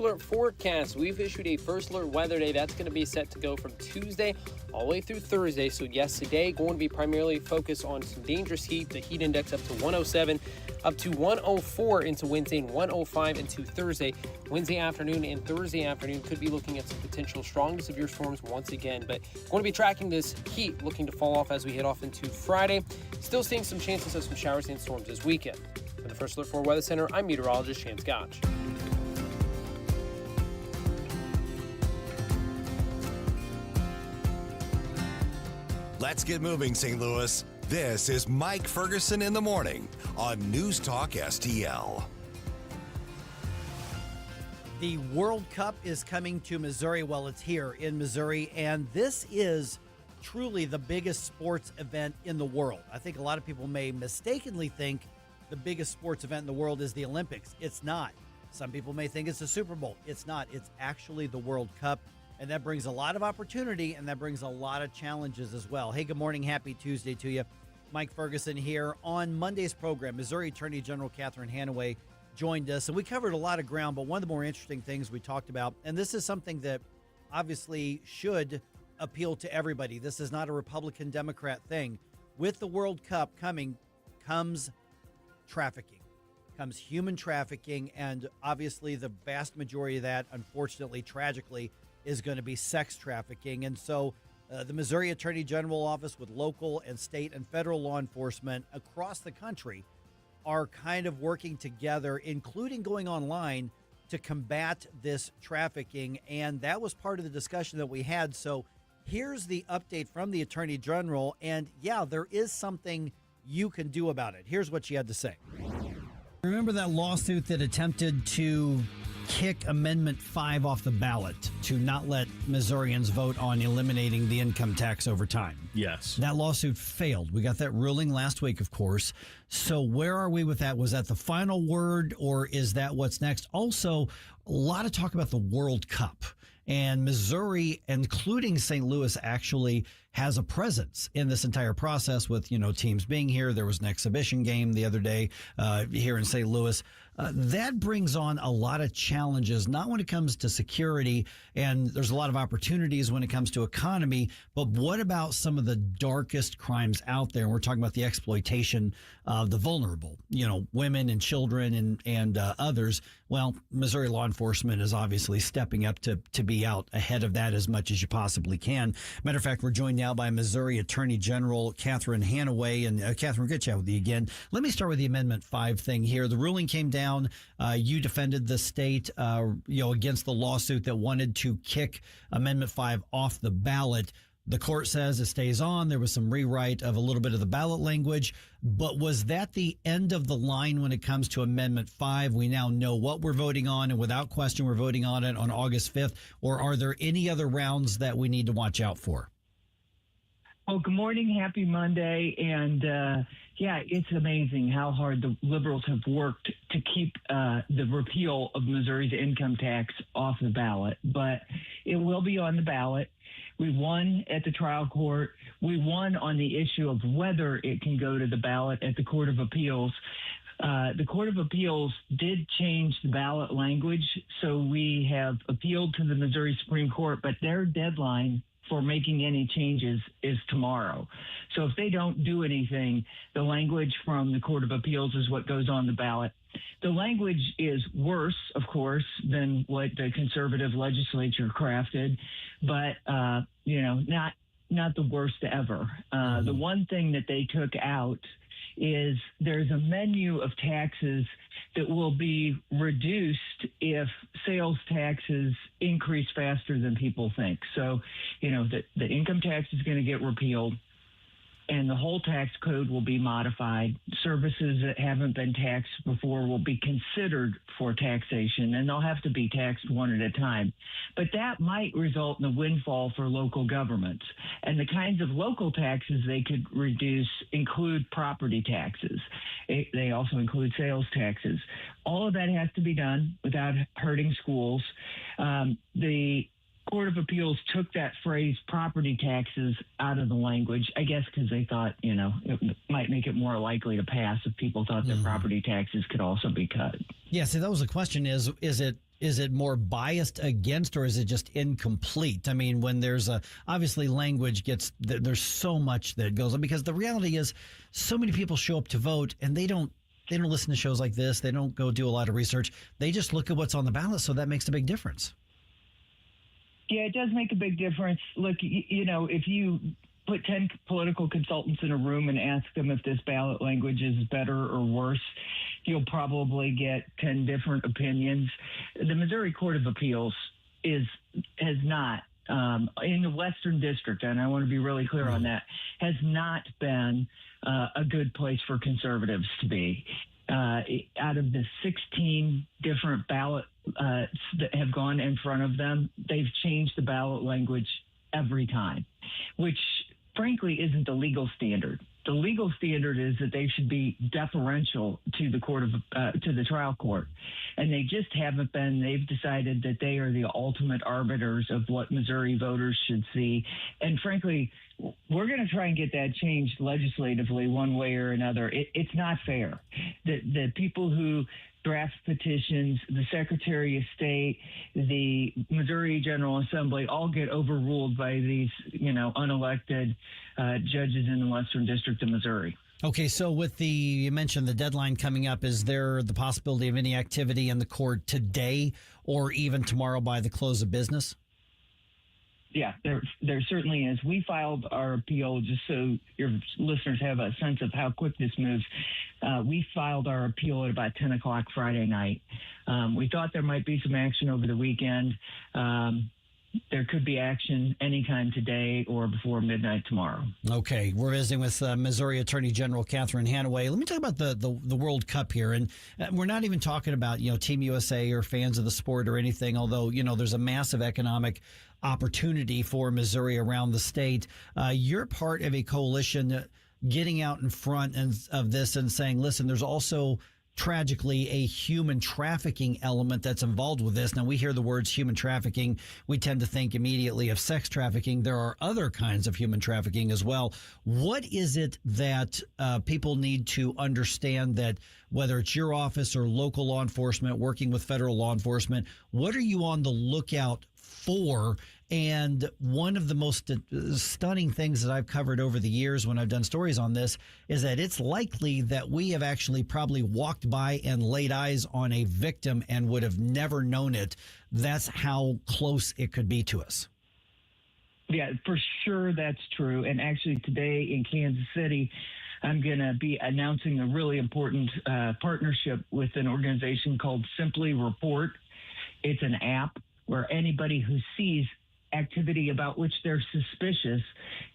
Alert forecast. We've issued a first alert weather day. That's going to be set to go from Tuesday all the way through Thursday. So yes, today going to be primarily focused on some dangerous heat. The heat index up to 107, up to 104 into Wednesday and 105 into Thursday. Wednesday afternoon and Thursday afternoon could be looking at some potential strong to severe storms once again. But going to be tracking this heat looking to fall off as we head off into Friday. Still seeing some chances of some showers and storms this weekend. For the First Alert 4 Weather Center, I'm meteorologist Shane Scotch. Let's get moving, St. Louis. This is Mike Ferguson in the morning on NewsTalkSTL. The World Cup is coming to Missouri. Well, it's here in Missouri, and this is truly the biggest sports event in the world. I think a lot of people may mistakenly think the biggest sports event in the world is the Olympics. It's not. Some people may think it's the Super Bowl. It's not. It's actually the World Cup. And that brings a lot of opportunity, and that brings a lot of challenges as well. Hey, good morning. Happy Tuesday to you. Mike Ferguson here. On Monday's program, Missouri Attorney General Catherine Hanaway joined us, and we covered a lot of ground, but one of the more interesting things we talked about, and this is something that obviously should appeal to everybody. This is not a Republican-Democrat thing. With the World Cup coming comes trafficking, comes human trafficking, and obviously the vast majority of that, unfortunately, tragically, is going to be sex trafficking. And so the Missouri Attorney General Office with local and state and federal law enforcement across the country are kind of working together, including going online to combat this trafficking. And that was part of the discussion that we had. So here's the update from the Attorney General. And yeah, there is something you can do about it. Here's what she had to say. Remember that lawsuit that attempted to kick Amendment 5 off the ballot to not let Missourians vote on eliminating the income tax over time? Yes. That lawsuit failed. We got that ruling last week, of course. So where are we with that? Was that the final word, or is that what's next? Also, a lot of talk about the World Cup. And Missouri, including St. Louis, actually has a presence in this entire process with, teams being here. There was an exhibition game the other day here in St. Louis. That brings on a lot of challenges, not when it comes to security, and there's a lot of opportunities when it comes to economy, but what about some of the darkest crimes out there? And we're talking about the exploitation of the vulnerable, women and children and others. Well, Missouri law enforcement is obviously stepping up to be out ahead of that as much as you possibly can. Matter of fact, we're joined now by Missouri Attorney General Catherine Hanaway. And Catherine, good chat with you again. Let me start with the Amendment 5 thing here. The ruling came down. You defended the state, against the lawsuit that wanted to kick Amendment 5 off the ballot. The court says it stays on. There was some rewrite of a little bit of the ballot language. But was that the end of the line when it comes to Amendment 5? We now know what we're voting on, and without question, we're voting on it on August 5th. Or are there any other rounds that we need to watch out for? Well, good morning. Happy Monday. And it's amazing how hard the liberals have worked to keep the repeal of Missouri's income tax off the ballot. But it will be on the ballot. We won at the trial court. We won on the issue of whether it can go to the ballot at the Court of Appeals. The Court of Appeals did change the ballot language, so we have appealed to the Missouri Supreme Court, but their deadline for making any changes is tomorrow. So if they don't do anything, the language from the Court of Appeals is what goes on the ballot. The language is worse, of course, than what the conservative legislature crafted, but, not the worst ever. The one thing that they took out is there's a menu of taxes that will be reduced if sales taxes increase faster than people think. So, the income tax is going to get repealed, and the whole tax code will be modified. Services that haven't been taxed before will be considered for taxation, and they'll have to be taxed one at a time. But that might result in a windfall for local governments. And the kinds of local taxes they could reduce include property taxes. They also include sales taxes. All of that has to be done without hurting schools. The Court of Appeals took that phrase property taxes out of the language, I guess because they thought, it might make it more likely to pass if people thought that property taxes could also be cut. Yeah, so that was the question is Is it more biased against, or is it just incomplete? I mean, when there's obviously language there's so much that goes on, because the reality is so many people show up to vote and they don't listen to shows like this. They don't go do a lot of research. They just look at what's on the ballot. So that makes a big difference. Yeah, it does make a big difference. Look, if you put 10 political consultants in a room and ask them if this ballot language is better or worse, you'll probably get 10 different opinions. The Missouri Court of Appeals has not, in the Western District, and I want to be really clear on that, has not been a good place for conservatives to be. Out of the 16 different ballots that have gone in front of them, they've changed the ballot language every time, which frankly isn't the legal standard. The legal standard is that they should be deferential to the to the trial court, and they just haven't been. They've decided that they are the ultimate arbiters of what Missouri voters should see, and frankly, we're going to try and get that changed legislatively one way or another. It's not fair that the people who draft petitions, the Secretary of State, the Missouri General Assembly all get overruled by these, unelected judges in the Western District of Missouri. Okay, so you mentioned the deadline coming up. Is there the possibility of any activity in the court today or even tomorrow by the close of business? Yeah, there certainly is. We filed our appeal, just so your listeners have a sense of how quick this moves. We filed our appeal at about 10 o'clock Friday night. We thought there might be some action over the weekend. There could be action anytime today or before midnight tomorrow. Okay, we're visiting with Missouri Attorney General Catherine Hanaway. Let me talk about the World Cup here, and we're not even talking about Team USA or fans of the sport or anything. Although there's a massive economic opportunity for Missouri around the state. You're part of a coalition getting out in front of this and saying, listen, there's also tragically a human trafficking element that's involved with this. Now, we hear the words human trafficking. We tend to think immediately of sex trafficking. There are other kinds of human trafficking as well. What is it that people need to understand, that whether it's your office or local law enforcement working with federal law enforcement, what are you on the lookout for? And one of the most stunning things that I've covered over the years when I've done stories on this is that it's likely that we have actually probably walked by and laid eyes on a victim and would have never known it. That's how close it could be to us. Yeah, for sure that's true. And actually today in Kansas City, I'm going to be announcing a really important partnership with an organization called Simply Report. It's an app where anybody who sees activity about which they're suspicious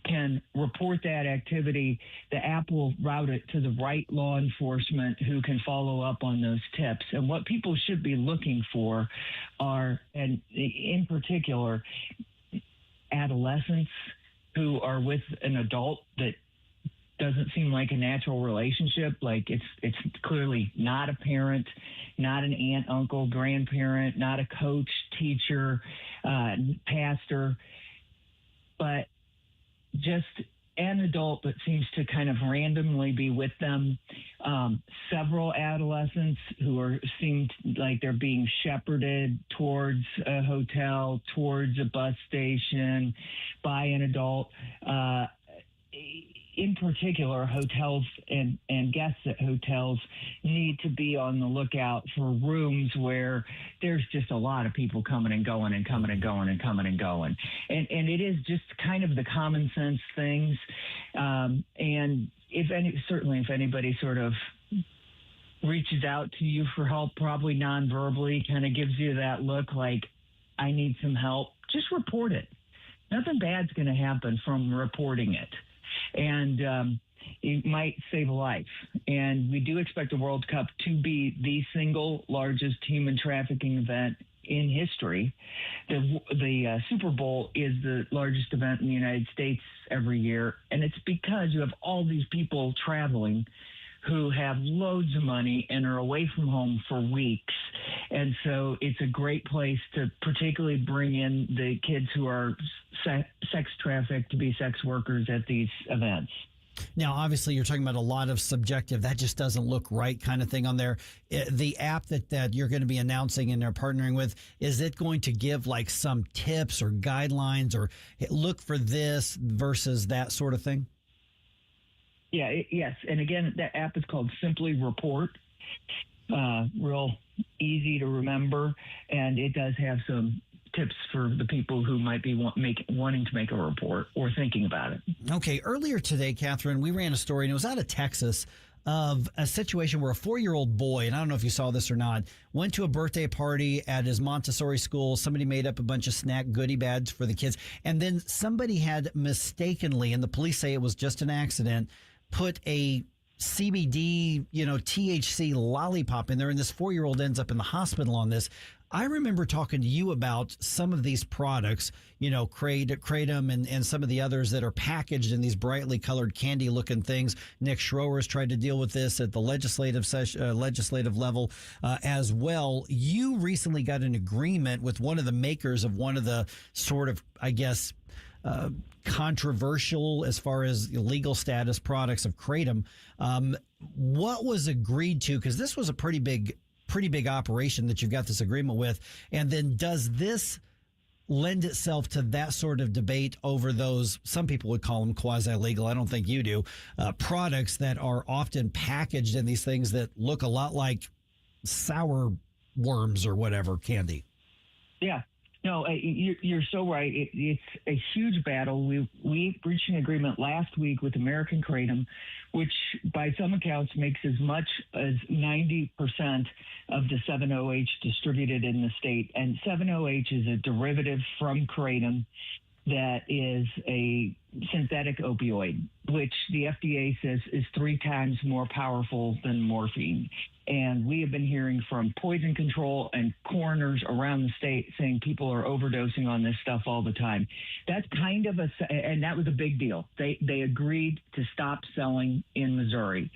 can report that activity. The app will route it to the right law enforcement who can follow up on those tips. And what people should be looking for are, and in particular, adolescents who are with an adult that doesn't seem like a natural relationship. Like it's clearly not a parent, not an aunt, uncle, grandparent, not a coach, teacher, pastor, but just an adult that seems to kind of randomly be with them. Several adolescents who seem like they're being shepherded towards a hotel, towards a bus station by an adult. In particular, hotels and guests at hotels need to be on the lookout for rooms where there's just a lot of people coming and going and coming and going and coming and going. And it is just kind of the common sense things. And if anybody sort of reaches out to you for help, probably non-verbally, kind of gives you that look like, I need some help, just report it. Nothing bad's going to happen from reporting it. And it might save a life. And we do expect the World Cup to be the single largest human trafficking event in history. The Super Bowl is the largest event in the United States every year. And it's because you have all these people traveling who have loads of money and are away from home for weeks. And so it's a great place to particularly bring in the kids who are sex trafficked to be sex workers at these events. Now, obviously, you're talking about a lot of subjective, that just doesn't look right kind of thing on there. The app that you're going to be announcing and are partnering with, is it going to give like some tips or guidelines or look for this versus that sort of thing? Yeah, yes. And again, that app is called Simply Report. Real easy to remember. And it does have some tips for the people who might be wanting to make a report or thinking about it. Okay. Earlier today, Catherine, we ran a story, and it was out of Texas, of a situation where a 4-year-old boy, and I don't know if you saw this or not, went to a birthday party at his Montessori school. Somebody made up a bunch of snack goodie bags for the kids. And then somebody had mistakenly, and the police say it was just an accident, put a CBD, THC lollipop in there, and this 4-year-old ends up in the hospital on this. I remember talking to you about some of these products, Kratom and some of the others that are packaged in these brightly colored candy looking things. Nick Schroer's tried to deal with this at the legislative level as well. You recently got an agreement with one of the makers of one of the sort of, I guess, controversial as far as legal status products of Kratom. What was agreed to? Because this was a pretty big operation that you've got this agreement with. And then does this lend itself to that sort of debate over those, some people would call them quasi-legal, I don't think you do, products that are often packaged in these things that look a lot like sour worms or whatever candy? Yeah. No, you're so right. It's a huge battle. We reached an agreement last week with American Kratom, which by some accounts makes as much as 90% of the 7-OH distributed in the state. And 7-OH is a derivative from Kratom that is a synthetic opioid, which the FDA says is 3 times more powerful than morphine. And we have been hearing from poison control and coroners around the state saying people are overdosing on this stuff all the time. That's kind of and that was a big deal. They agreed to stop selling in Missouri.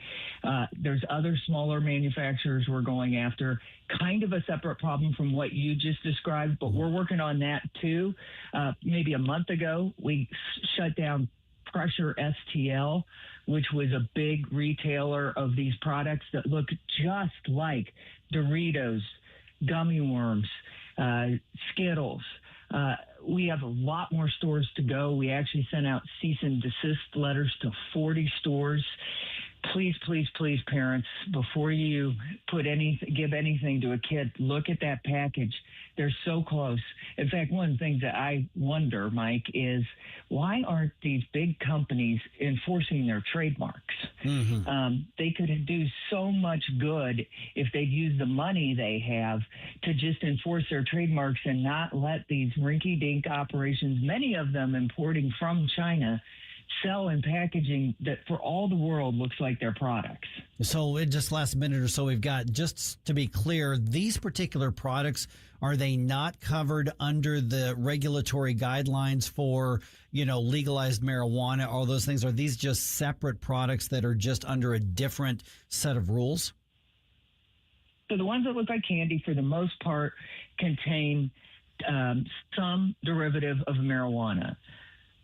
There's other smaller manufacturers we're going after, kind of a separate problem from what you just described, but we're working on that too. Maybe a month ago, we shut down Pressure STL, which was a big retailer of these products that look just like Doritos, gummy worms, Skittles. We have a lot more stores to go. We actually sent out cease and desist letters to 40 stores. Please, please, please, parents, before you give anything to a kid, look at that package. They're so close. In fact, one of the things that I wonder, Mike, is why aren't these big companies enforcing their trademarks? Mm-hmm. They could do so much good if they'd use the money they have to just enforce their trademarks and not let these rinky-dink operations, many of them importing from China, sell in packaging that for all the world looks like their products. So in just last minute or so, we've got, just to be clear, these particular products, are they not covered under the regulatory guidelines for, legalized marijuana, all those things? Are these just separate products that are just under a different set of rules? So the ones that look like candy, for the most part, contain some derivative of marijuana.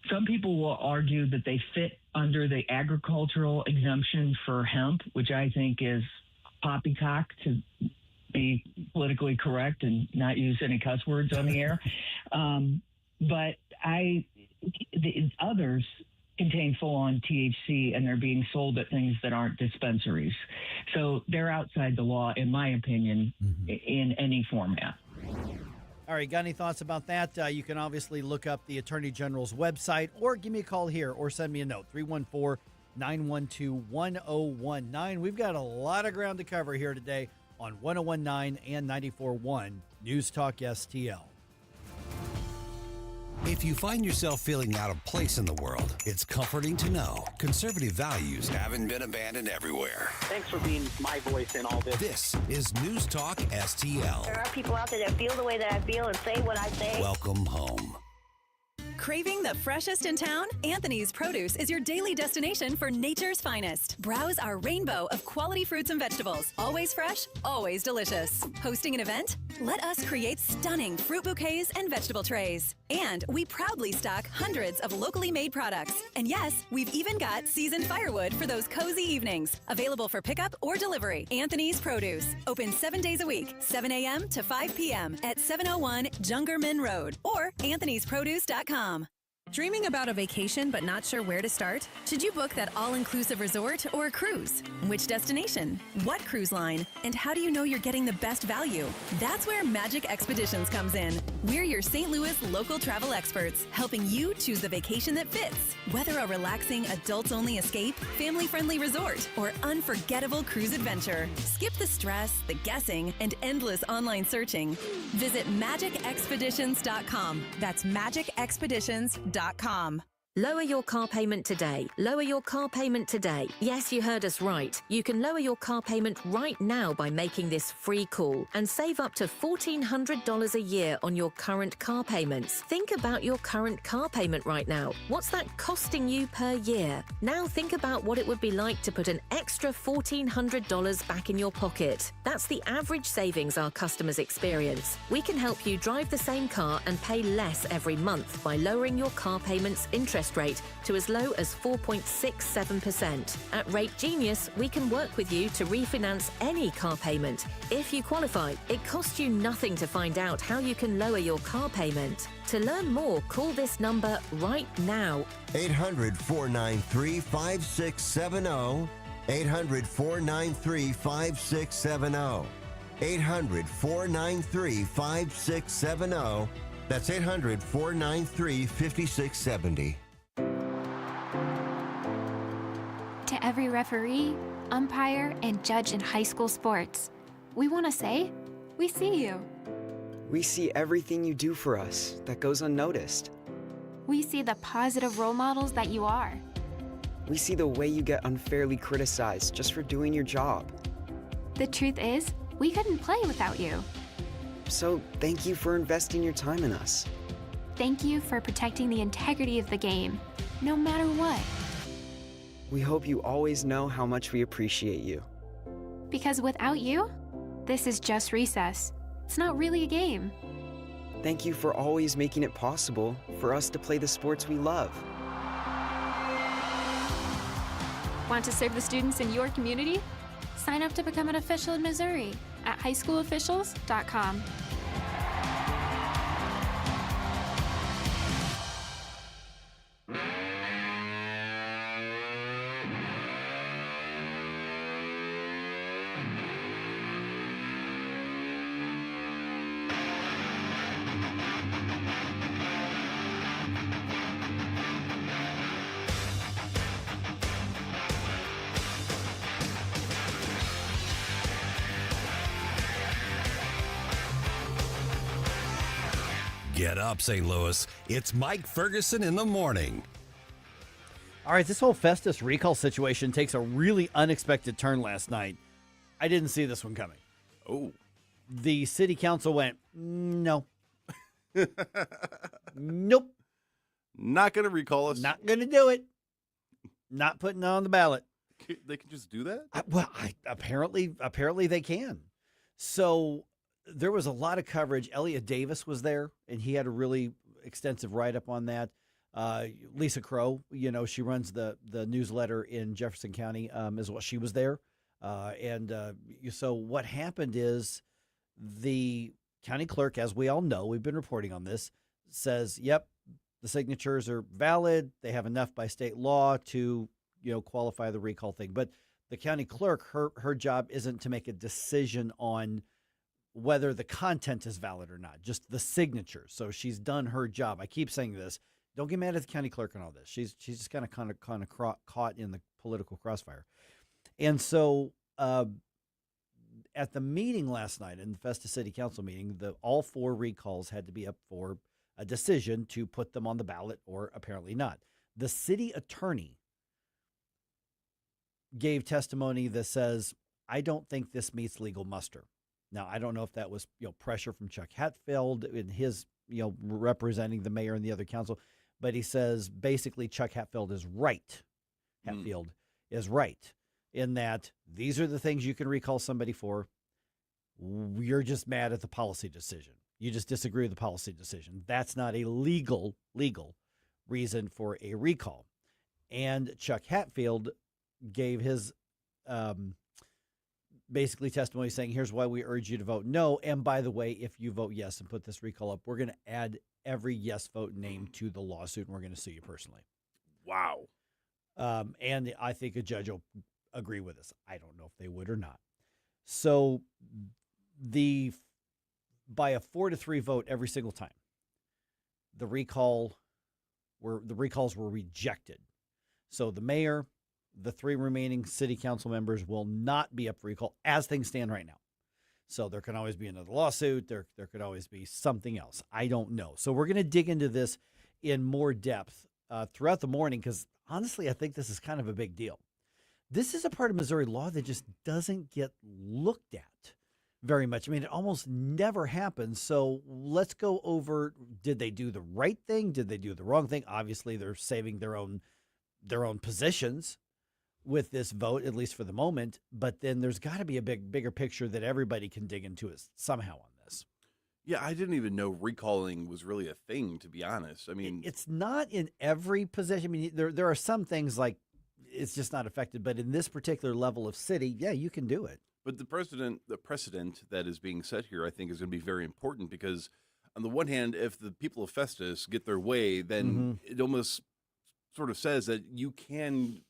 Some people will argue that they fit under the agricultural exemption for hemp, which I think is poppycock, to be politically correct and not use any cuss words on the air. But the others contain full-on THC, and they're being sold at things that aren't dispensaries. So they're outside the law, in my opinion, in any format. All right, got any thoughts about that? You can obviously look up the Attorney General's website or give me a call here or send me a note, 314-912-1019. We've got a lot of ground to cover here today on 101.9 and 94.1 News Talk STL. If you find yourself feeling out of place in the world, it's comforting to know conservative values haven't been abandoned everywhere. Thanks for being my voice in all this. This is News Talk STL. There are people out there that feel the way that I feel and say what I say. Welcome home. Craving the freshest in town? Anthony's Produce is your daily destination for nature's finest. Browse our rainbow of quality fruits and vegetables. Always fresh, always delicious. Hosting an event? Let us create stunning fruit bouquets and vegetable trays. And we proudly stock hundreds of locally made products. And yes, we've even got seasoned firewood for those cozy evenings. Available for pickup or delivery. Anthony's Produce. Open 7 days a week, 7 a.m. to 5 p.m. at 701 Jungerman Road or anthonysproduce.com. Dreaming about a vacation but not sure where to start? Should you book that all-inclusive resort or a cruise? Which destination? What cruise line? And how do you know you're getting the best value? That's where Magic Expeditions comes in. We're your St. Louis local travel experts, helping you choose the vacation that fits. Whether a relaxing, adults-only escape, family-friendly resort, or unforgettable cruise adventure, skip the stress, the guessing, and endless online searching. Visit magicexpeditions.com. That's magicexpeditions.com. Lower your car payment today. Lower your car payment today. Yes, you heard us right. You can lower your car payment right now by making this free call and save up to $1,400 a year on your current car payments. Think about your current car payment right now. What's that costing you per year? Now think about what it would be like to put an extra $1,400 back in your pocket. That's the average savings our customers experience. We can help you drive the same car and pay less every month by lowering your car payment's interest rate to as low as 4.67%. At Rate Genius, we can work with you to refinance any car payment. If you qualify, it costs you nothing to find out how you can lower your car payment. To learn more, call this number right now. 800-493-5670. 800-493-5670. 800-493-5670. That's 800-493-5670. To every referee, umpire, and judge in high school sports, we want to say, we see you. We see everything you do for us that goes unnoticed. We see the positive role models that you are. We see the way you get unfairly criticized just for doing your job. The truth is, we couldn't play without you. So thank you for investing your time in us. Thank you for protecting the integrity of the game, no matter what. We hope you always know how much we appreciate you. Because without you, this is just recess. It's not really a game. Thank you for always making it possible for us to play the sports we love. Want to serve the students in your community? Sign up to become an official in Missouri at highschoolofficials.com. Get up, St. Louis. It's Mike Ferguson in the morning. All right, this whole Festus recall situation takes a really unexpected turn last night. I didn't see this one coming. Oh. The city council went, no. Nope. Not going to recall us. Not going to do it. Not putting it on the ballot. They can just do that? Apparently they can. So there was a lot of coverage. Elliot Davis was there, and he had a really extensive write-up on that. Lisa Crow, she runs the newsletter in Jefferson County as well. She was there. So what happened is the county clerk, as we all know, we've been reporting on this, says, yep, the signatures are valid. They have enough by state law to, qualify the recall thing. But the county clerk, her job isn't to make a decision on whether the content is valid or not, just the signatures. So she's done her job. I keep saying this. Don't get mad at the county clerk on all this. She's just kind of caught in the political crossfire. And so at the meeting last night, in the Festus City Council meeting, all 4 recalls had to be up for a decision to put them on the ballot or apparently not. The city attorney gave testimony that says, I don't think this meets legal muster. Now, I don't know if that was pressure from Chuck Hatfield in his representing the mayor and the other council, but he says basically Chuck Hatfield is right. Hatfield is right in that these are the things you can recall somebody for. You're just mad at the policy decision. You just disagree with the policy decision. That's not a legal reason for a recall. And Chuck Hatfield gave his basically testimony saying, here's why we urge you to vote no. And by the way, if you vote yes and put this recall up, we're going to add every yes vote name to the lawsuit, and we're going to sue you personally. Wow. And I think a judge will agree with us. I don't know if they would or not. So by a 4-3 vote every single time, the recalls were rejected. So the mayor, the 3 remaining city council members will not be up for recall as things stand right now. So there can always be another lawsuit. There could always be something else. I don't know. So we're going to dig into this in more depth throughout the morning because honestly, I think this is kind of a big deal. This is a part of Missouri law that just doesn't get looked at very much. I mean, it almost never happens. So let's go over, did they do the right thing? Did they do the wrong thing? Obviously, they're saving their own positions with this vote, at least for the moment. But then there's got to be a bigger picture that everybody can dig into it somehow on this. Yeah, I didn't even know recalling was really a thing, to be honest. I mean, it's not in every position. I mean, there are some things like it's just not affected, but in this particular level of city, yeah, you can do it. But the precedent that is being set here, I think, is going to be very important because, on the one hand, if the people of Festus get their way, then it almost sort of says that you can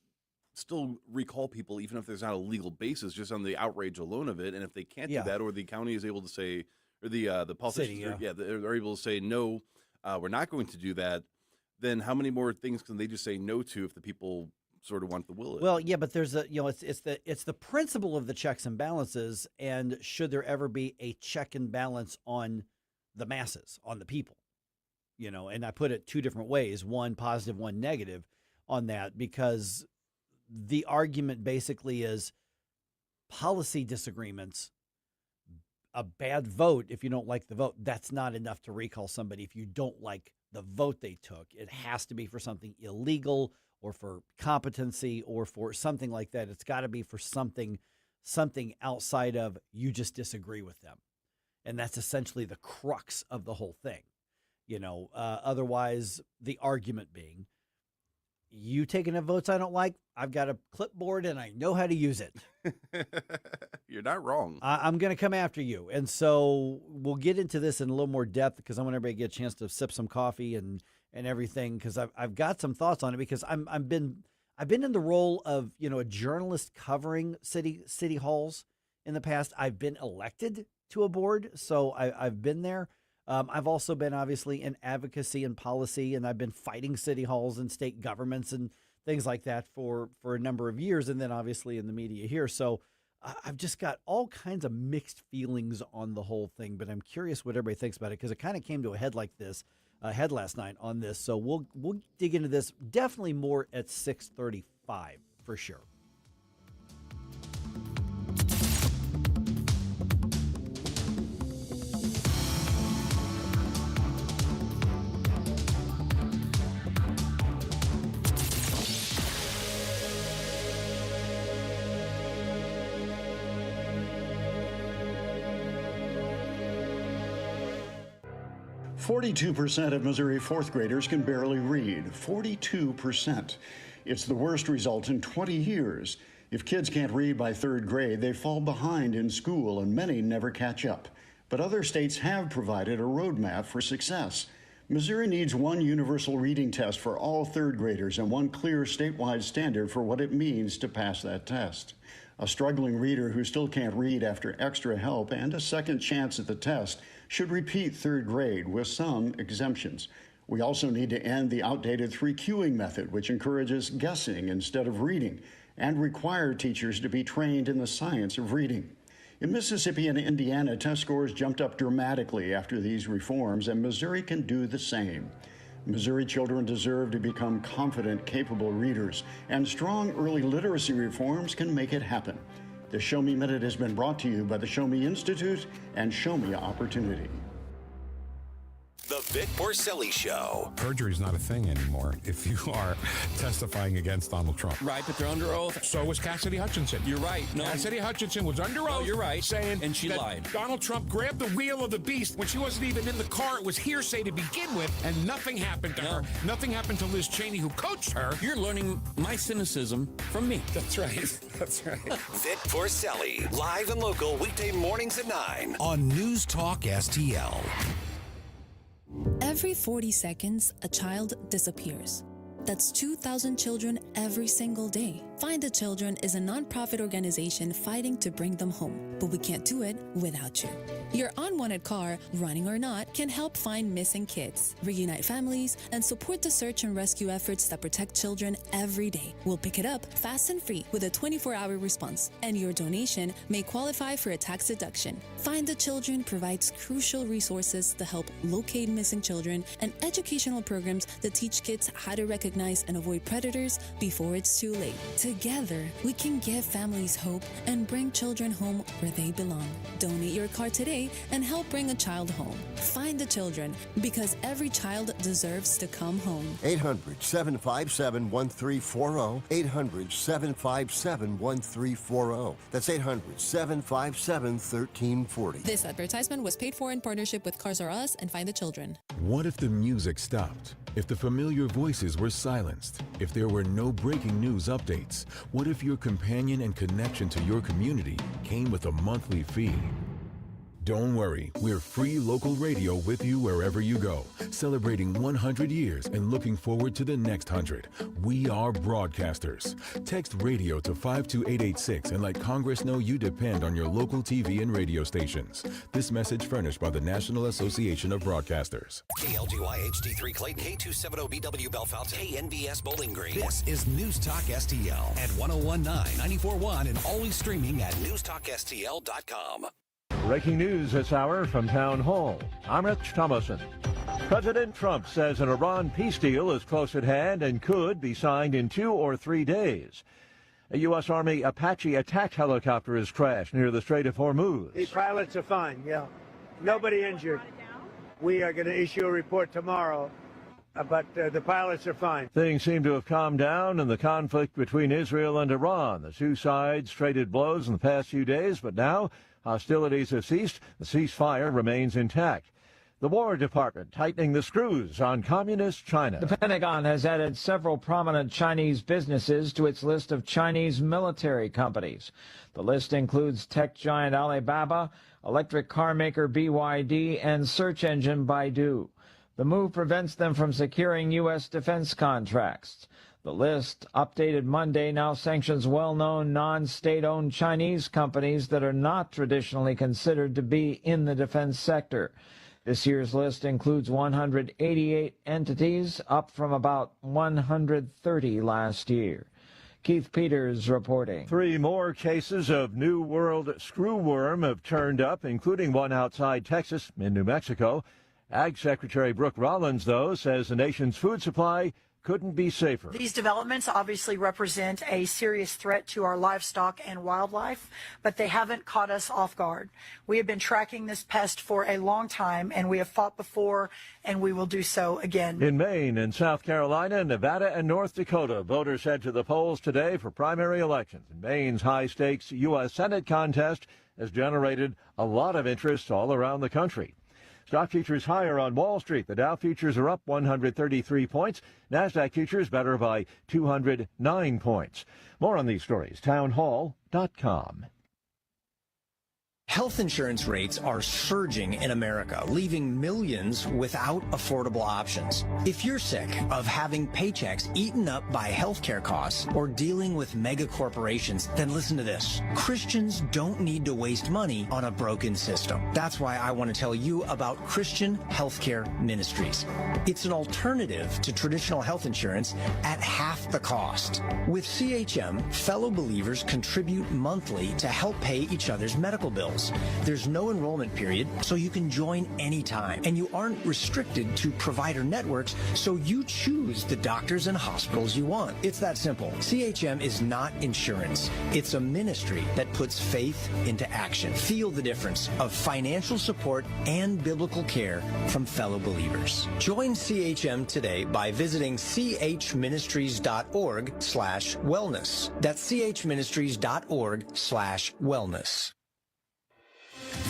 still recall people even if there's not a legal basis, just on the outrage alone of it. And if they can't do that, or the county is able to say, or the politicians, they're able to say, no, we're not going to do that, then how many more things can they just say no to if the people sort of want the will? Well, yeah, but there's it's the principle of the checks and balances, and should there ever be a check and balance on the masses, on the people, and I put it 2 different ways, one positive, one negative on that, because the argument basically is policy disagreements, a bad vote, if you don't like the vote, that's not enough to recall somebody if you don't like the vote they took. It has to be for something illegal or for competency or for something like that. It's got to be for something outside of you just disagree with them. And that's essentially the crux of the whole thing. Otherwise, the argument being, you taking the votes I don't like, I've got a clipboard and I know how to use it. You're not wrong. I'm going to come after you. And so we'll get into this in a little more depth because I want everybody to get a chance to sip some coffee and everything, because I've got some thoughts on it, because I've been in the role of, a journalist covering city halls in the past. I've been elected to a board, so I've been there. I've also been obviously in advocacy and policy, and I've been fighting city halls and state governments and things like that for a number of years, and then obviously in the media here. So I've just got all kinds of mixed feelings on the whole thing, but I'm curious what everybody thinks about it, because it kind of came to a head like this, last night on this. So we'll dig into this definitely more at 6:35 for sure. %42 of Missouri fourth graders can barely read. 42%. It's the worst result in 20 years. If kids can't read by 3rd grade, they fall behind in school, and many never catch up. But other states have provided a roadmap for success. Missouri needs one universal reading test for all 3rd graders and one clear statewide standard for what it means to pass that test. A struggling reader who still can't read after extra help and a second chance at the test should repeat 3rd grade with some exemptions. We also need to end the outdated 3Qing method, which encourages guessing instead of reading, and require teachers to be trained in the science of reading. In Mississippi and Indiana, test scores jumped up dramatically after these reforms, and Missouri can do the same. Missouri children deserve to become confident, capable readers, and strong early literacy reforms can make it happen. The Show Me Minute has been brought to you by the Show Me Institute and Show Me Opportunity. The The Vic Porcelli Show. Perjury is not a thing anymore if you are testifying against Donald Trump. Right, but they're under oath. So was Cassidy Hutchinson. You're right. No, Cassidy Hutchinson was under oath. No, you're right. Saying and she lied. Donald Trump grabbed the wheel of the beast when she wasn't even in the car. It was hearsay to begin with, and nothing happened to her. Nothing happened to Liz Cheney, who coached her. You're learning my cynicism from me. That's right. That's right. Vic Porcelli, live and local, weekday mornings at 9 on News Talk STL. Every 40 seconds, a child disappears. That's 2,000 children every single day. Find the Children is a nonprofit organization fighting to bring them home, but we can't do it without you. Your unwanted car, running or not, can help find missing kids, reunite families, and support the search and rescue efforts that protect children every day. We'll pick it up fast and free with a 24-hour response, and your donation may qualify for a tax deduction. Find the Children provides crucial resources to help locate missing children and educational programs that teach kids how to recognize and avoid predators before it's too late. Together, we can give families hope and bring children home where they belong. Donate your car today and help bring a child home. Find the Children, because every child deserves to come home. 800-757-1340. 800-757-1340. That's 800-757-1340. This advertisement was paid for in partnership with Cars R Us and Find the Children. What if the music stopped? If the familiar voices were silenced? If there were no breaking news updates? What if your companion and connection to your community came with a monthly fee? Don't worry, we're free local radio with you wherever you go, celebrating 100 years and looking forward to the next 100. We are broadcasters. Text radio to 52886 and let Congress know you depend on your local TV and radio stations. This message furnished by the National Association of Broadcasters. KLGY HD3 Clayton, K270BW Bellefonte, KNBS Bowling Green. This is News Talk STL at 1019, 94.1, and always streaming at newstalkstl.com. Breaking news this hour from Town Hall. I'm Rich Thomason. President Trump says an Iran peace deal is close at hand and could be signed in 2 or 3 days. A U.S. Army Apache attack helicopter has crashed near the Strait of Hormuz. The pilots are fine, yeah. Nobody injured. We are going to issue a report tomorrow, but the pilots are fine. Things seem to have calmed down in the conflict between Israel and Iran. The two sides traded blows in the past few days, but now hostilities have ceased. The ceasefire remains intact. The War Department tightening the screws on communist China. The Pentagon has added several prominent Chinese businesses to its list of Chinese military companies. The list includes tech giant Alibaba, electric car maker BYD, and search engine Baidu. The move prevents them from securing U.S. defense contracts. The list, updated Monday, now sanctions well-known non-state-owned Chinese companies that are not traditionally considered to be in the defense sector. This year's list includes 188 entities, up from about 130 last year. Keith Peters reporting. 3 more cases of New World screwworm have turned up, including one outside Texas in New Mexico. Ag Secretary Brooke Rollins, though, says the nation's food supply couldn't be safer. These developments obviously represent a serious threat to our livestock and wildlife, but they haven't caught us off guard. We have been tracking this pest for a long time, and we have fought before, and we will do so again. In Maine and South Carolina, Nevada, and North Dakota, voters head to the polls today for primary elections. Maine's high-stakes U.S. Senate contest has generated a lot of interest all around the country. Stock futures higher on Wall Street. The Dow futures are up 133 points. NASDAQ futures better by 209 points. More on these stories, townhall.com. Health insurance rates are surging in America, leaving millions without affordable options. If you're sick of having paychecks eaten up by healthcare costs or dealing with mega corporations, then listen to this. Christians don't need to waste money on a broken system. That's why I want to tell you about Christian Healthcare Ministries. It's an alternative to traditional health insurance at half the cost. With CHM, fellow believers contribute monthly to help pay each other's medical bills. offices. There's no enrollment period, so you can join anytime. And you aren't restricted to provider networks, so you choose the doctors and hospitals you want. It's that simple. CHM is not insurance. It's a ministry that puts faith into action. Feel the difference of financial support and biblical care from fellow believers. Join CHM today by visiting chministries.org/wellness. That's chministries.org/wellness.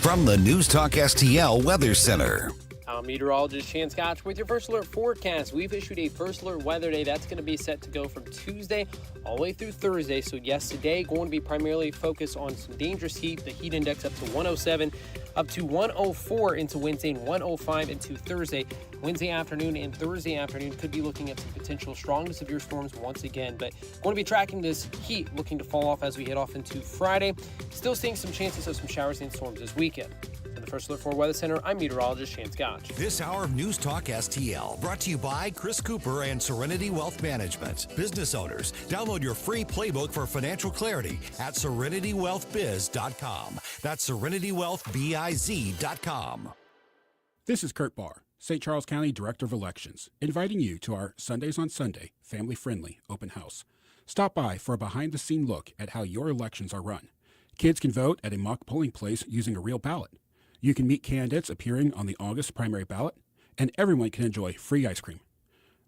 From the News Talk STL Weather Center. I'm meteorologist Chan Scotch with your first alert forecast. We've issued a first alert weather day. That's going to be set to go from Tuesday all the way through Thursday. So yes, today going to be primarily focused on some dangerous heat. The heat index up to 107, up to 104 into Wednesday and 105 into Thursday. Wednesday afternoon and Thursday afternoon could be looking at some potential strong to severe storms once again. But going to be tracking this heat looking to fall off as we head off into Friday. Still seeing some chances of some showers and storms this weekend. In the First Alert 4 Weather Center, I'm meteorologist Chan Scotch. This hour of News Talk STL brought to you by Chris Cooper and Serenity Wealth Management. Business owners, download your free playbook for financial clarity at SerenityWealthBiz.com. That's SerenityWealthBiz.com. This is Kirk Barr, St. Charles County Director of Elections, inviting you to our Sundays on Sunday family-friendly open house. Stop by for a behind-the-scene look at how your elections are run. Kids can vote at a mock polling place using a real ballot. You can meet candidates appearing on the August primary ballot, and everyone can enjoy free ice cream.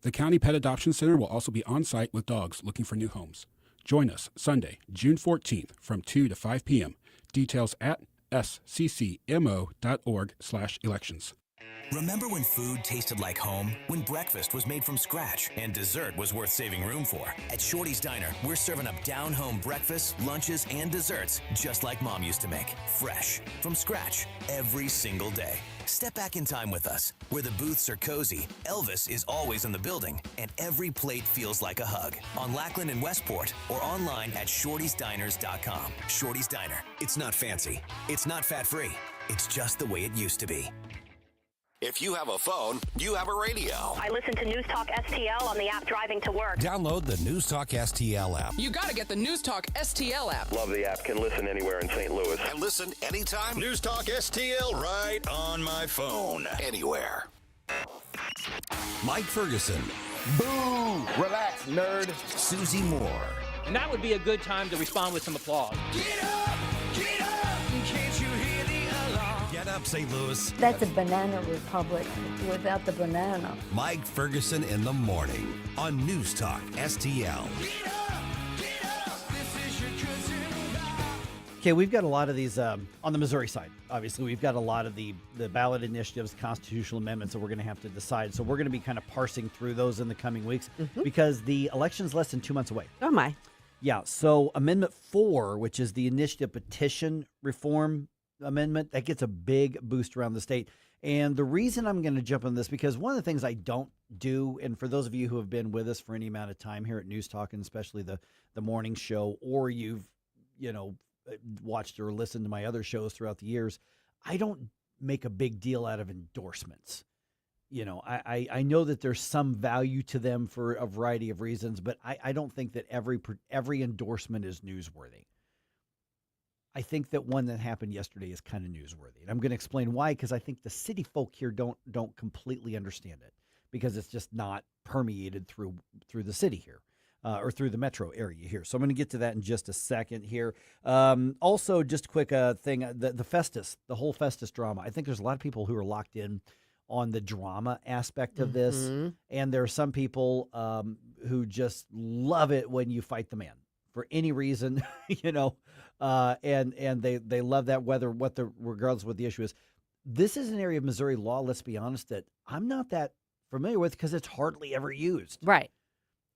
The County Pet Adoption Center will also be on site with dogs looking for new homes. Join us Sunday, June 14th from 2 to 5 p.m. Details at sccmo.org/elections. Remember when food tasted like home? When breakfast was made from scratch and dessert was worth saving room for? At Shorty's Diner, we're serving up down-home breakfasts, lunches, and desserts just like Mom used to make. Fresh, from scratch, every single day. Step back in time with us, where the booths are cozy, Elvis is always in the building, and every plate feels like a hug. On Lackland and Westport, or online at shortysdiners.com. Shorty's Diner. It's not fancy. It's not fat-free. It's just the way it used to be. If you have a phone, you have a radio. I listen to News Talk STL on the app driving to work. Download the News Talk STL app. You got to get the News Talk STL app. Love the app. Can listen anywhere in St. Louis. And listen anytime. News Talk STL right on my phone. Anywhere. Mike Ferguson. Boo! Relax, nerd. Susie Moore. And that would be a good time to respond with some applause. Get up! Get up! Can't you hear the alarm? Get up, St. Louis. That's a banana republic without the banana. Mike Ferguson in the morning on News Talk STL. Okay, we've got a lot of these on the Missouri side. Obviously, we've got a lot of the ballot initiatives, constitutional amendments that we're going to have to decide. So we're going to be kind of parsing through those in the coming weeks because the election's less than 2 months away. Oh, my. Yeah, so Amendment 4, which is the initiative petition reform amendment, that gets a big boost around the state. And the reason I'm going to jump on this, because one of the things I don't do, and for those of you who have been with us for any amount of time here at News Talk, and especially the morning show, or you've, watched or listened to my other shows throughout the years, I don't make a big deal out of endorsements. I know that there's some value to them for a variety of reasons, but I don't think that every endorsement is newsworthy. I think that one that happened yesterday is kind of newsworthy. And I'm going to explain why, because I think the city folk here don't completely understand it, because it's just not permeated through the city here. Or through the metro area here. So I'm going to get to that in just a second here. Also, just a quick thing, the Festus, the whole Festus drama. I think there's a lot of people who are locked in on the drama aspect of this. And there are some people who just love it when you fight the man for any reason, and they love that regardless of what the issue is. This is an area of Missouri law, let's be honest, that I'm not that familiar with because it's hardly ever used. Right.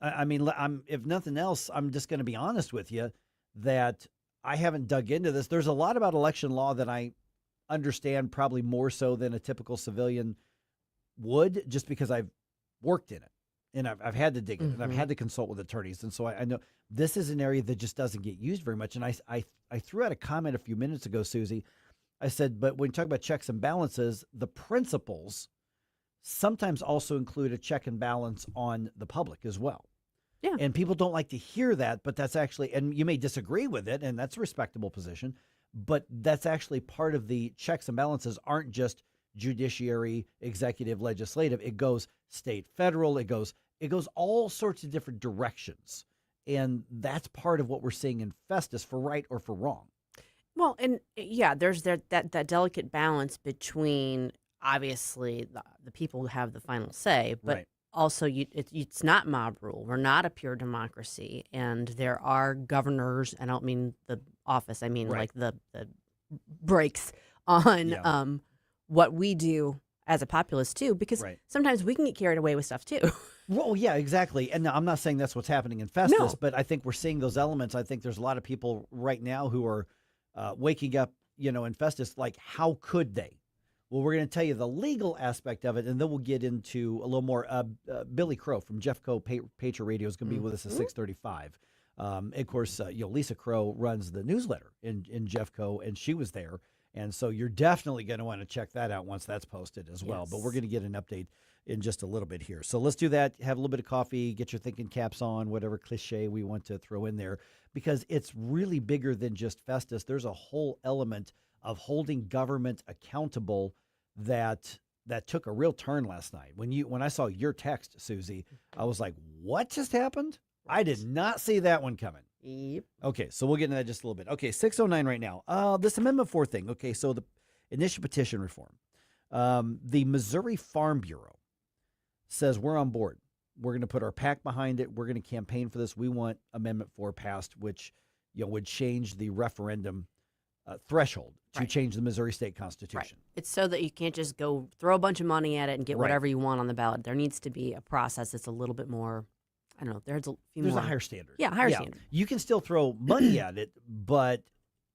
I mean, if nothing else, I'm just going to be honest with you that I haven't dug into this. There's a lot about election law that I understand probably more so than a typical civilian would, just because I've worked in it and I've had to dig in it and I've had to consult with attorneys. And so I know this is an area that just doesn't get used very much. And I threw out a comment a few minutes ago, Susie. I said, but when you talk about checks and balances, the principles sometimes also include a check and balance on the public as well. Yeah. And people don't like to hear that, but that's actually, and you may disagree with it, and that's a respectable position, but that's actually part of the checks and balances aren't just judiciary, executive, legislative. It goes state, federal. It goes all sorts of different directions. And that's part of what we're seeing in Festus, for right or for wrong. Well, and there's that delicate balance between obviously the people who have the final say, but Right. also it's not mob rule. We're not a pure democracy, and there are governors. And I don't mean the office. I mean like the brakes on what we do as a populace too, because sometimes we can get carried away with stuff too. Well, yeah, exactly. And I'm not saying that's what's happening in Festus, but I think we're seeing those elements. I think there's a lot of people right now who are waking up, in Festus, like, how could they? Well, we're going to tell you the legal aspect of it, and then we'll get into a little more. Billy Crow from Jeffco Patriot Radio is going to be with us at 6:35. Of course, Lisa Crow runs the newsletter in Jeffco, and she was there. And so you're definitely going to want to check that out once that's posted as well. But we're going to get an update in just a little bit here. So let's do that. Have a little bit of coffee, get your thinking caps on, whatever cliche we want to throw in there, because it's really bigger than just Festus. There's a whole element of holding government accountable that took a real turn last night. When I saw your text, Susie, I was like, what just happened? I did not see that one coming. Yep. Okay, so we'll get into that just a little bit. Okay, 6:09 right now. This Amendment 4 thing. Okay, so the initial petition reform. The Missouri Farm Bureau says we're on board. We're going to put our PAC behind it. We're going to campaign for this. We want Amendment 4 passed, which would change the referendum threshold to change the Missouri state constitution. Right. It's so that you can't just go throw a bunch of money at it and get whatever you want on the ballot. There needs to be a process that's a little bit more. I don't know. There's a higher standard. Yeah, higher standard. You can still throw money at it, but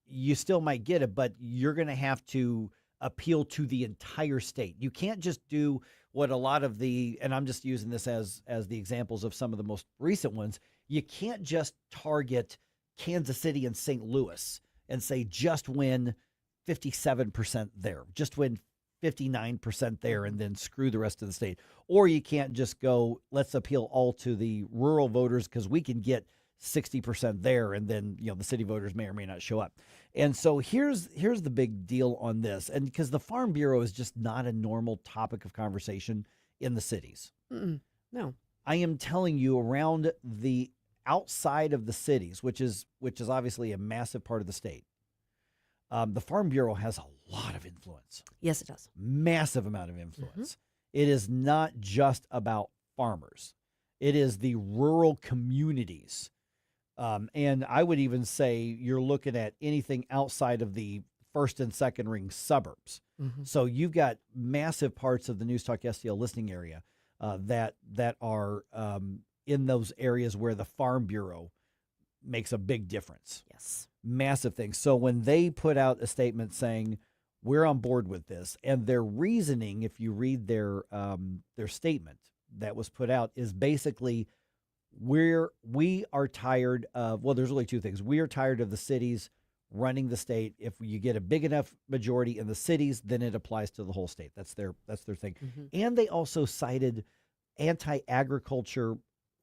you still might get it. But you're going to have to appeal to the entire state. You can't just do what a lot of and I'm just using this as the examples of some of the most recent ones. You can't just target Kansas City and St. Louis and say just win 57% there, just win 59% there, and then screw the rest of the state. Or you can't just go, let's appeal all to the rural voters because we can get 60% there, and then the city voters may or may not show up. And so here's the big deal on this, and because the Farm Bureau is just not a normal topic of conversation in the cities. No, I am telling you, around the outside of the cities, which is obviously a massive part of the state, the Farm Bureau has a lot of influence. Yes, it does. Massive amount of influence. It is not just about farmers. It is the rural communities. And I would even say you're looking at anything outside of the first and second ring suburbs. So you've got massive parts of the NewsTalk STL listening area that are in those areas where the Farm Bureau makes a big difference. Yes. Massive things. So when they put out a statement saying we're on board with this, and their reasoning, if you read their statement that was put out, is basically we are tired of, well, there's really two things. We are tired of the cities running the state. If you get a big enough majority in the cities, then it applies to the whole state. That's their thing. And they also cited anti-agriculture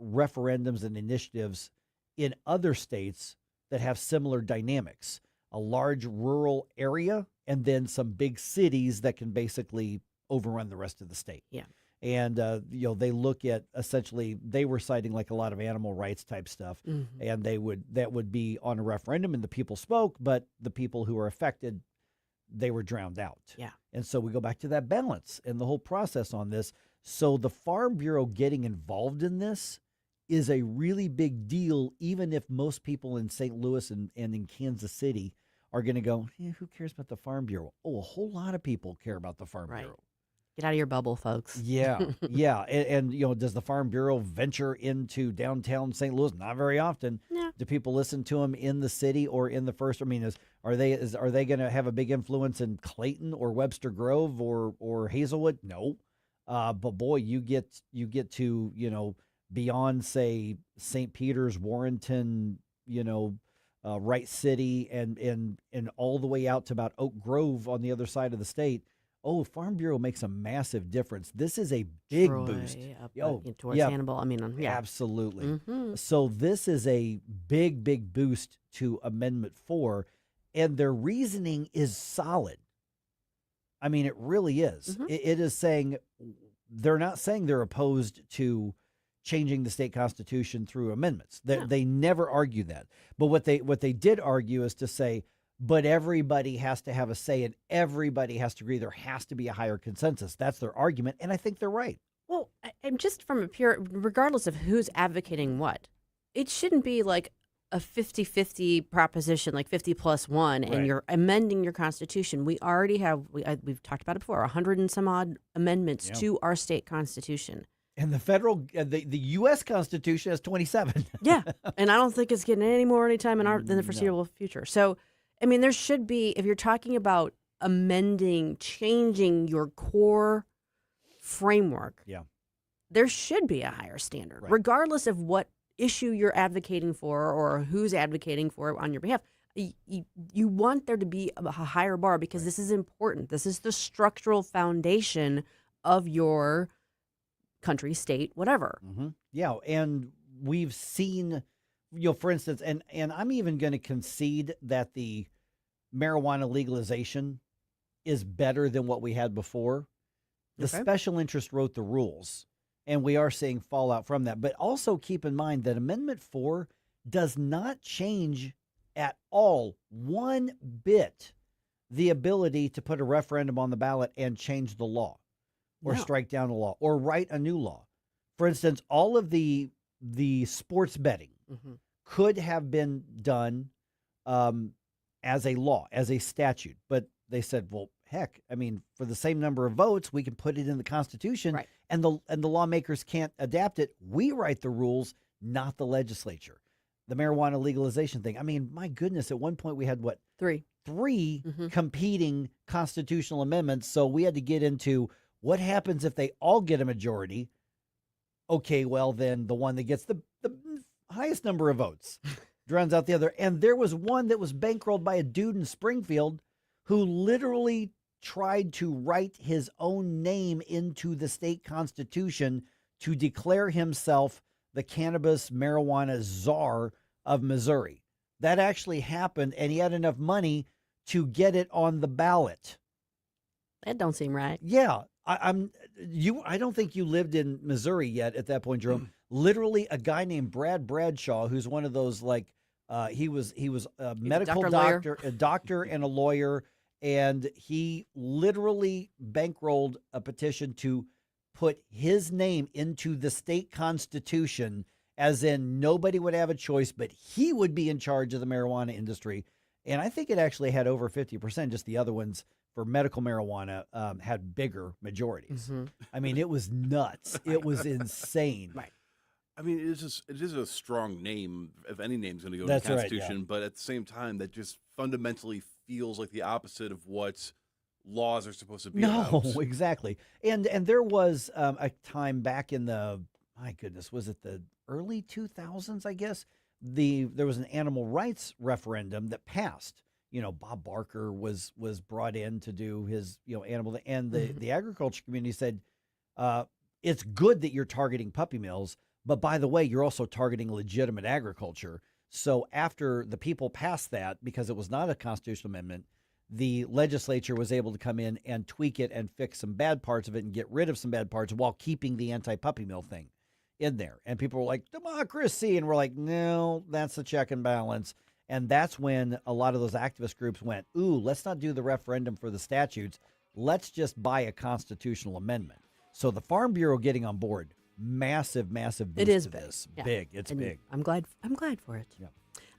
referendums and initiatives in other states that have similar dynamics. A large rural area and then some big cities that can basically overrun the rest of the state. Yeah. And, they look at, essentially, they were citing like a lot of animal rights type stuff, and that would be on a referendum, and the people spoke, but the people who were affected, they were drowned out. Yeah. And so we go back to that balance and the whole process on this. So the Farm Bureau getting involved in this is a really big deal, even if most people in St. Louis and in Kansas City are going to go, who cares about the Farm Bureau? Oh, a whole lot of people care about the Farm Bureau. Get out of your bubble, folks. Yeah, yeah. And does the Farm Bureau venture into downtown St. Louis? Not very often. Yeah. Do people listen to them in the city or in the first? I mean, are they going to have a big influence in Clayton or Webster Grove or Hazelwood? No. But boy, you get to beyond, say, St. Peter's, Warrenton, Wright City, and all the way out to about Oak Grove on the other side of the state. Oh, Farm Bureau makes a massive difference. This is a big boost. Towards Hannibal. I mean, yeah. Absolutely. So this is a big, big boost to Amendment 4. And their reasoning is solid. I mean, it really is. It is saying, they're not saying they're opposed to changing the state constitution through amendments. They never argue that. But what they did argue is to say, but everybody has to have a say and everybody has to agree. There has to be a higher consensus. That's their argument. And I think they're right. Well, I'm just from a pure, regardless of who's advocating what, it shouldn't be like a 50-50 proposition, like 50+1, and you're amending your constitution. We already have, we've talked about it before, 100 and some odd amendments to our state constitution. And the federal, the U.S. Constitution has 27. Yeah, and I don't think it's getting any more anytime in the foreseeable future. So, I mean, there should be, if you're talking about amending, changing your core framework, there should be a higher standard, regardless of what issue you're advocating for or who's advocating for it on your behalf. You want there to be a higher bar because this is important. This is the structural foundation of your country, state, whatever. Yeah, and we've seen, for instance, and I'm even going to concede that the marijuana legalization is better than what we had before. The special interest wrote the rules, and we are seeing fallout from that. But also keep in mind that Amendment 4 does not change at all, one bit, the ability to put a referendum on the ballot and change the law or strike down a law or write a new law. For instance, all of the sports betting could have been done as a law, as a statute. But they said, well, heck, I mean, for the same number of votes, we can put it in the Constitution, and the lawmakers can't adapt it. We write the rules, not the legislature. The marijuana legalization thing. I mean, my goodness, at one point we had, what? Three competing constitutional amendments, so we had to get into what happens if they all get a majority. Okay, well, then the one that gets the highest number of votes drowns out the other. And there was one that was bankrolled by a dude in Springfield who literally tried to write his own name into the state constitution to declare himself the cannabis marijuana czar of Missouri. That actually happened, and he had enough money to get it on the ballot. That don't seem right. Yeah. I don't think you lived in Missouri yet at that point, Jerome. Literally a guy named Brad Bradshaw, who's one of those, like, he was a medical doctor, a doctor and a lawyer, and he literally bankrolled a petition to put his name into the state constitution, as in nobody would have a choice, but he would be in charge of the marijuana industry. And I think it actually had over 50%. Just the other ones for medical marijuana had bigger majorities. I mean, it was nuts. It was insane. Right. I mean, it is a strong name, if any name's going to go to the Constitution, but at the same time, that just fundamentally feels like the opposite of what laws are supposed to be about. No, exactly. And there was a time back in the, my goodness, was it the early 2000s, I guess? There was an animal rights referendum that passed. Bob Barker was brought in to do his, animal, and the agriculture community said, it's good that you're targeting puppy mills, but by the way, you're also targeting legitimate agriculture. So after the people passed that, because it was not a constitutional amendment, the legislature was able to come in and tweak it and fix some bad parts of it and get rid of some bad parts while keeping the anti-puppy mill thing in there. And people were like, democracy. And we're like, no, that's the check and balance. And that's when a lot of those activist groups went, ooh, let's not do the referendum for the statutes. Let's just buy a constitutional amendment. So the Farm Bureau getting on board, massive boost. It is to big. this. Yeah. Big. It's big. I'm glad for it. Yeah.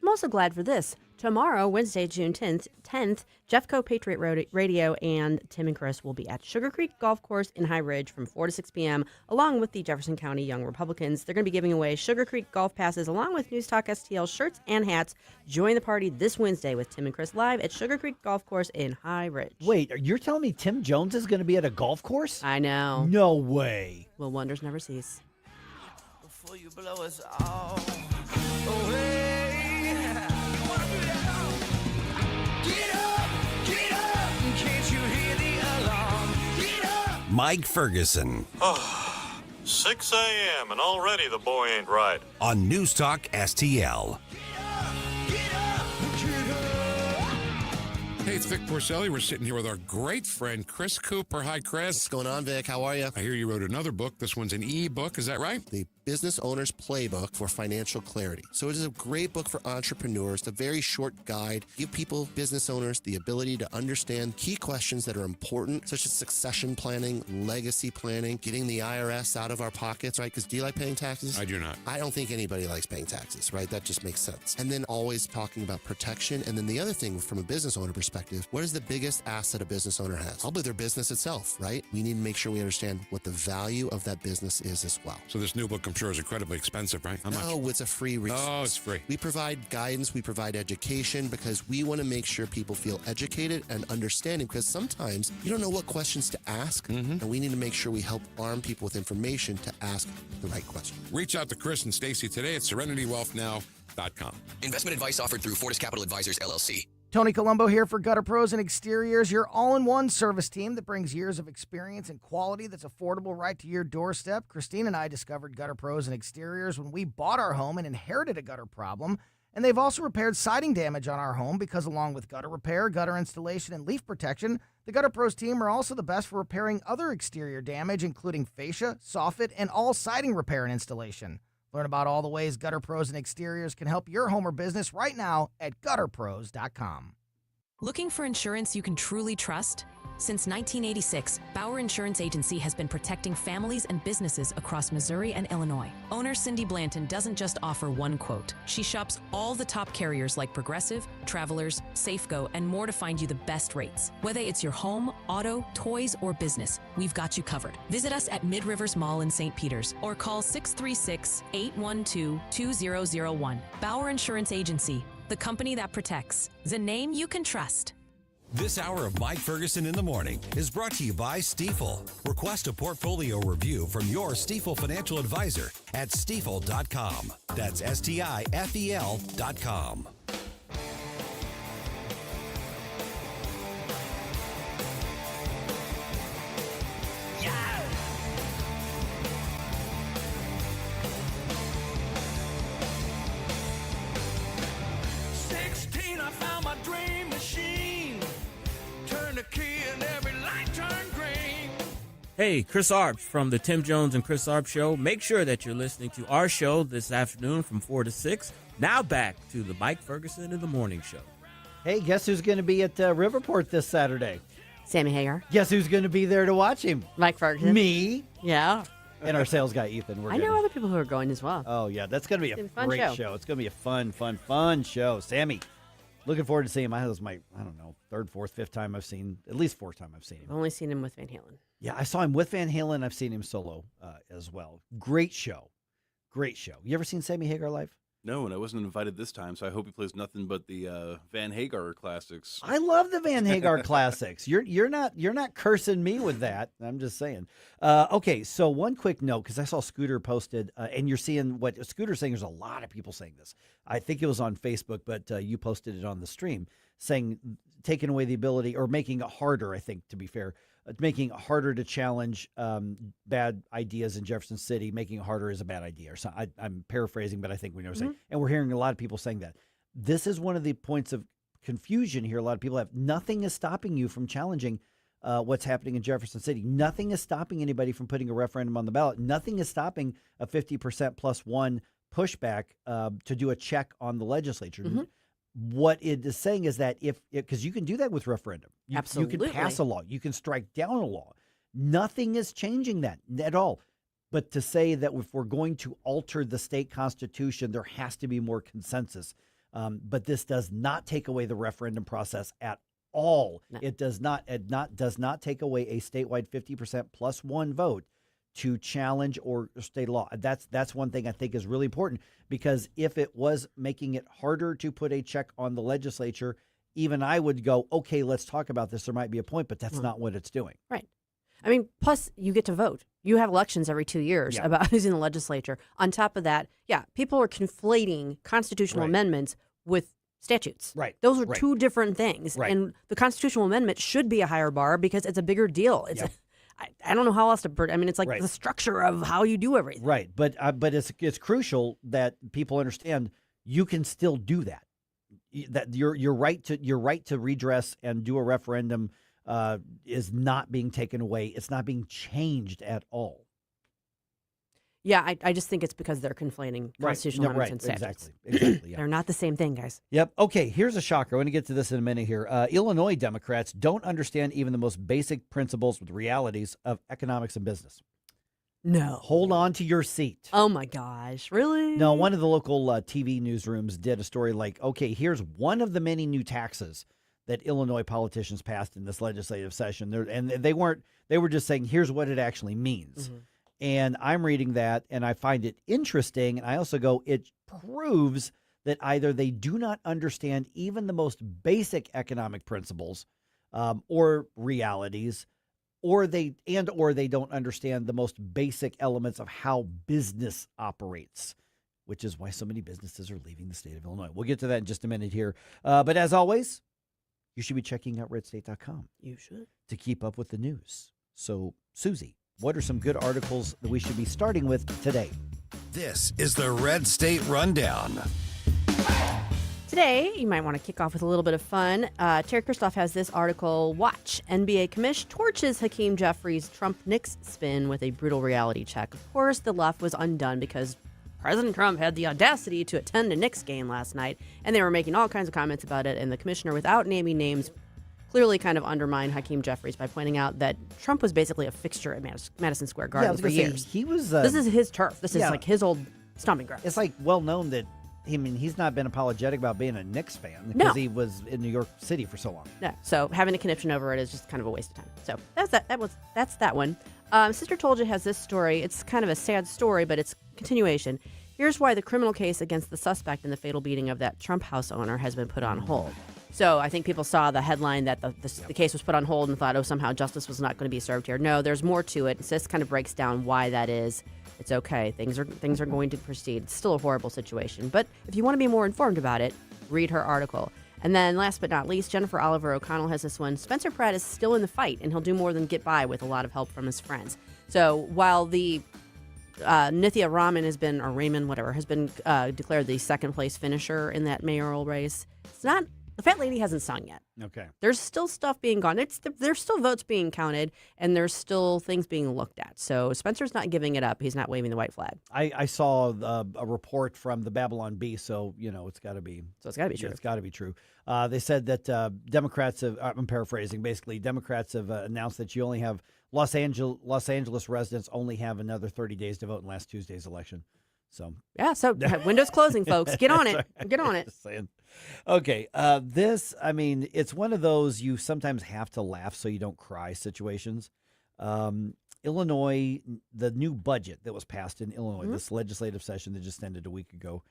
I'm also glad for this. Tomorrow, Wednesday, June 10th, Jeffco Patriot Radio and Tim and Chris will be at Sugar Creek Golf Course in High Ridge from 4 to 6 p.m., along with the Jefferson County Young Republicans. They're going to be giving away Sugar Creek Golf Passes along with News Talk STL shirts and hats. Join the party this Wednesday with Tim and Chris live at Sugar Creek Golf Course in High Ridge. Wait, you're telling me Tim Jones is going to be at a golf course? I know. No way. Will wonders never cease. Before you blow us all away. Mike Ferguson. 6 a.m. and already the boy ain't right. On News Talk STL. Hey, it's Vic Porcelli. We're sitting here with our great friend, Chris Cooper. Hi, Chris. What's going on, Vic? How are you? I hear you wrote another book. This one's an e-book. Is that right? The Business Owner's Playbook for Financial Clarity. So it is a great book for entrepreneurs. It's a very short guide. Give people, business owners, the ability to understand key questions that are important, such as succession planning, legacy planning, getting the IRS out of our pockets, right? Because do you like paying taxes? I do not. I don't think anybody likes paying taxes, right? That just makes sense. And then always talking about protection. And then the other thing from a business owner perspective, what is the biggest asset a business owner has? Probably their business itself, right? We need to make sure we understand what the value of that business is as well. So this new book, I'm sure, is incredibly expensive, right? How much? No, it's a free resource. Oh, it's free. We provide guidance, we provide education because we want to make sure people feel educated and understanding because sometimes you don't know what questions to ask, and we need to make sure we help arm people with information to ask the right question. Reach out to Chris and Stacy today at SerenityWealthNow.com. Investment advice offered through Fortis Capital Advisors, LLC. Tony Colombo here for Gutter Pros and Exteriors, your all-in-one service team that brings years of experience and quality that's affordable right to your doorstep. Christine and I discovered Gutter Pros and Exteriors when we bought our home and inherited a gutter problem. And they've also repaired siding damage on our home because along with gutter repair, gutter installation, and leaf protection, the Gutter Pros team are also the best for repairing other exterior damage, including fascia, soffit, and all siding repair and installation. Learn about all the ways Gutter Pros and Exteriors can help your home or business right now at gutterpros.com. Looking for insurance you can truly trust? Since 1986, Bauer Insurance Agency has been protecting families and businesses across Missouri and Illinois. Owner Cindy Blanton doesn't just offer one quote. She shops all the top carriers like Progressive, Travelers, Safeco, and more to find you the best rates. Whether it's your home, auto, toys, or business, we've got you covered. Visit us at Mid-Rivers Mall in St. Peters or call 636-812-2001. Bauer Insurance Agency, the company that protects, the name you can trust. This hour of Mike Ferguson in the Morning is brought to you by Stifel. Request a portfolio review from your Stifel financial advisor at stifel.com. That's STIFEL.com. Hey, Chris Arps from the Tim Jones and Chris Arps Show. Make sure that you're listening to our show this afternoon from 4 to 6. Now back to the Mike Ferguson in the Morning Show. Hey, guess who's going to be at Riverport this Saturday? Sammy Hagar. Guess who's going to be there to watch him? Mike Ferguson. Me. Yeah. And our sales guy, Ethan. I know other people who are going as well. Oh, yeah. That's going to be a fun great show. It's going to be a fun show. Sammy, looking forward to seeing him. That was my, third, fourth, fifth time I've seen, at least fourth time I've seen him. I've only seen him with Van Halen. Yeah, I saw him with Van Halen. I've seen him solo as well. Great show. Great show. You ever seen Sammy Hagar live? No, and I wasn't invited this time, so I hope he plays nothing but the Van Hagar classics. I love the Van Hagar classics. You're not cursing me with that. I'm just saying. Okay, so one quick note, because I saw Scooter posted, and you're seeing what Scooter's saying. There's a lot of people saying this. I think it was on Facebook, but you posted it on the stream, saying taking away the ability or making it harder, I think, to be fair, making it harder to challenge bad ideas in Jefferson City, making it harder is a bad idea. Or something. I'm paraphrasing, but I think we know what I'm saying. And we're hearing a lot of people saying that. This is one of the points of confusion here. A lot of people have. Nothing is stopping you from challenging what's happening in Jefferson City. Nothing is stopping anybody from putting a referendum on the ballot. Nothing is stopping a 50% plus one pushback to do a check on the legislature. What it is saying is that because you can do that with referendum. Absolutely. You can pass a law. You can strike down a law. Nothing is changing that at all. But to say that if we're going to alter the state constitution, there has to be more consensus. But this does not take away the referendum process at all. No. It does not take away a statewide 50% plus one vote to challenge or state law. That's one thing I think is really important, because if it was making it harder to put a check on the legislature, even I would go, okay, let's talk about this. There might be a point, but that's not what it's doing. Right. I mean, plus you get to vote. You have elections every 2 years about who's in the legislature. On top of that, people are conflating constitutional amendments with statutes. Right. Those are two different things. Right. And the constitutional amendment should be a higher bar because it's a bigger deal. It's I don't know how else to put it. I mean, it's like the structure of how you do everything. Right. But it's crucial that people understand you can still do that. that your right to redress and do a referendum is not being taken away. It's not being changed at all. Yeah, I just think it's because they're conflating constitutional amendments and statutes. Exactly. Yeah. They're not the same thing, guys. Yep. Okay, here's a shocker. I'm going to get to this in a minute here. Illinois Democrats don't understand even the most basic principles with realities of economics and business. No. Hold on to your seat. Oh, my gosh. Really? No, one of the local TV newsrooms did a story like, okay, here's one of the many new taxes that Illinois politicians passed in this legislative session. And they were just saying, here's what it actually means. Mm-hmm. And I'm reading that, and I find it interesting. And I also go, it proves that either they do not understand even the most basic economic principles or realities, or they don't understand the most basic elements of how business operates, which is why so many businesses are leaving the state of Illinois. We'll get to that in just a minute here. But as always, you should be checking out redstate.com. You should. To keep up with the news. So, Susie, what are some good articles that we should be starting with today? This is the Red State Rundown. Today, you might want to kick off with a little bit of fun. Terry Kristoff has this article, Watch, NBA commish torches Hakeem Jeffries' Trump-Knicks spin with a brutal reality check. Of course, the left was undone because President Trump had the audacity to attend a Knicks game last night, and they were making all kinds of comments about it, and the commissioner, without naming names, clearly kind of undermined Hakeem Jeffries by pointing out that Trump was basically a fixture at Madison Square Garden for years. He was. This is his turf. This is like his old stomping ground. It's like well known that he's not been apologetic about being a Knicks fan because he was in New York City for so long. No, so having a conniption over it is just kind of a waste of time. So that's that one. Sister Told You has this story. It's kind of a sad story, but it's continuation. Here's why the criminal case against the suspect in the fatal beating of that Trump house owner has been put on hold. So I think people saw the headline that the case was put on hold and thought, oh, somehow justice was not going to be served here. No, there's more to it. So this kind of breaks down why that is. It's okay. Things are going to proceed. It's still a horrible situation. But if you want to be more informed about it, read her article. And then last but not least, Jennifer Oliver O'Connell has this one. Spencer Pratt is still in the fight, and he'll do more than get by with a lot of help from his friends. So while the Nithya Raman has been declared the second place finisher in that mayoral race, the fat lady hasn't sung yet. Okay. There's still stuff being gone. There's still votes being counted, and there's still things being looked at. So Spencer's not giving it up. He's not waving the white flag. I saw a report from the Babylon Bee, so it's got to be. So it's got to be true. It's got to be true. They said that Democrats have. I'm paraphrasing. Basically, Democrats have announced that you only have Los Angeles residents only have another 30 days to vote in last Tuesday's election. So windows closing, folks. Get on it. Get on it. Just saying. Okay, it's one of those you sometimes have to laugh so you don't cry situations. Illinois, the new budget that was passed in Illinois, this legislative session that just ended a week ago,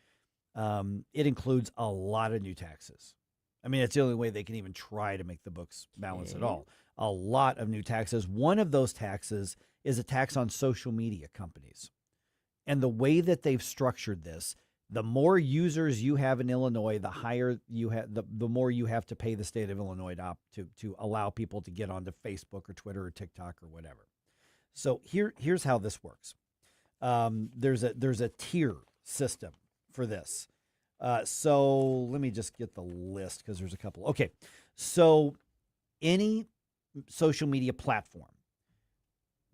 it includes a lot of new taxes. I mean, it's the only way they can even try to make the books balance at all. A lot of new taxes. One of those taxes is a tax on social media companies. And the way that they've structured this, the more users you have in Illinois, the higher you have, the more you have to pay the state of Illinois to allow people to get onto Facebook or Twitter or TikTok or whatever. So here's how this works. There's a tier system for this. So let me just get the list because there's a couple. Okay, so any social media platform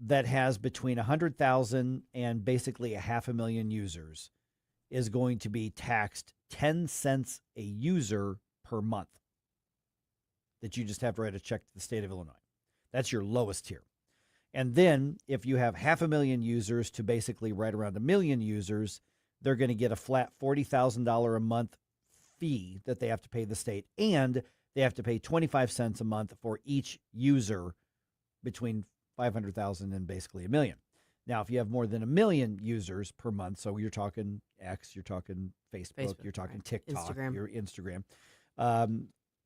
that has between 100,000 and basically 500,000 users is going to be taxed 10 cents a user per month that you just have to write a check to the state of Illinois. That's your lowest tier. And then if you have 500,000 users to basically right around 1 million users, they're going to get a flat $40,000 a month fee that they have to pay the state, and they have to pay 25 cents a month for each user between 500,000 and basically 1 million. Now, if you have more than 1 million users per month, so you're talking X, you're talking Facebook, you're talking TikTok, your Instagram.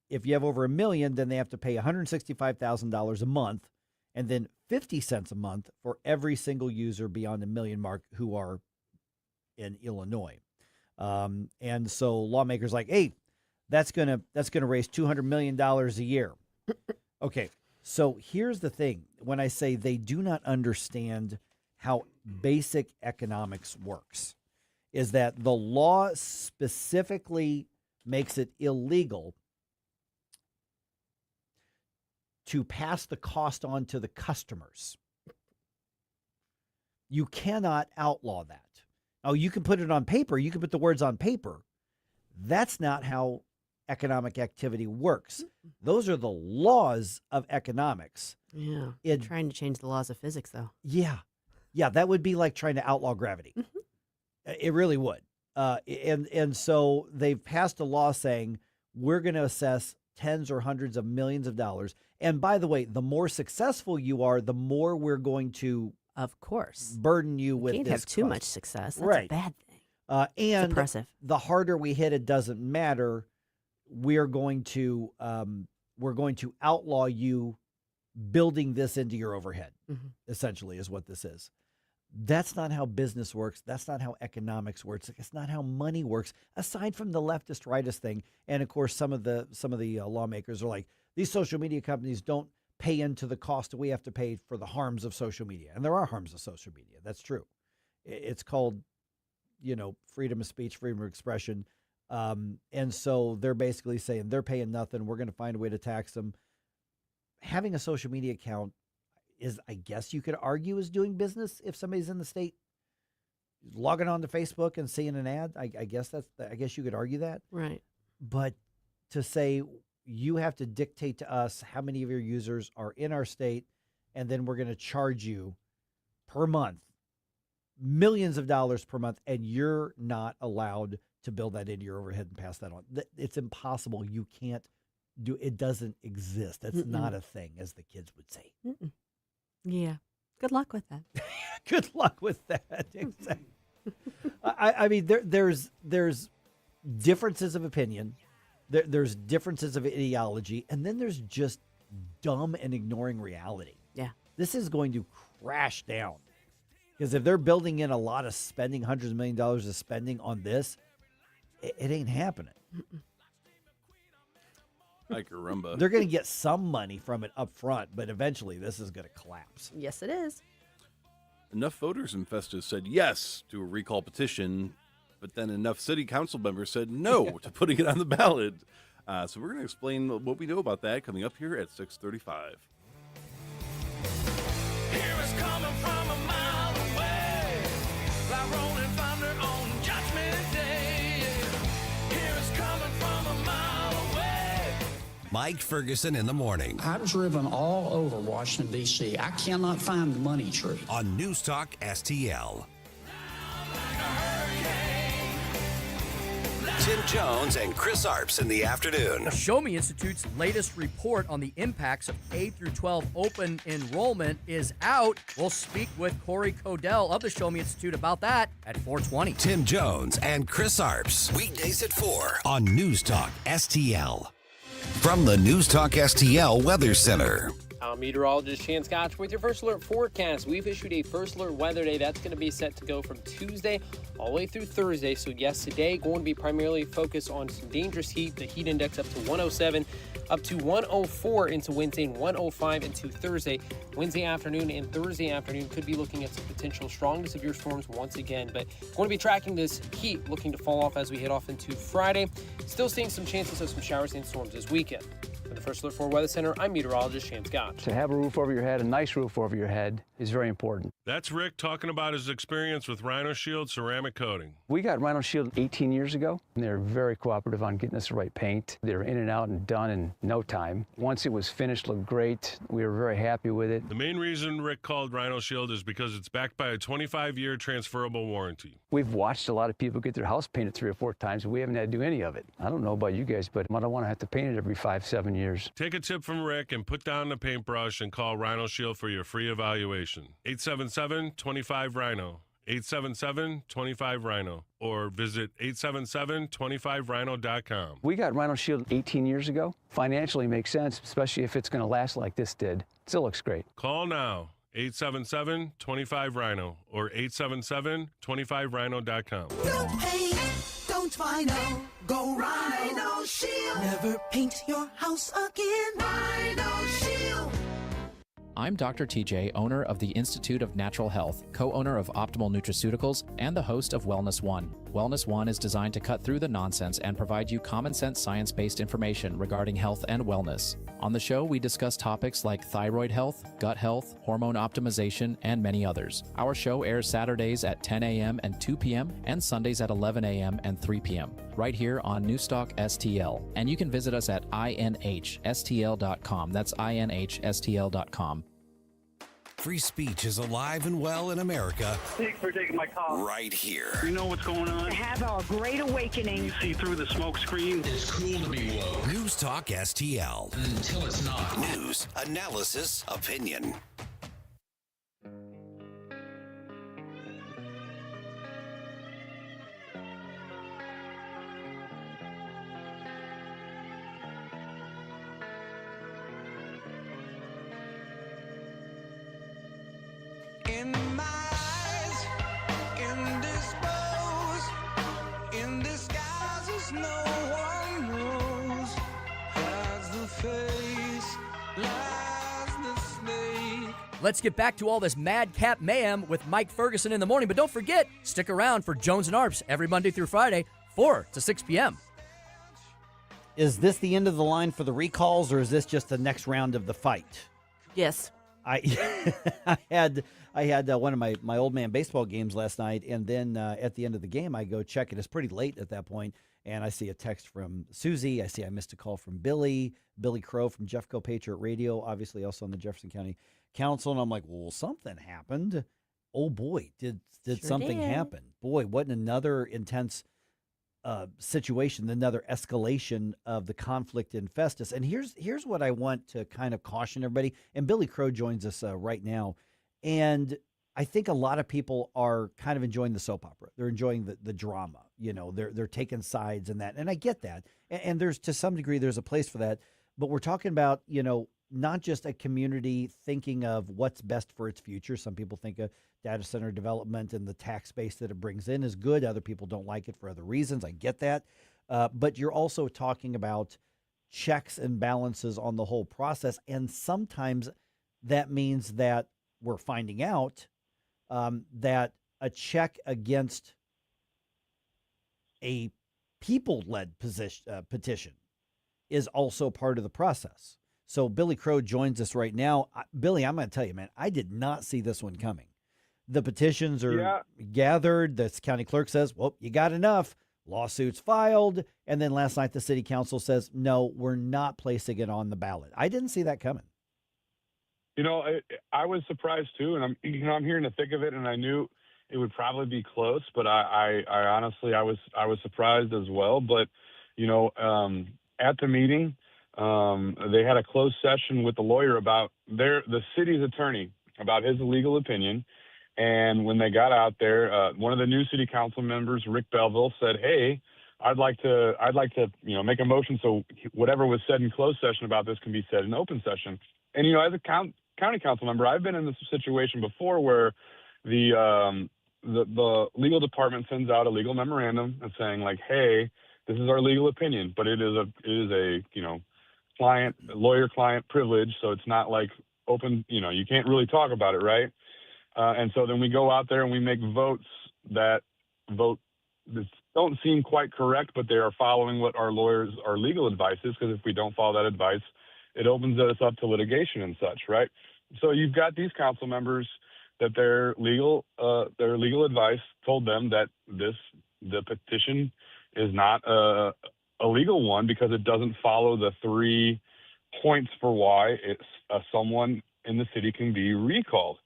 If you have over 1 million, then they have to pay $165,000 a month, and then 50 cents a month for every single user beyond the 1 million mark who are in Illinois. And so lawmakers like, hey, that's gonna raise $200 million a year. Okay, so here's the thing. When I say they do not understand how basic economics works, is that the law specifically makes it illegal to pass the cost on to the customers. You cannot outlaw that. Oh, you can put it on paper. You can put the words on paper. That's not how economic activity works. Those are the laws of economics. Yeah. Trying to change the laws of physics, though. Yeah. Yeah, that would be like trying to outlaw gravity. It really would. And so they've passed a law saying we're going to assess tens or hundreds of millions of dollars. And by the way, the more successful you are, the more we're going to, of course, burden you with. You can't this have too cost. Much success. That's right. a bad thing. And oppressive. The harder we hit, it doesn't matter. We're going to outlaw you building this into your overhead. Essentially, is what this is. That's not how business works. That's not how economics works. It's not how money works. Aside from the leftist rightist thing, and of course, some of the lawmakers are like, these social media companies don't pay into the cost that we have to pay for the harms of social media, and there are harms of social media. That's true. It's called, freedom of speech, freedom of expression, and so they're basically saying they're paying nothing. We're going to find a way to tax them. Having a social media account is, I guess you could argue, is doing business if somebody's in the state logging on to Facebook and seeing an ad. I guess you could argue that. Right. But to say you have to dictate to us how many of your users are in our state, and then we're going to charge you per month millions of dollars per month, and you're not allowed to build that into your overhead and pass that on. It's impossible. You can't do it. Doesn't exist. That's not a thing, as the kids would say. Yeah. Good luck with that. Good luck with that. Exactly. I mean, there's differences of opinion. There's differences of ideology. And then there's just dumb and ignoring reality. Yeah. This is going to crash down. Because if they're building in a lot of spending, hundreds of $millions of spending on this, it ain't happening. Like Rumba. They're going to get some money from it up front, but eventually this is going to collapse. Yes, it is. Enough voters in Festus said yes to a recall petition, but then enough city council members said no to putting it on the ballot. So we're going to explain what we know about that coming up here at 6:35. Here is coming from a mile away, like rolling thunder on Judgment Day. Here is coming from a mile away. Mike Ferguson in the morning. I've driven all over Washington, D.C. I cannot find the money tree. On NewsTalk-STL. Tim Jones and Chris Arps in the afternoon. The Show Me Institute's latest report on the impacts of K through 12 open enrollment is out. We'll speak with Corey Codell of the Show Me Institute about that at 4:20. Tim Jones and Chris Arps. Weekdays at 4 on NewsTalk-STL. From the NewsTalk-STL Weather Center. I'm meteorologist Chan Scotch with your First Alert forecast. We've issued a First Alert weather day. That's going to be set to go from Tuesday all the way through Thursday. So yes, today going to be primarily focused on some dangerous heat. The heat index up to 107, up to 104 into Wednesday and 105 into Thursday. Wednesday afternoon and Thursday afternoon could be looking at some potential strong to severe storms once again. But going to be tracking this heat looking to fall off as we head off into Friday. Still seeing some chances of some showers and storms this weekend. For the First Alert 4 Weather Center, I'm meteorologist Chan Scott. To have a roof over your head, a nice roof over your head, is very important. That's Rick talking about his experience with Rhino Shield ceramic coating. We got Rhino Shield 18 years ago, and they're very cooperative on getting us the right paint. They're in and out and done in no time. Once it was finished, looked great. We were very happy with it. The main reason Rick called Rhino Shield is because it's backed by a 25-year transferable warranty. We've watched a lot of people get their house painted 3 or 4 times, and we haven't had to do any of it. I don't know about you guys, but I don't want to have to paint it every 5-7 years. Take a tip from Rick and put down the paintbrush and call Rhino Shield for your free evaluation. 877-25-RHINO. 877-25-RHINO. Or visit 877-25rhino.com. We got Rhino Shield 18 years ago. Financially makes sense, especially if it's going to last like this did. Still looks great. Call now. 877-25-RHINO or 877-25rhino.com. No paint, don't Rhino. Go Rhino Shield. Never paint your house again. Rhino Shield. I'm Dr. TJ, owner of the Institute of Natural Health, co-owner of Optimal Nutraceuticals, and the host of Wellness One. Wellness One is designed to cut through the nonsense and provide you common sense science-based information regarding health and wellness. On the show, we discuss topics like thyroid health, gut health, hormone optimization, and many others. Our show airs Saturdays at 10 a.m. and 2 p.m. and Sundays at 11 a.m. and 3 p.m. right here on NewsTalkSTL. And you can visit us at inhstl.com. That's inhstl.com. Free speech is alive and well in America. Thanks for taking my call. Right here. You know what's going on? Have a great awakening. You see through the smoke screen. It's cool to be woke. News Talk STL. Until it's not. News, analysis, opinion. In my eyes, indisposed, in disguises no one knows. Hides the face, lies the snake. Let's get back to all this madcap mayhem with Mike Ferguson in the morning. But don't forget, stick around for Jones and Arps every Monday through Friday, 4 to 6 p.m. Is this the end of the line for the recalls, or is this just the next round of the fight? Yes. I had one of my old man baseball games last night, and then at the end of the game, I go check it. It's pretty late at that point, and I see a text from Susie. I see I missed a call from Billy Crow from Jeffco Patriot Radio, obviously also on the Jefferson County Council, and I'm like, well, something happened. Oh boy, did something happen? Boy, what another intense situation, another escalation of the conflict in Festus. And here's what I want to kind of caution everybody. And Billy Crow joins us right now. And I think a lot of people are kind of enjoying the soap opera. They're enjoying the drama. You know, they're taking sides and that. And I get that. And there's, to some degree, there's a place for that. But we're talking about, you know, not just a community thinking of what's best for its future. Some people think of data center development and the tax base that it brings in is good. Other people don't like it for other reasons. I get that. But you're also talking about checks and balances on the whole process. And sometimes that means that we're finding out that a check against a people-led petition is also part of the process. So Billy Crow joins us right now. Billy, I'm going to tell you, man, I did not see this one coming. The petitions are gathered. The county clerk says, well, you got enough. Lawsuits filed. And then last night, the city council says, no, we're not placing it on the ballot. I didn't see that coming. You know, I was surprised too. And I'm here in the thick of it, and I knew it would probably be close, but I honestly, I was surprised as well. But, you know, at the meeting, they had a closed session with the lawyer about the city's attorney about his legal opinion. And when they got out there, one of the new city council members, Rick Belleville, said, "Hey, I'd like to, make a motion so whatever was said in closed session about this can be said in open session." And as a county council member, I've been in this situation before where the legal department sends out a legal memorandum and saying like, "Hey, this is our legal opinion," but it is a lawyer-client privilege, so it's not like open. You can't really talk about it, right? And so then we go out there and we make votes that don't seem quite correct, but they are following what our legal advice is, because if we don't follow that advice, it opens us up to litigation and such, right? So you've got these council members that their legal advice told them that the petition is not a legal one because it doesn't follow the 3 points for why someone in the city can be recalled.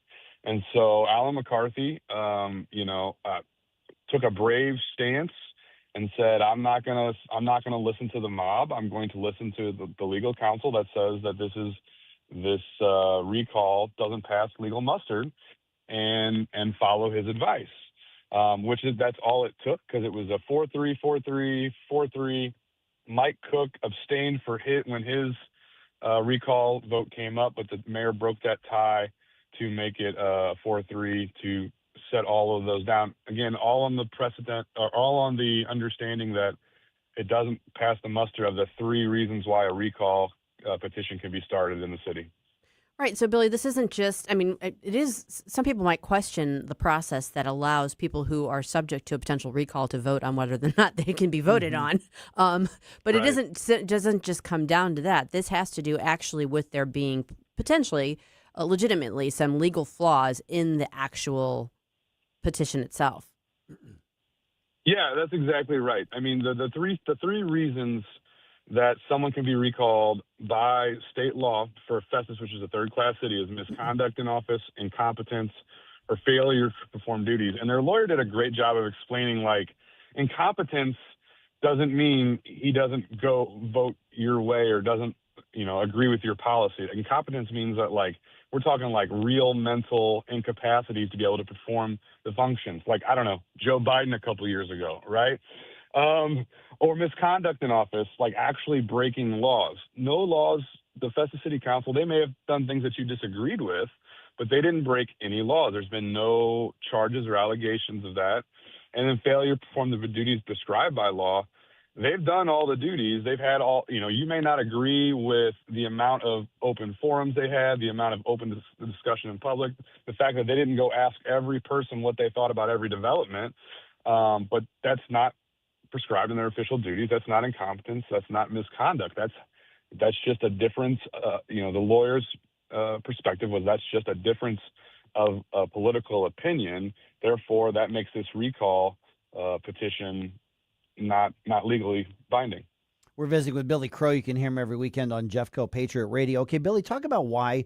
And so Alan McCarthy, took a brave stance and said, "I'm not gonna listen to the mob. I'm going to listen to the legal counsel that says that this recall doesn't pass legal muster, and follow his advice." That's all it took, because it was a 4-3, 4-3, 4-3. Mike Cook abstained when his recall vote came up, but the mayor broke that tie to make it 4-3 to set all of those down. Again, all on the precedent, or all on the understanding that it doesn't pass the muster of the 3 reasons why a recall petition can be started in the city. Right. So, Billy, this isn't just, I mean, it is, some people might question the process that allows people who are subject to a potential recall to vote on whether or not they can be voted on. But Right. it doesn't just come down to that. This has to do actually with there being potentially, legitimately, some legal flaws in the actual petition itself. Yeah, that's exactly right. I mean, the three reasons that someone can be recalled by state law for Festus, which is a third-class city, is misconduct in office, incompetence, or failure to perform duties. And their lawyer did a great job of explaining, like, incompetence doesn't mean he doesn't go vote your way or doesn't, agree with your policy. Incompetence means that, like, we're talking like real mental incapacities to be able to perform the functions. Like, I don't know, Joe Biden a couple years ago, right? Or misconduct in office, like actually breaking laws. No laws, the Festus City Council, they may have done things that you disagreed with, but they didn't break any laws. There's been no charges or allegations of that. And then failure to perform the duties prescribed by law. They've done all the duties. They've had all, you may not agree with the amount of open forums they had, the amount of open discussion in public, the fact that they didn't go ask every person what they thought about every development. But that's not prescribed in their official duties. That's not incompetence. That's not misconduct. That's just a difference. The lawyer's perspective was that's just a difference of political opinion. Therefore, that makes this recall petition not legally binding. We're visiting with Billy Crow. You can hear him every weekend on Jeffco Patriot Radio. Okay, Billy, talk about why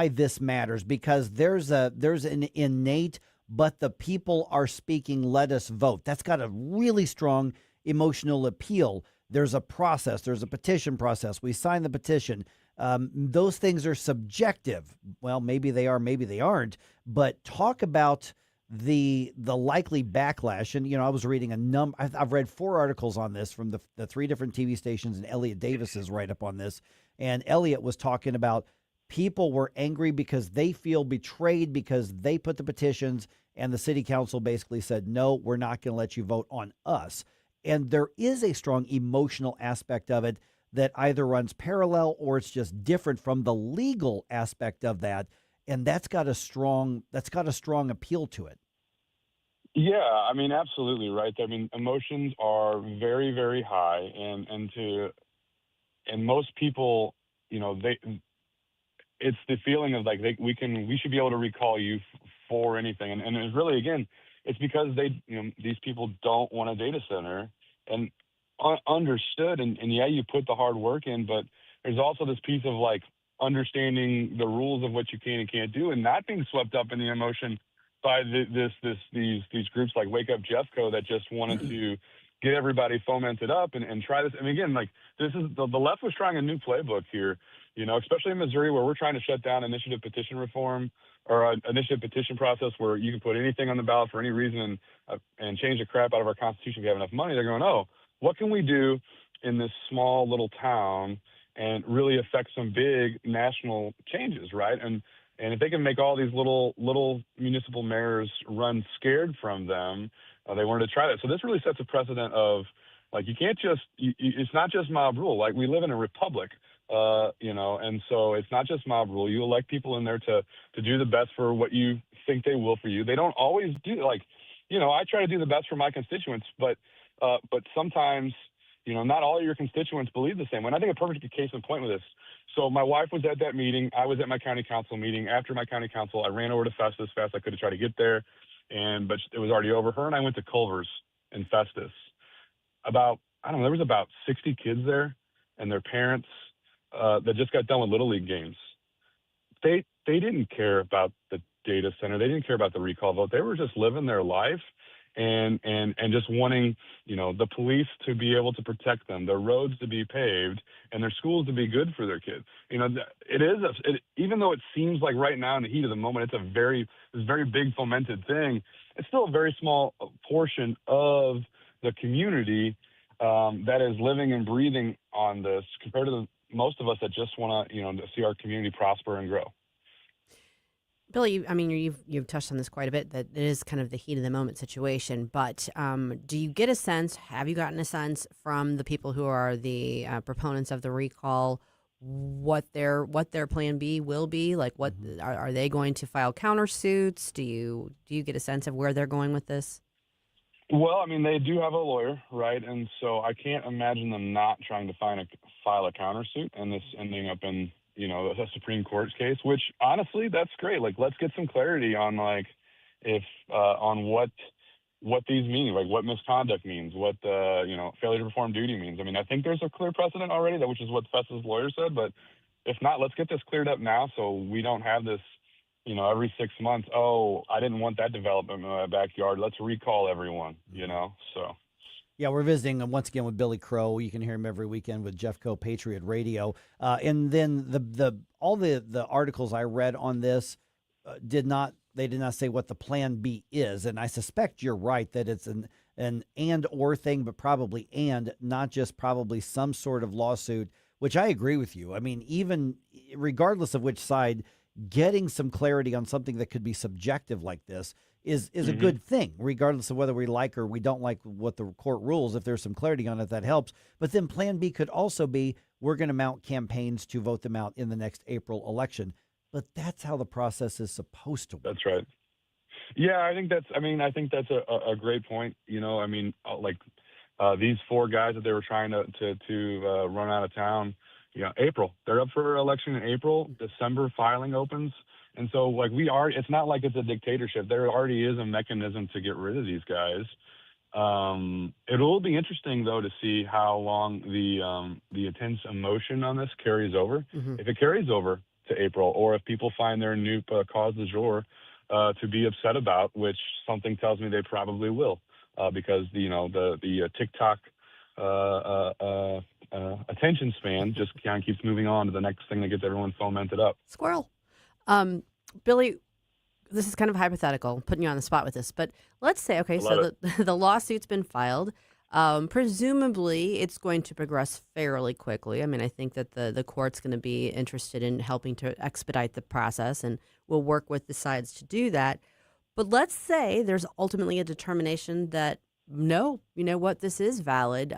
this matters, because there's an innate, but the people are speaking, let us vote. That's got a really strong emotional appeal. There's a process. There's a petition process. We sign the petition. Those things are subjective. Well, maybe they are, maybe they aren't. But talk about the likely backlash. And, I was reading I've read 4 articles on this from the 3 different TV stations, and Elliot Davis's write-up on this. And Elliot was talking about people were angry because they feel betrayed because they put the petitions and the city council basically said, no, we're not going to let you vote on us. And there is a strong emotional aspect of it that either runs parallel or it's just different from the legal aspect of that. And that's got a strong appeal to it. Yeah, I mean, absolutely right. I mean, emotions are very, very high, and most people, it's the feeling of like we should be able to recall you for anything, and it's really, again, it's because these people don't want a data center, and understood, and yeah, you put the hard work in, but there's also this piece of like understanding the rules of what you can and can't do, and not being swept up in the emotion by these groups like Wake Up Jeffco that just wanted to get everybody fomented up and try this. I mean, again, like this is the left was trying a new playbook here, especially in Missouri, where we're trying to shut down initiative petition reform or initiative petition process where you can put anything on the ballot for any reason and change the crap out of our Constitution if you have enough money. They're going, oh, what can we do in this small little town and really affect some big national changes, right? And if they can make all these little municipal mayors run scared from them, they wanted to try that. So this really sets a precedent of, like, you can't just it's not just mob rule. Like, we live in a republic, and so it's not just mob rule. You elect people in there to do the best for what you think they will for you. They don't always do, like, I try to do the best for my constituents, but sometimes, not all your constituents believe the same way. And I think a perfect case in point with this. So my wife was at that meeting. I was at my county council meeting. After my county council, I ran over to Festus as fast as I could to try to get there, but it was already over. Her and I went to Culver's in Festus. There was about 60 kids there and their parents that just got done with Little League games. They didn't care about the data center. They didn't care about the recall vote. They were just living their life and just wanting, the police to be able to protect them, their roads to be paved, and their schools to be good for their kids. Even though it seems like right now in the heat of the moment, it's a very big fomented thing, it's still a very small portion of the community that is living and breathing on this compared to most of us that just want to see our community prosper and grow. Billy, you've touched on this quite a bit, that it is kind of the heat of the moment situation, but do you get a sense, have you gotten a sense from the people who are the proponents of the recall, what their plan B will be? Like, what are they going to file countersuits? Do you get a sense of where they're going with this? Well, I mean, they do have a lawyer, right? And so I can't imagine them not trying to file a countersuit and this ending up in, a Supreme Court case, which honestly, that's great. Like, let's get some clarity on on what these mean, like what misconduct means, what failure to perform duty means. I mean, I think there's a clear precedent already, which is what Festa's lawyer said. But if not, let's get this cleared up now so we don't have this, every 6 months. Oh, I didn't want that development in my backyard. Let's recall everyone. So. Yeah, we're visiting once again with Billy Crow. You can hear him every weekend with Jeff Coe, Patriot Radio. And then all the articles I read on this did not say what the plan B is. And I suspect you're right that it's an and or thing, but probably not just probably some sort of lawsuit, which I agree with you. I mean, even regardless of which side, getting some clarity on something that could be subjective like this is a good thing, regardless of whether we like or we don't like what the court rules. If there's some clarity on it, that helps. But then plan B could also be, we're going to mount campaigns to vote them out in the next April election. But that's how the process is supposed to work. That's right. Yeah, I think that's a great point. These four guys that they were trying to run out of town, April. They're up for election in April. December filing opens. And so, it's not like it's a dictatorship. There already is a mechanism to get rid of these guys. It will be interesting, though, to see how long the intense emotion on this carries over. Mm-hmm. If it carries over to April, or if people find their new cause du jour to be upset about, which something tells me they probably will, because the TikTok attention span just kind of keeps moving on to the next thing that gets everyone fomented up. Squirrel. Billy, this is kind of hypothetical, putting you on the spot with this, but let's say, okay, so the lawsuit's been filed. Presumably, it's going to progress fairly quickly. I mean, I think that the court's going to be interested in helping to expedite the process, and we'll work with the sides to do that. But let's say there's ultimately a determination that, no, you know what, this is valid.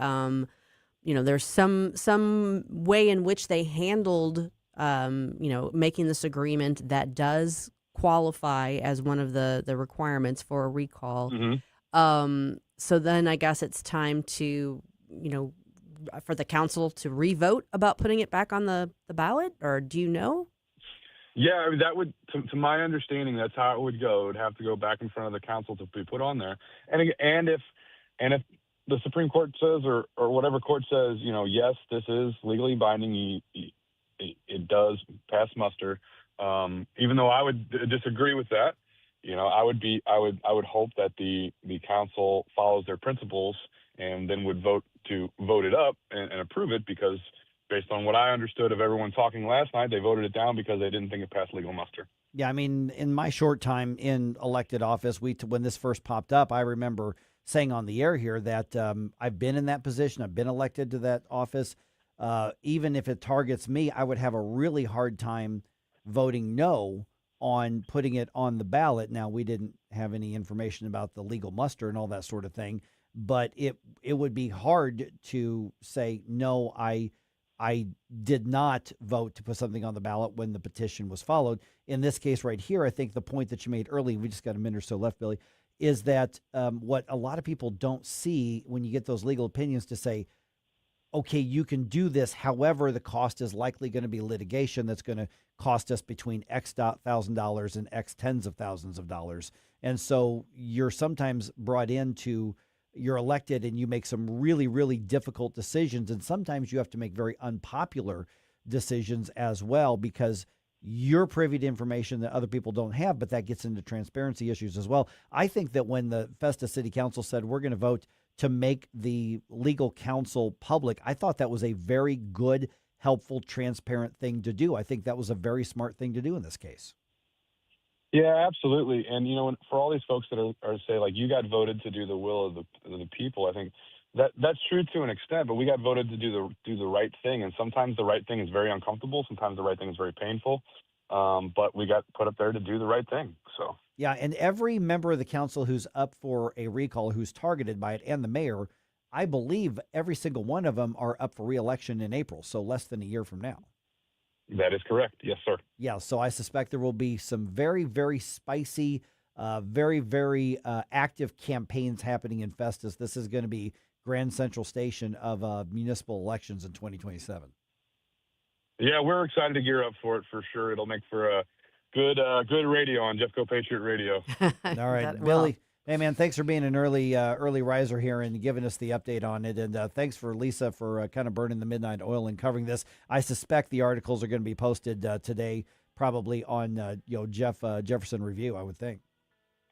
There's some way in which they handled, making this agreement that does qualify as one of the requirements for a recall. Mm-hmm. So then I guess it's time to, for the council to revote about putting it back on the ballot, or do you know? Yeah, I mean, that would, to my understanding, that's how it would go. It would have to go back in front of the council to be put on there. And if the Supreme Court says, or whatever court says, yes, this is legally binding, it does pass muster. Even though I would disagree with that, I would hope that the council follows their principles and then would vote it up and approve it, because based on what I understood of everyone talking last night, they voted it down because they didn't think it passed legal muster. Yeah, I mean, in my short time in elected office, when this first popped up, I remember saying on the air here that I've been in that position. I've been elected to that office. Even if it targets me, I would have a really hard time voting no on putting it on the ballot. Now, we didn't have any information about the legal muster and all that sort of thing, but it would be hard to say, no, I did not vote to put something on the ballot when the petition was followed. In this case right here, I think the point that you made early, we just got a minute or so left, Billy, is that what a lot of people don't see when you get those legal opinions to say, okay, you can do this. However, the cost is likely going to be litigation that's going to cost us between X $1,000 and X tens of thousands of dollars. And so you're sometimes brought into, you're elected and you make some really, really difficult decisions. And sometimes you have to make very unpopular decisions as well, because you're privy to information that other people don't have, but that gets into transparency issues as well. I think that when the Festa City Council said we're going to vote to make the legal counsel public, I thought that was a very good, helpful, transparent thing to do. I think that was a very smart thing to do in this case. Yeah, absolutely. And, for all these folks that are say, like, you got voted to do the will of the people, I think that's true to an extent, but we got voted to do the right thing. And sometimes the right thing is very uncomfortable. Sometimes the right thing is very painful. But we got put up there to do the right thing. So. Yeah, and every member of the council who's up for a recall, who's targeted by it, and the mayor, I believe every single one of them are up for re-election in April, so less than a year from now. That is correct. Yes, sir. Yeah, so I suspect there will be some very, very spicy, very, very active campaigns happening in Festus. This is going to be Grand Central Station of municipal elections in 2027. Yeah, we're excited to gear up for it for sure. It'll make for a good radio on Jeffco Patriot Radio. All right, Billy. Hey, man, thanks for being an early riser here and giving us the update on it. And thanks for Lisa for kind of burning the midnight oil and covering this. I suspect the articles are going to be posted today, probably on Jefferson Review, I would think.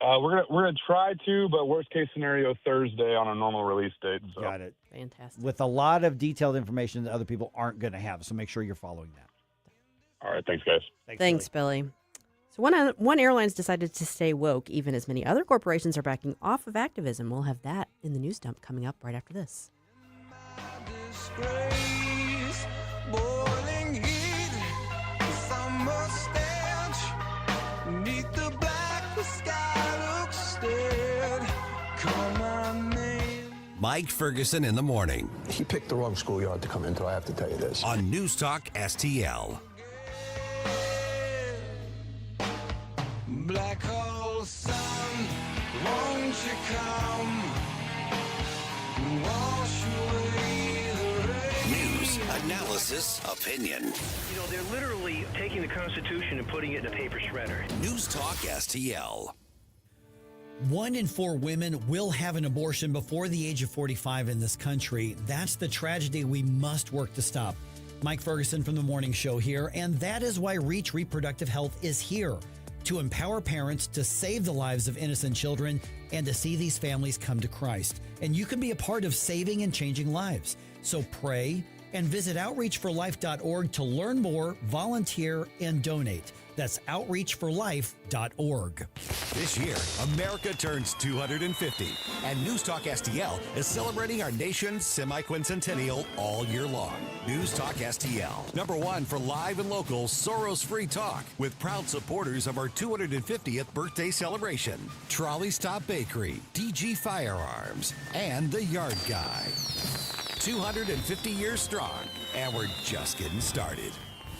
We're gonna try to, but worst case scenario Thursday on a normal release date. So. Got it. Fantastic. With a lot of detailed information that other people aren't going to have, so make sure you're following that. All right, thanks, guys. Thanks, Billy. So one airline's decided to stay woke, even as many other corporations are backing off of activism. We'll have that in the news dump coming up right after this. Mike Ferguson in the morning. He picked the wrong schoolyard to come into, I have to tell you this. On News Talk STL. Black hole sun, won't you come? Wash away the rain. News, analysis, opinion. You know, they're literally taking the Constitution and putting it in a paper shredder. News Talk STL. 1 in 4 women will have an abortion before the age of 45 in this country. That's the tragedy we must work to stop. Mike Ferguson from The Morning Show here, and that is why Reach Reproductive Health is here, to empower parents to save the lives of innocent children and to see these families come to Christ. And you can be a part of saving and changing lives. So pray and visit outreachforlife.org to learn more, volunteer, and donate. That's outreachforlife.org. This year, America turns 250, and News Talk STL is celebrating our nation's semi-quincentennial all year long. News Talk STL, #1 for live and local Soros-free talk, with proud supporters of our 250th birthday celebration. Trolley Stop Bakery, DG Firearms, and The Yard Guy. 250 years strong, and we're just getting started.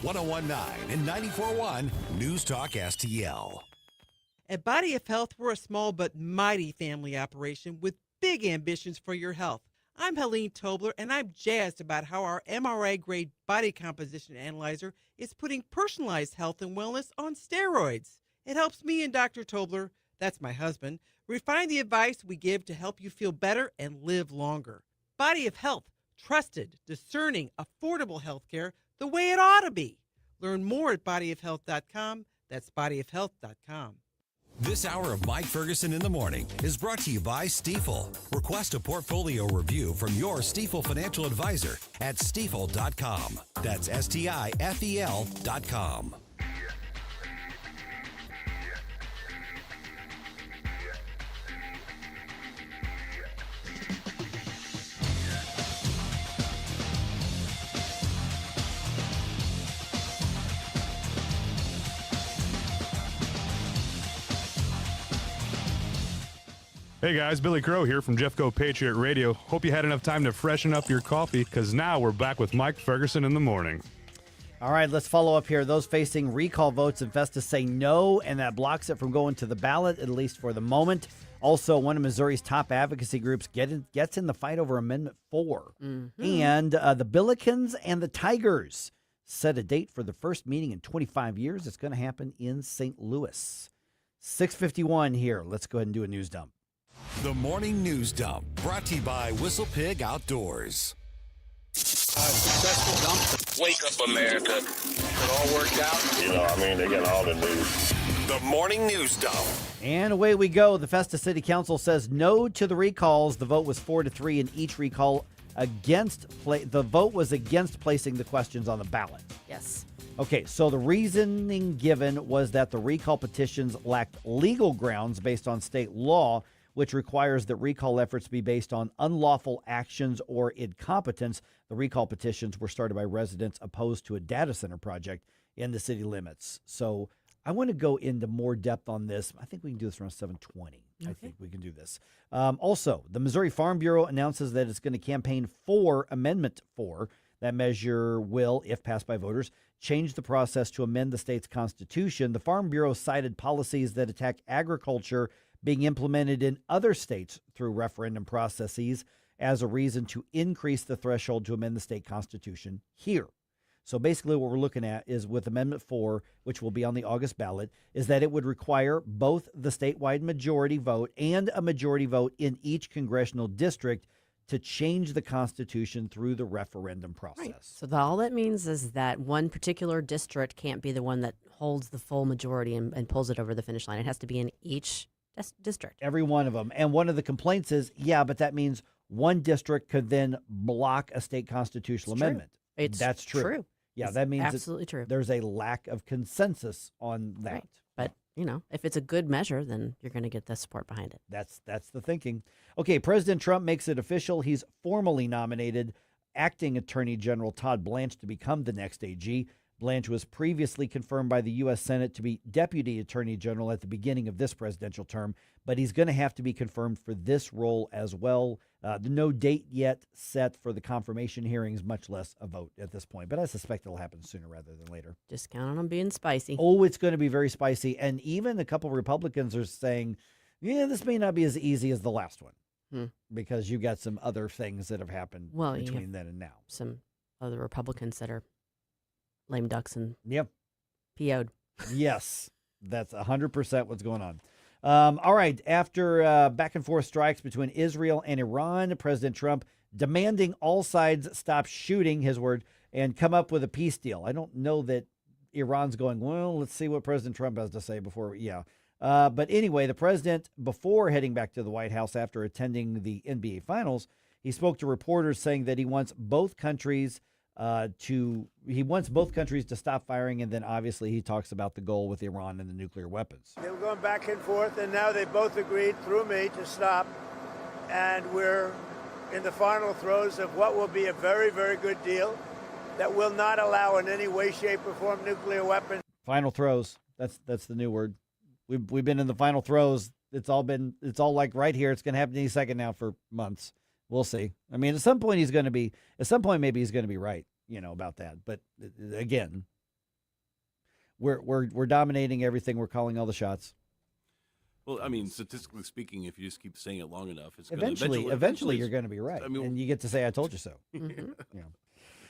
101.9 and 94.1 News Talk STL. At Body of Health, we're a small but mighty family operation with big ambitions for your health. I'm Helene Tobler, and I'm jazzed about how our MRI-grade body composition analyzer is putting personalized health and wellness on steroids. It helps me and Dr. Tobler, that's my husband, refine the advice we give to help you feel better and live longer. Body of Health, trusted, discerning, affordable health care the way it ought to be. Learn more at bodyofhealth.com. That's bodyofhealth.com. This hour of Mike Ferguson in the morning is brought to you by Stifel. Request a portfolio review from your Stifel financial advisor at stifel.com. That's STIFEL.com. Hey guys, Billy Crow here from Jeffco Patriot Radio. Hope you had enough time to freshen up your coffee, because now we're back with Mike Ferguson in the morning. All right, let's follow up here. Those facing recall votes in Festus say no, and that blocks it from going to the ballot, at least for the moment. Also, one of Missouri's top advocacy groups gets in the fight over Amendment 4. Mm-hmm. And the Billikens and the Tigers set a date for the first meeting in 25 years. It's going to happen in St. Louis. 6:51 here. Let's go ahead and do a news dump. The Morning News Dump, brought to you by Whistle Pig Outdoors. Wake up, America. It all worked out. You know, they got all the news. The Morning News Dump. And away we go. The Festus City Council says no to the recalls. The vote was 4-3 in each recall. The vote was against placing the questions on the ballot. Yes. Okay, so the reasoning given was that the recall petitions lacked legal grounds based on state law, which requires that recall efforts be based on unlawful actions or incompetence. The recall petitions were started by residents opposed to a data center project in the city limits. So I want to go into more depth on this. I think we can do this around 7:20. Okay. I think we can do this. Also, the Missouri Farm Bureau announces that it's going to campaign for Amendment 4. That measure will, if passed by voters, change the process to amend the state's constitution. The Farm Bureau cited policies that attack agriculture being implemented in other states through referendum processes as a reason to increase the threshold to amend the state constitution here. So basically what we're looking at is with Amendment 4, which will be on the August ballot, is that it would require both the statewide majority vote and a majority vote in each congressional district to change the Constitution through the referendum process. Right. So all that means is that one particular district can't be the one that holds the full majority and pulls it over the finish line. It has to be in each district. Every one of them. And one of the complaints is, but that means one district could then block a state constitutional amendment. That's true. Yeah, It's that means absolutely true. There's a lack of consensus on that. Right. But, if it's a good measure, then you're going to get the support behind it. That's the thinking. Okay, President Trump makes it official. He's formally nominated acting Attorney General Todd Blanche to become the next AG. Blanche was previously confirmed by the U.S. Senate to be Deputy Attorney General at the beginning of this presidential term, but he's going to have to be confirmed for this role as well. No date yet set for the confirmation hearings, much less a vote at this point, but I suspect it'll happen sooner rather than later. Just count on them being spicy. Oh, it's going to be very spicy, and even a couple Republicans are saying, this may not be as easy as the last one because you got some other things that have happened between then and now. Some other Republicans that are lame ducks and PO'd. Yes, that's 100% what's going on. All right, after back and forth strikes between Israel and Iran, President Trump demanding all sides stop shooting, his word, and come up with a peace deal. I don't know that Iran's going, well, let's see what President Trump has to say before, but anyway, the president, before heading back to the White House after attending the NBA Finals, he spoke to reporters saying that he wants both countries to stop firing, and then obviously he talks about the goal with Iran and the nuclear weapons. They were going back and forth, and now they both agreed through me to stop, and we're in the final throes of what will be a very, very good deal that will not allow in any way, shape, or form nuclear weapons. Final throes. That's the new word. We've been in the final throes. It's all like right here. It's going to happen any second now for months. We'll see. I mean, at some point maybe he's going to be right, about that. But again, we're dominating everything. We're calling all the shots. Well, I mean, statistically speaking, if you just keep saying it long enough, it's eventually you're going to be right. I mean, and you get to say, I told you so. Mm-hmm. Yeah.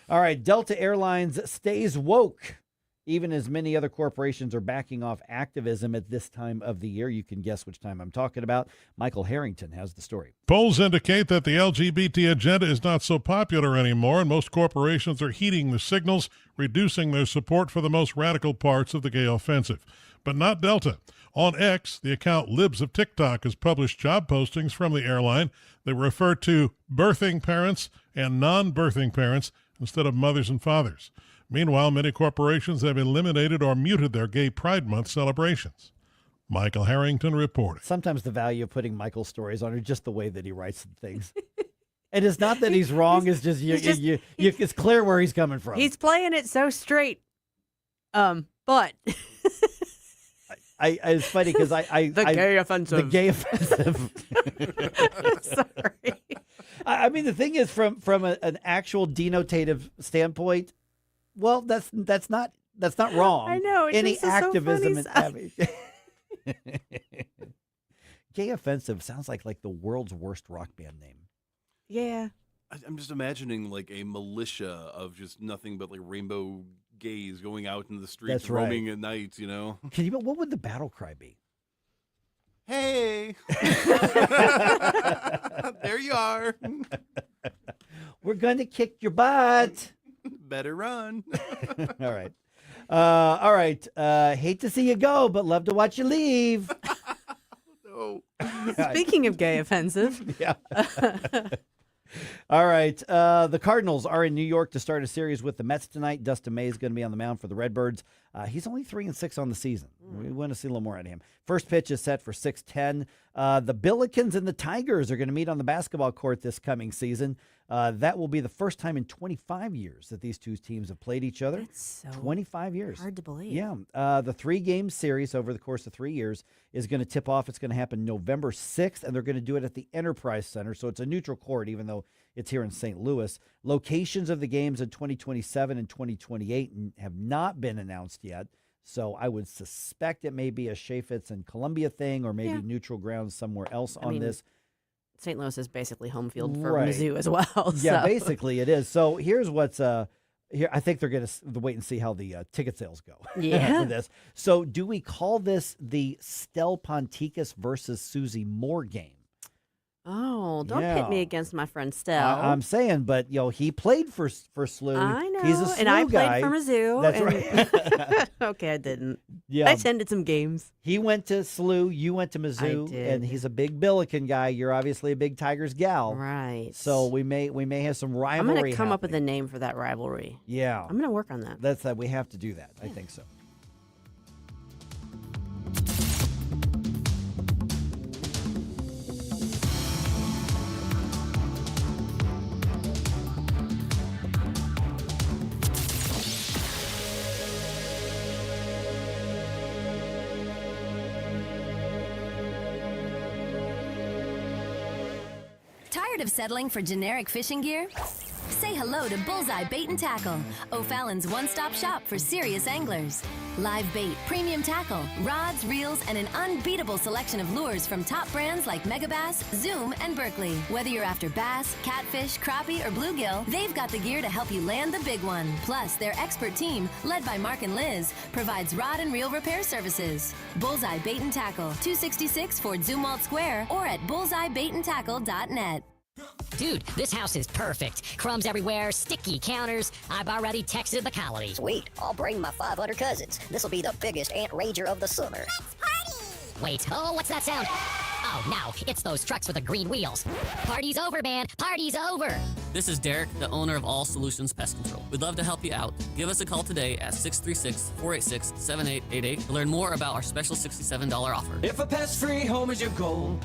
All right. Delta Airlines stays woke, even as many other corporations are backing off activism at this time of the year. You can guess which time I'm talking about. Michael Harrington has the story. Polls indicate that the LGBT agenda is not so popular anymore, and most corporations are heeding the signals, reducing their support for the most radical parts of the gay offensive. But not Delta. On X, the account Libs of TikTok has published job postings from the airline that refer to birthing parents and non-birthing parents instead of mothers and fathers. Meanwhile, many corporations have eliminated or muted their Gay Pride Month celebrations. Michael Harrington reporting. Sometimes the value of putting Michael's stories on are just the way that he writes things. And it's not that he's wrong. It's just it's clear where he's coming from. He's playing it so straight. But it's funny because the gay offensive. The gay offensive. Sorry. I mean, the thing is, from an actual denotative standpoint, well, that's not wrong. I know. Any just activism is is so having. Gay offensive sounds like the world's worst rock band name. Yeah. I'm just imagining like a militia of just nothing but like rainbow gays going out in the streets, That's right. roaming at night, Can you? What would the battle cry be? Hey, there you are. We're going to kick your butt. Better run. All right. All right. Hate to see you go, but love to watch you leave. No. Speaking of gay offensive. Yeah. All right. The Cardinals are in New York to start a series with the Mets tonight. Dustin May is going to be on the mound for the Redbirds. He's only 3-6 on the season. We want to see a little more out of him. First pitch is set for 6:10. The Billikens and the Tigers are going to meet on the basketball court this coming season. That will be the first time in 25 years that these two teams have played each other. That's so 25 years. hard to believe. Yeah. The 3-game series over the course of 3 years is going to tip off. It's going to happen November 6th, and they're going to do it at the Enterprise Center. So it's a neutral court, even though It's here in St. Louis. Locations of the games in 2027 and 2028 have not been announced yet. So I would suspect it may be a Chaffetz and Columbia thing, or maybe neutral ground somewhere else on this. St. Louis is basically home field for Right. Mizzou as well. Yeah, so. basically it is. So here's what's here. I think they're going to wait and see how the ticket sales go. Yeah. For this. So do we call this the Stel Ponticus versus Susie Moore game? Oh, don't pit me against my friend Stel. I'm saying, but he played for SLU. I know, He's a SLU and I guy. played for Mizzou. That's right. Okay, I didn't. Yeah, I attended some games. He went to SLU. You went to Mizzou, I did. and he's a big Billiken guy. You're obviously a big Tigers gal, right? So we may have some rivalry. I'm going to come up with a name for that rivalry. Yeah, I'm going to work on that. That's that. We have to do that. I think so. Tired of settling for generic fishing gear? Say hello to Bullseye Bait and Tackle, O'Fallon's one-stop shop for serious anglers. Live bait, premium tackle, rods, reels, and an unbeatable selection of lures from top brands like Megabass, Zoom, and Berkley. Whether you're after bass, catfish, crappie, or bluegill, they've got the gear to help you land the big one. Plus, their expert team, led by Mark and Liz, provides rod and reel repair services. Bullseye Bait and Tackle, 266 Fort Zumwalt Square, or at bullseyebaitandtackle.net. Dude, this house is perfect. Crumbs everywhere, sticky counters. I've already texted the colony. Sweet. I'll bring my 500 cousins. This'll be the biggest ant rager of the summer. Let's party! Wait, what's that sound? Oh, no, it's those trucks with the green wheels. Party's over, man. Party's over. This is Derek, the owner of All Solutions Pest Control. We'd love to help you out. Give us a call today at 636-486-7888 to learn more about our special $67 offer. If a pest-free home is your goal,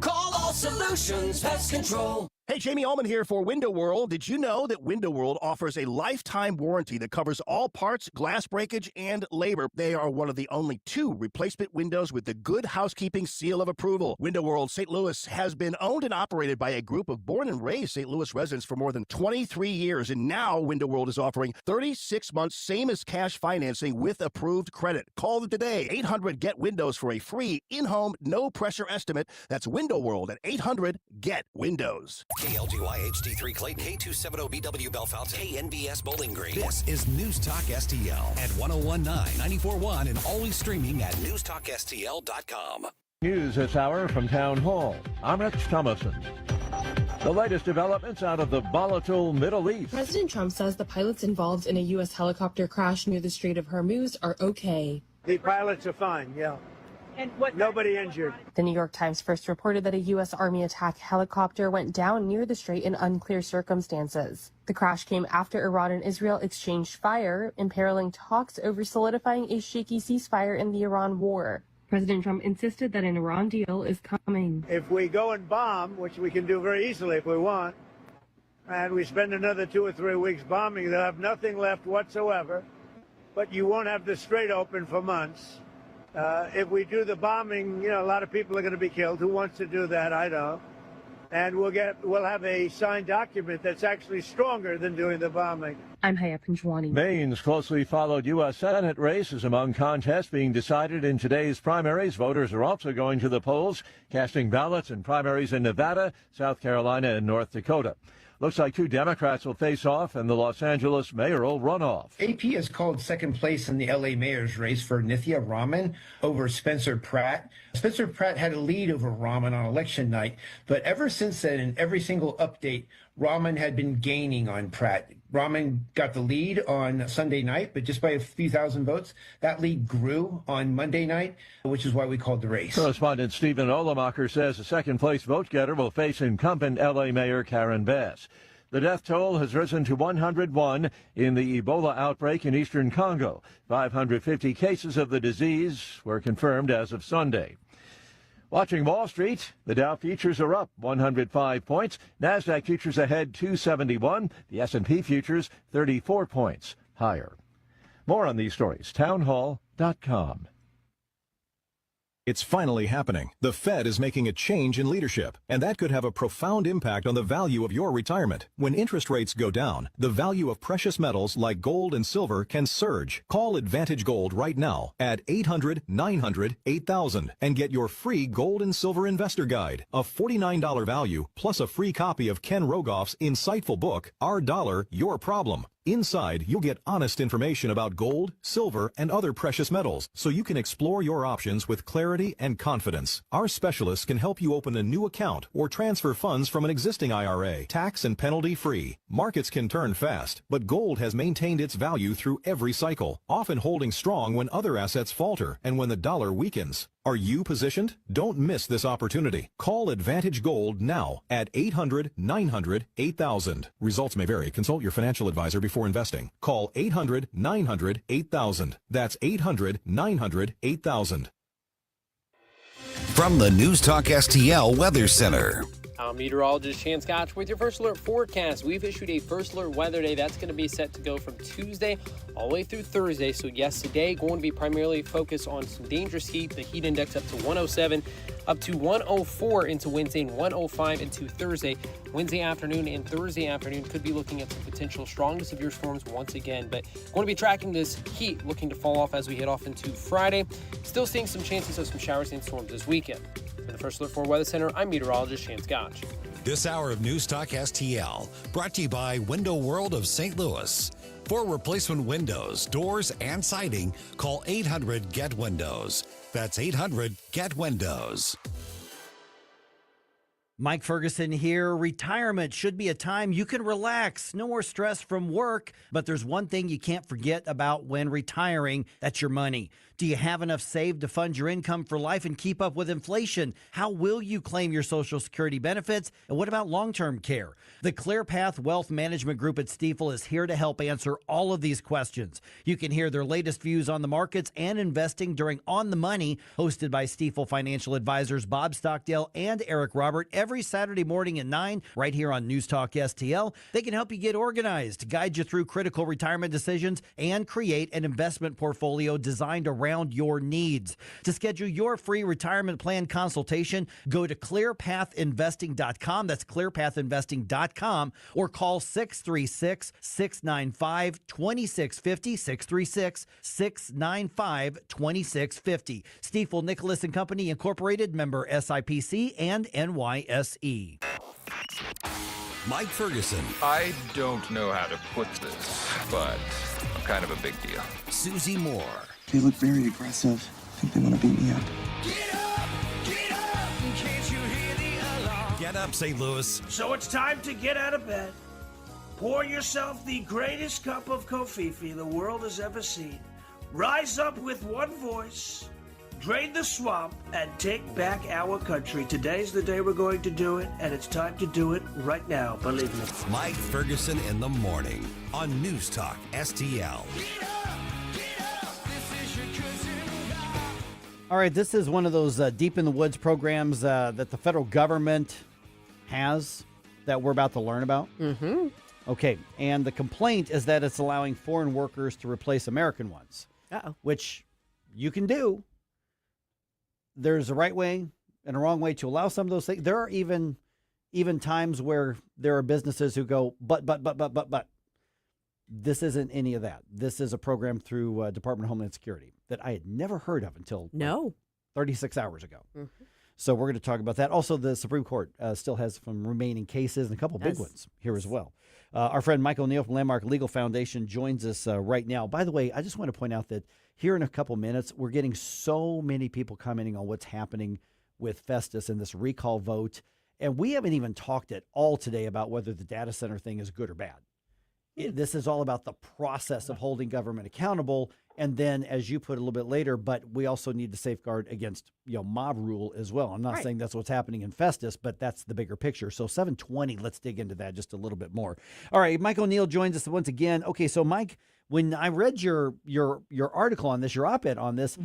call All Solutions Pest Control. Hey, Jamie Ullman here for Window World. Did you know that Window World offers a lifetime warranty that covers all parts, glass breakage, and labor? They are one of the only 2 replacement windows with the Good Housekeeping seal of approval. Window World St. Louis has been owned and operated by a group of born and raised St. Louis residents for more than 23 years, and now Window World is offering 36 months same as cash financing with approved credit. Call them today, 800-GET-WINDOWS for a free in-home, no-pressure estimate. That's Window World at 800-GET-WINDOWS. KLGY HD3 Clayton, K270BW Bellefonte, KNBS Bowling Green. This is News Talk STL at 1019, 94.1, and always streaming at newstalkstl.com. News this hour from Town Hall. I'm Rich Thomason. The latest developments out of the volatile Middle East. President Trump says the pilots involved in a U.S. helicopter crash near the Strait of Hormuz are okay. The pilots are fine, yeah. And what? Nobody injured. The New York Times first reported that a U.S. Army attack helicopter went down near the strait in unclear circumstances. The crash came after Iran and Israel exchanged fire, imperiling talks over solidifying a shaky ceasefire in the Iran war. President Trump insisted that an Iran deal is coming. If we go and bomb, which we can do very easily if we want, and we spend another 2 or 3 weeks bombing, they'll have nothing left whatsoever, but you won't have the strait open for months. If we do the bombing, a lot of people are going to be killed. Who wants to do that? I don't. And we'll have a signed document that's actually stronger than doing the bombing. I'm Haya Panjwani. Maine's closely followed U.S. Senate race is among contests being decided in today's primaries. Voters are also going to the polls, casting ballots in primaries in Nevada, South Carolina, and North Dakota. Looks like 2 Democrats will face off in the Los Angeles mayoral runoff. AP has called second place in the L.A. mayor's race for Nithya Raman over Spencer Pratt. Spencer Pratt had a lead over Raman on election night, but ever since then, in every single update, Raman had been gaining on Pratt. Raman got the lead on Sunday night, but just by a few thousand votes. That lead grew on Monday night, which is why we called the race. Correspondent Stephen Olemacher says the second-place vote-getter will face incumbent L.A. Mayor Karen Bass. The death toll has risen to 101 in the Ebola outbreak in eastern Congo. 550 cases of the disease were confirmed as of Sunday. Watching Wall Street, the Dow futures are up 105 points. NASDAQ futures ahead 271. The S&P futures 34 points higher. More on these stories, townhall.com. It's finally happening. The Fed is making a change in leadership, and that could have a profound impact on the value of your retirement. When interest rates go down, the value of precious metals like gold and silver can surge. Call Advantage Gold right now at 800-900-8000 and get your free gold and silver investor guide, a $49 value, plus a free copy of Ken Rogoff's insightful book, Our Dollar, Your Problem. Inside, you'll get honest information about gold, silver, and other precious metals, so you can explore your options with clarity and confidence. Our specialists can help you open a new account or transfer funds from an existing IRA, tax and penalty free. Markets can turn fast, but gold has maintained its value through every cycle, often holding strong when other assets falter and when the dollar weakens. Are you positioned? Don't miss this opportunity. Call Advantage Gold now at 800-900-8000. Results may vary. Consult your financial advisor before investing. Call 800-900-8000. That's 800-900-8000. From the News Talk STL Weather Center. I'm meteorologist Shan Scotch with your first alert forecast. We've issued a first alert weather day. That's going to be set to go from Tuesday all the way through Thursday. So yes, today going to be primarily focused on some dangerous heat. The heat index up to 107, up to 104 into Wednesday and 105 into Thursday. Wednesday afternoon and Thursday afternoon could be looking at some potential strong to severe storms once again. But going to be tracking this heat looking to fall off as we head off into Friday. Still seeing some chances of some showers and storms this weekend. For the First Alert 4 Weather Center, I'm meteorologist Shan Scotch. This hour of News Talk STL brought to you by Window World of St. Louis. For replacement windows, doors, and siding, call 800-GET-WINDOWS. That's 800-GET-WINDOWS. Mike Ferguson here. Retirement should be a time you can relax. No more stress from work. But there's one thing you can't forget about when retiring. That's your money. Do you have enough saved to fund your income for life and keep up with inflation? How will you claim your Social Security benefits? And what about long-term care? The ClearPath Wealth Management Group at Stifel is here to help answer all of these questions. You can hear their latest views on the markets and investing during On the Money, hosted by Stifel financial advisors Bob Stockdale and Eric Robert every Saturday morning at 9 right here on News Talk STL. They can help you get organized, guide you through critical retirement decisions, and create an investment portfolio designed around your needs. To schedule your free retirement plan consultation, go to clearpathinvesting.com. That's clearpathinvesting.com, or call 636-695-2650, 636-695-2650. Stifel Nicholas and Company Incorporated, member SIPC and NYSE. Mike Ferguson. I don't know how to put this, but I'm kind of a big deal. Susie Moore. They look very aggressive. I think they want to beat me up. Get up, St. Louis. So it's time to get out of bed. Pour yourself the greatest cup of kofifi the world has ever seen. Rise up with one voice. Drain the swamp and take back our country. Today's the day we're going to do it, and it's time to do it right now, believe me. Mike Ferguson in the morning on News Talk STL. All right, this is one of those Deep in the Woods programs that the federal government has that we're about to learn about. Mm-hmm. Okay, and the complaint is that it's allowing foreign workers to replace American ones, which you can do. There's a right way and a wrong way to allow some of those things. There are even times where there are businesses who go, but. This isn't any of that. This is a program through Department of Homeland Security that I had never heard of until 36 hours ago. Mm-hmm. So we're going to talk about that. Also, the Supreme Court still has some remaining cases and a couple big ones here as well. Our friend Michael Neal from Landmark Legal Foundation joins us right now. By the way, I just want to point out that here in a couple minutes, we're getting so many people commenting on what's happening with Festus and this recall vote. And we haven't even talked at all today about whether the data center thing is good or bad. This is all about the process of holding government accountable. And then, as you put a little bit later, but we also need to safeguard against mob rule as well. I'm not saying that's what's happening in Festus, but that's the bigger picture. So 720, let's dig into that just a little bit more. All right, Mike O'Neill joins us once again. Okay, so Mike, when I read your article on this, your op-ed on this,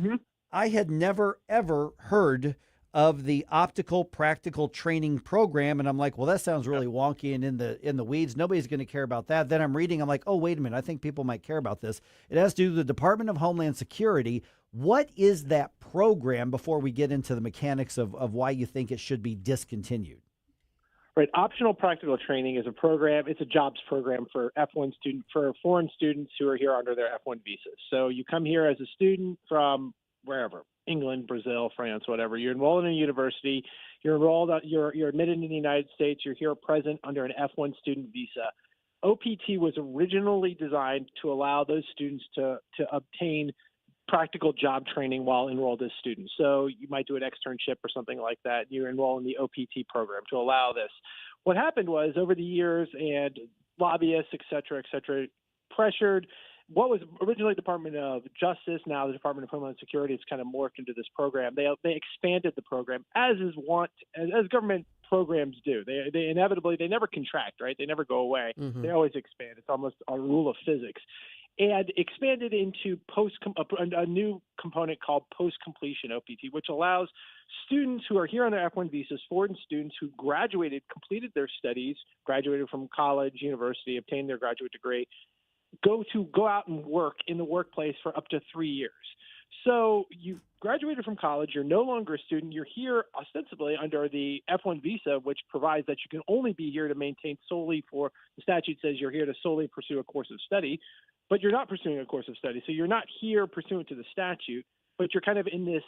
I had never, ever heard of the optical practical training program. And I'm like, well, that sounds really wonky and in the weeds. Nobody's going to care about that. Then I'm reading, I'm like, oh, wait a minute. I think people might care about this. It has to do with the Department of Homeland Security. What is that program before we get into the mechanics of why you think it should be discontinued? Right. Optional practical training is a program. It's a jobs program for for foreign students who are here under their F1 visas. So you come here as a student from wherever, England, Brazil, France, whatever. You're enrolled in a university. You're admitted into the United States. You're here present under an F1 student visa. OPT was originally designed to allow those students to obtain practical job training while enrolled as students. So you might do an externship or something like that. You enroll in the OPT program to allow this. What happened was over the years, and lobbyists, et cetera, pressured what was originally the Department of Justice, now the Department of Homeland Security. It's kind of morphed into this program. They expanded the program as government programs do. They inevitably, they never contract, right? They never go away. Mhm. They always expand. It's almost a rule of physics. And expanded into a new component called post-completion OPT, which allows students who are here on their F1 visas, foreign students who completed their studies, graduated from college, university, obtained their graduate degree, go out and work in the workplace for up to 3 years. So you graduated from college, you're no longer a student, you're here ostensibly under the F1 visa, which provides that you can only be here to maintain solely for, the statute says you're here to solely pursue a course of study, but you're not pursuing a course of study. So you're not here pursuant to the statute, but you're kind of in this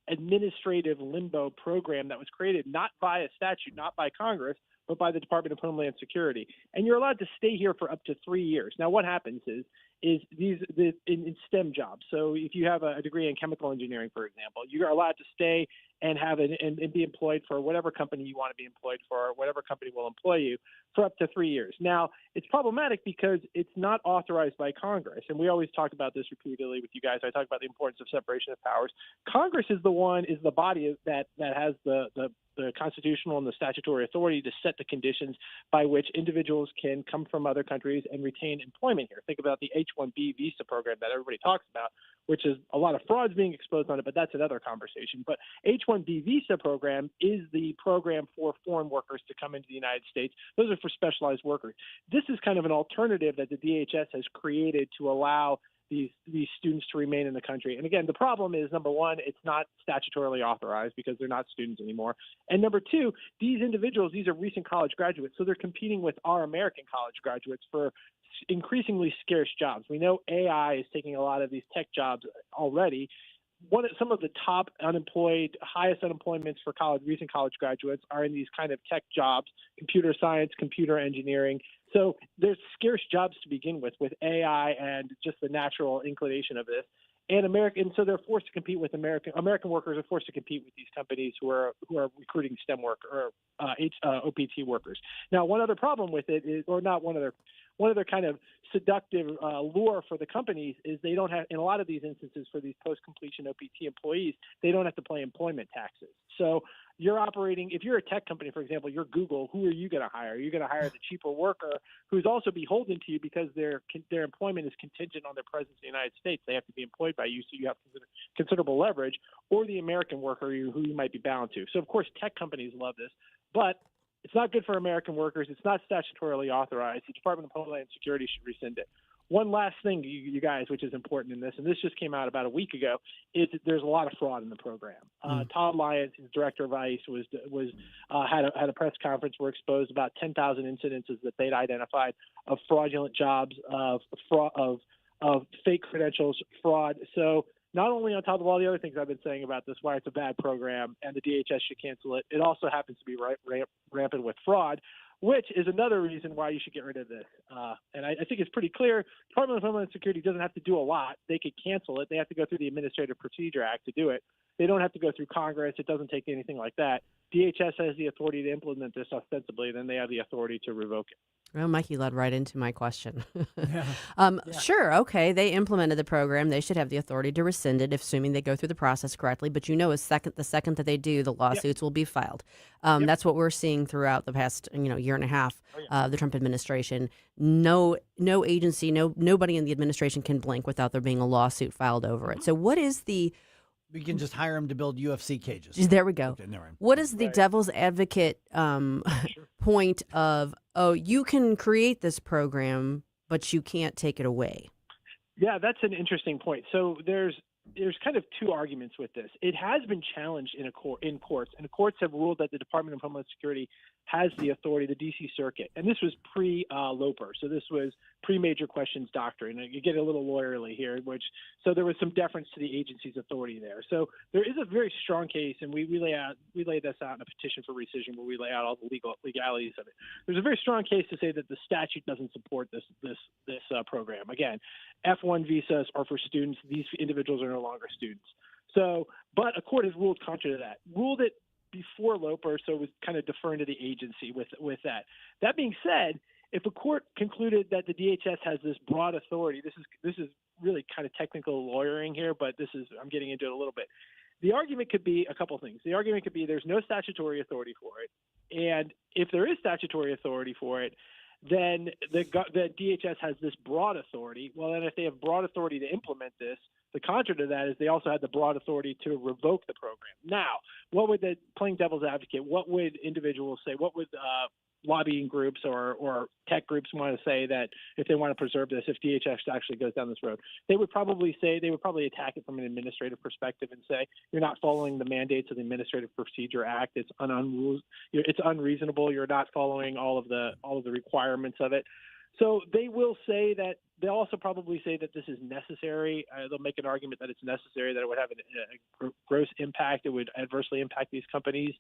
administrative limbo program that was created not by a statute, not by Congress, but by the Department of Homeland Security. And you're allowed to stay here for up to 3 years. Now, what happens is in STEM jobs. So if you have a degree in chemical engineering, for example, you're allowed to stay and and be employed for whatever company you want to be employed for, or whatever company will employ you for up to 3 years. Now, it's problematic because it's not authorized by Congress. And we always talk about this repeatedly with you guys. I talk about the importance of separation of powers. Congress is the body that has the constitutional and the statutory authority to set the conditions by which individuals can come from other countries and retain employment here. Think about the H-1B visa program that everybody talks about, which is a lot of frauds being exposed on it, but that's another conversation. But H-1B visa program is the program for foreign workers to come into the United States. Those are for specialized workers. This is kind of an alternative that the DHS has created to allow these students to remain in the country. And again, the problem is, number one, it's not statutorily authorized because they're not students anymore. And number two, these individuals, these are recent college graduates, so they're competing with our American college graduates for increasingly scarce jobs. We know AI is taking a lot of these tech jobs already. Some of the top highest unemployments for recent college graduates are in these kind of tech jobs, computer science, computer engineering. So there's scarce jobs to begin with AI and just the natural inclination of this. And so they're forced to compete with American workers are forced to compete with these companies who are recruiting STEM work or OPT workers. Now, one other problem with it is, or not one other kind of seductive lure for the companies is they don't have, in a lot of these instances for these post-completion OPT employees, they don't have to pay employment taxes. So you're operating, if you're a tech company, for example, you're Google, who are you going to hire? You're going to hire the cheaper worker who's also beholden to you because their employment is contingent on their presence in the United States. They have to be employed by you, so you have considerable leverage, or the American worker who you might be bound to. So, of course, tech companies love this, but it's not good for American workers. It's not statutorily authorized. The Department of Homeland Security should rescind it. One last thing, you guys, which is important in this, and this just came out about a week ago, is that there's a lot of fraud in the program. Todd Lyons, who's director of ICE, had a press conference where exposed about 10,000 incidences that they'd identified of fraudulent jobs, of fake credentials, fraud. So not only on top of all the other things I've been saying about this, why it's a bad program and the DHS should cancel it, it also happens to be rampant with fraud, which is another reason why you should get rid of this. And I think it's pretty clear. Department of Homeland Security doesn't have to do a lot. They could cancel it. They have to go through the Administrative Procedure Act to do it. They don't have to go through Congress. It doesn't take anything like that. DHS has the authority to implement this ostensibly, then they have the authority to revoke it. Well, Mikey led right into my question. Sure, okay, they implemented the program. They should have the authority to rescind it, assuming they go through the process correctly. But the second that they do, the lawsuits will be filed. That's what we're seeing throughout the past year and a half of the Trump administration. No agency, nobody in the administration can blink without there being a lawsuit filed over it. So what is the... We can just hire them to build UFC cages. There we go. Okay, never mind. What is the devil's advocate point of, you can create this program, but you can't take it away? Yeah, that's an interesting point. So there's there's kind of two arguments with this. It has been challenged in courts, and the courts have ruled that the Department of Homeland Security has the authority, the D.C. Circuit, and this was pre-Loper, so this was pre-major questions doctrine. And you get a little lawyerly here, so there was some deference to the agency's authority there. So there is a very strong case, and we lay this out in a petition for rescission where we lay out all the legalities of it. There's a very strong case to say that the statute doesn't support this program. Again, F-1 visas are for students. These individuals are no longer students. So, but a court has ruled contrary to that. Ruled it before Loper, so it was kind of deferring to the agency with that. That being said, if a court concluded that the DHS has this broad authority, this is really kind of technical lawyering here, but I'm getting into it a little bit. The argument could be a couple things. The argument could be there's no statutory authority for it, and if there is statutory authority for it, then the DHS has this broad authority. Well, then if they have broad authority to implement this, the contra to that is they also had the broad authority to revoke the program. Now, what would playing devil's advocate, what would individuals say? What would lobbying groups or tech groups want to say that if they want to preserve this, if DHS actually goes down this road? They would probably attack it from an administrative perspective and say, you're not following the mandates of the Administrative Procedure Act. It's unreasonable. You're not following all of the requirements of it. So they will say that. They'll also probably say that this is necessary. They'll make an argument that it's necessary, that it would have a gross impact. It would adversely impact these companies.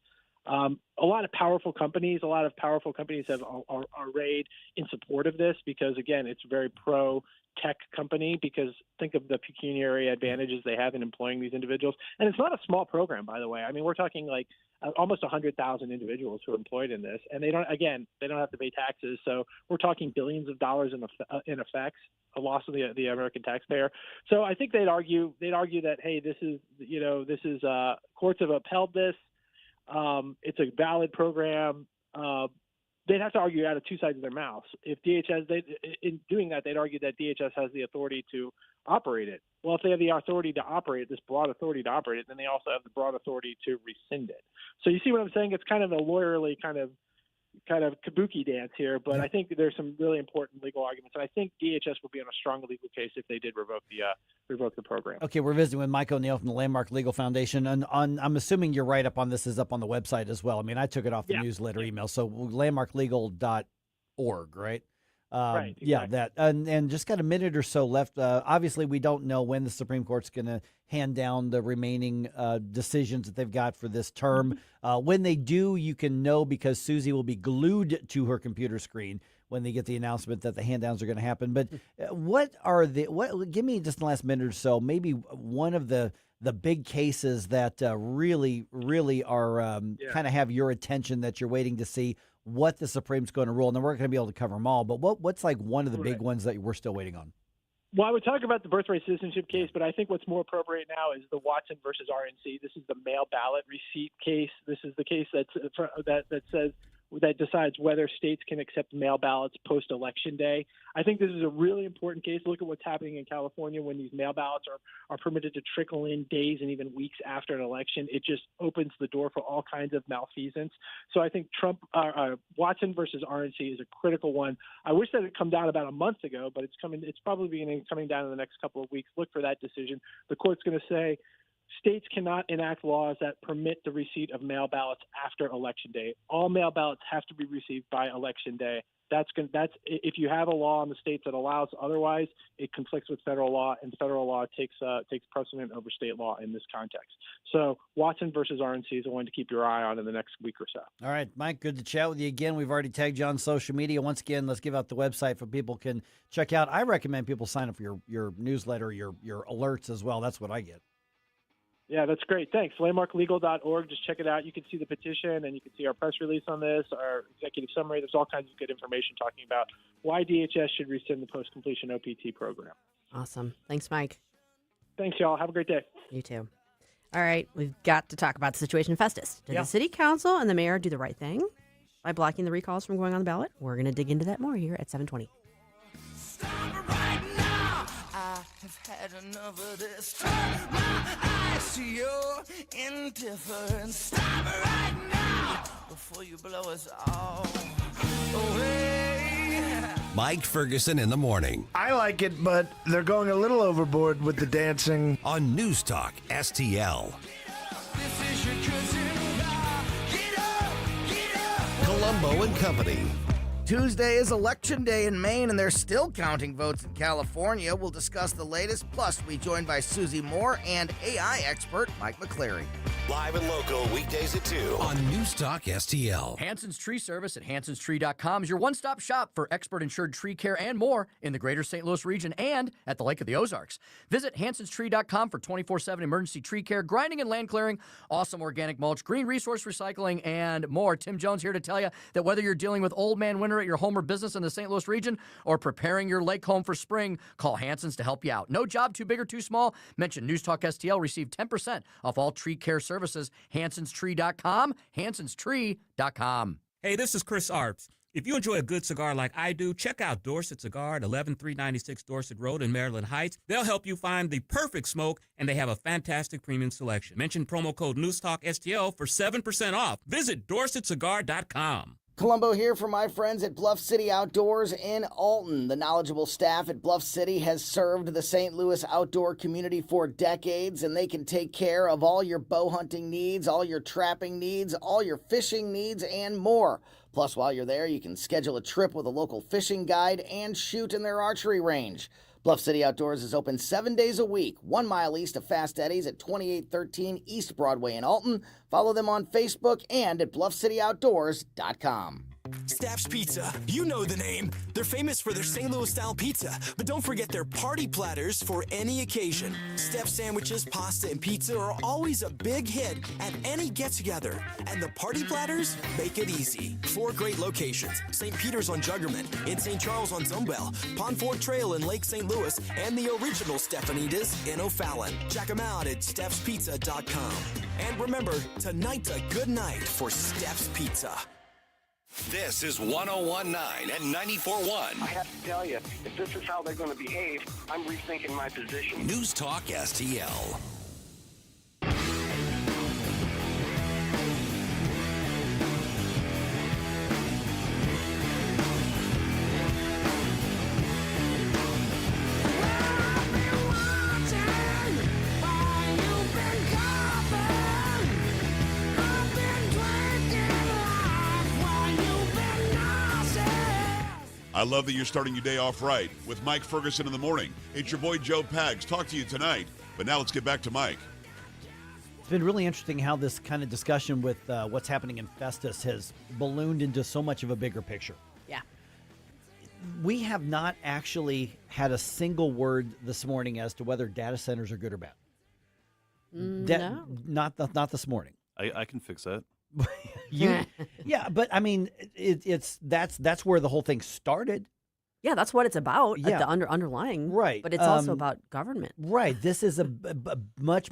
A lot of powerful companies have arrayed in support of this because, again, it's a very pro-tech company because think of the pecuniary advantages they have in employing these individuals. And it's not a small program, by the way. I mean, we're talking like almost 100,000 individuals who are employed in this, and they don't have to pay taxes. So we're talking billions of dollars in effects, a loss of the American taxpayer. So I think they'd argue that, hey, this is courts have upheld this. It's a valid program. They'd have to argue out of two sides of their mouths. If in doing that, they'd argue that DHS has the authority to operate it. Well, if they have the authority to operate it, this broad authority to operate it, then they also have the broad authority to rescind it. So you see what I'm saying? It's kind of a lawyerly kind of kabuki dance here, but I think there's some really important legal arguments, and I think DHS will be on a strong legal case if they did revoke the program. Okay, we're visiting with Mike O'Neill from the Landmark Legal Foundation, and I'm assuming your write-up on this is up on the website as well. I mean, I took it off the newsletter email, so landmarklegal.org, right? Right. Exactly. Yeah, that. And just got a minute or so left. Obviously, we don't know when the Supreme Court's going to hand down the remaining decisions that they've got for this term. When they do, you can know because Susie will be glued to her computer screen when they get the announcement that the hand-downs are going to happen. But give me just the last minute or so, maybe one of the big cases that really are kind of have your attention that you're waiting to see what the Supreme's going to rule. And then we're going to be able to cover them all. But what's like one of the big ones that we're still waiting on? Well, I would talk about the birthright citizenship case, but I think what's more appropriate now is the Watson versus RNC. This is the mail ballot receipt case. This is the case that decides whether states can accept mail ballots post-election day. I think this is a really important case. Look at what's happening in California when these mail ballots are permitted to trickle in days and even weeks after an election. It just opens the door for all kinds of malfeasance. So I think Watson versus RNC is a critical one. I wish that it had come down about a month ago, but it's coming. It's probably coming down in the next couple of weeks. Look for that decision. The court's going to say states cannot enact laws that permit the receipt of mail ballots after Election Day. All mail ballots have to be received by Election Day. That's if you have a law in the states that allows otherwise, it conflicts with federal law, and federal law takes precedent over state law in this context. So Watson versus RNC is one to keep your eye on in the next week or so. All right, Mike, good to chat with you again. We've already tagged you on social media. Once again, let's give out the website for people can check out. I recommend people sign up for your newsletter, your alerts as well. That's what I get. Yeah, that's great. Thanks. Landmarklegal.org. Just check it out. You can see the petition, and you can see our press release on this, our executive summary. There's all kinds of good information talking about why DHS should rescind the post-completion OPT program. Awesome. Thanks, Mike. Thanks, y'all. Have a great day. You too. All right, we've got to talk about the situation in Festus. Did the city council and the mayor do the right thing by blocking the recalls from going on the ballot? We're going to dig into that more here at 7:20. I've had enough of this. Turn my eyes to your indifference. Stop right now before you blow us all away. Mike Ferguson in the morning. I like it, but they're going a little overboard with the dancing. On News Talk STL. Colombo and Company. Tuesday is Election Day in Maine, and they're still counting votes in California. We'll discuss the latest. Plus, we'll be joined by Susie Moore and AI expert Mike McCleary. Live and local weekdays at 2 on News Talk STL. Hanson's Tree Service at hansonstree.com is your one-stop shop for expert insured tree care and more in the greater St. Louis region and at the Lake of the Ozarks. Visit hansonstree.com for 24/7 emergency tree care, grinding and land clearing, awesome organic mulch, green resource recycling, and more. Tim Jones here to tell you that whether you're dealing with old man winter at your home or business in the St. Louis region or preparing your lake home for spring, call Hanson's to help you out. No job too big or too small. Mention News Talk STL. Receive 10% off all tree care services. hansonstree.com, hansonstree.com. Hey, this is Chris Arps. If you enjoy a good cigar like I do, check out Dorset Cigar at 11396 Dorset Road in Maryland Heights. They'll help you find the perfect smoke, and they have a fantastic premium selection. Mention promo code NewsTalkSTL for 7% off. Visit DorsetCigar.com. Colombo here for my friends at Bluff City Outdoors in Alton. The knowledgeable staff at Bluff City has served the St. Louis outdoor community for decades, and they can take care of all your bow hunting needs, all your trapping needs, all your fishing needs, and more. Plus, while you're there, you can schedule a trip with a local fishing guide and shoot in their archery range. Bluff City Outdoors is open 7 days a week, 1 mile east of Fast Eddie's at 2813 East Broadway in Alton. Follow them on Facebook and at bluffcityoutdoors.com. Staff's Pizza, you know the name. They're famous for their St. Louis-style pizza, but don't forget their party platters for any occasion. Step sandwiches, pasta, and pizza are always a big hit at any get-together, and the party platters make it easy. 4 great locations: St. Peter's on Juggerman, in St. Charles on Zumbell, Pond Ford Trail in Lake St. Louis, and the original Stephanitas in O'Fallon. Check them out at steffspizza.com. And remember, tonight's a good night for Steph's Pizza. This is 101.9 and 94.1. I have to tell you, if this is how they're going to behave, I'm rethinking my position. News Talk STL. I love that you're starting your day off right with Mike Ferguson in the morning. It's your boy Joe Pags. Talk to you tonight. But now let's get back to Mike. It's been really interesting how this kind of discussion with what's happening in Festus has ballooned into so much of a bigger picture. Yeah. We have not actually had a single word this morning as to whether data centers are good or bad. No. Not this morning. I can fix that. Yeah, but I mean, that's where the whole thing started. Yeah, that's what it's about. Yeah. The underlying, right? But it's also about government, right? This is a much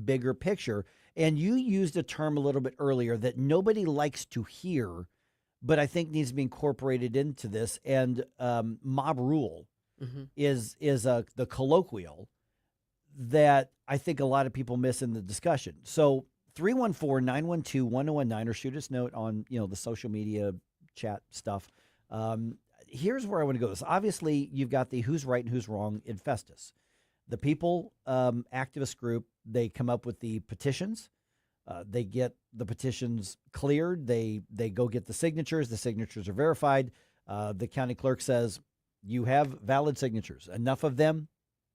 bigger picture. And you used a term a little bit earlier that nobody likes to hear, but I think needs to be incorporated into this. And mob rule is the colloquial that I think a lot of people miss in the discussion. So 314-912-1019 or shoot us a note on the social media chat stuff. Here's where I want to go with this. Obviously, you've got the who's right and who's wrong in Festus. The people activist group, they come up with the petitions. They get the petitions cleared. They go get the signatures. The signatures are verified. The county clerk says, you have valid signatures, enough of them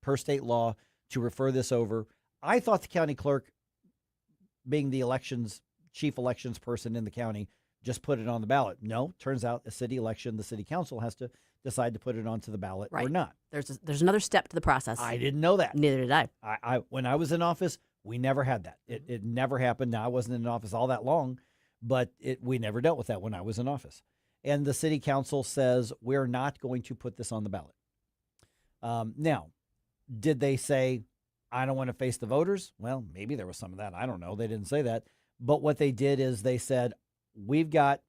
per state law to refer this over. I thought the county clerk, being the chief elections person in the county, just put it on the ballot. No, turns out a city election, the city council has to decide to put it onto the ballot or not. There's another step to the process. I didn't know that. Neither did I. I when I was in office, we never had that. It never happened. Now, I wasn't in office all that long, but we never dealt with that when I was in office. And the city council says, we're not going to put this on the ballot. Now, did they say, I don't want to face the voters? Well, maybe there was some of that. I don't know. They didn't say that. But what they did is they said, we've got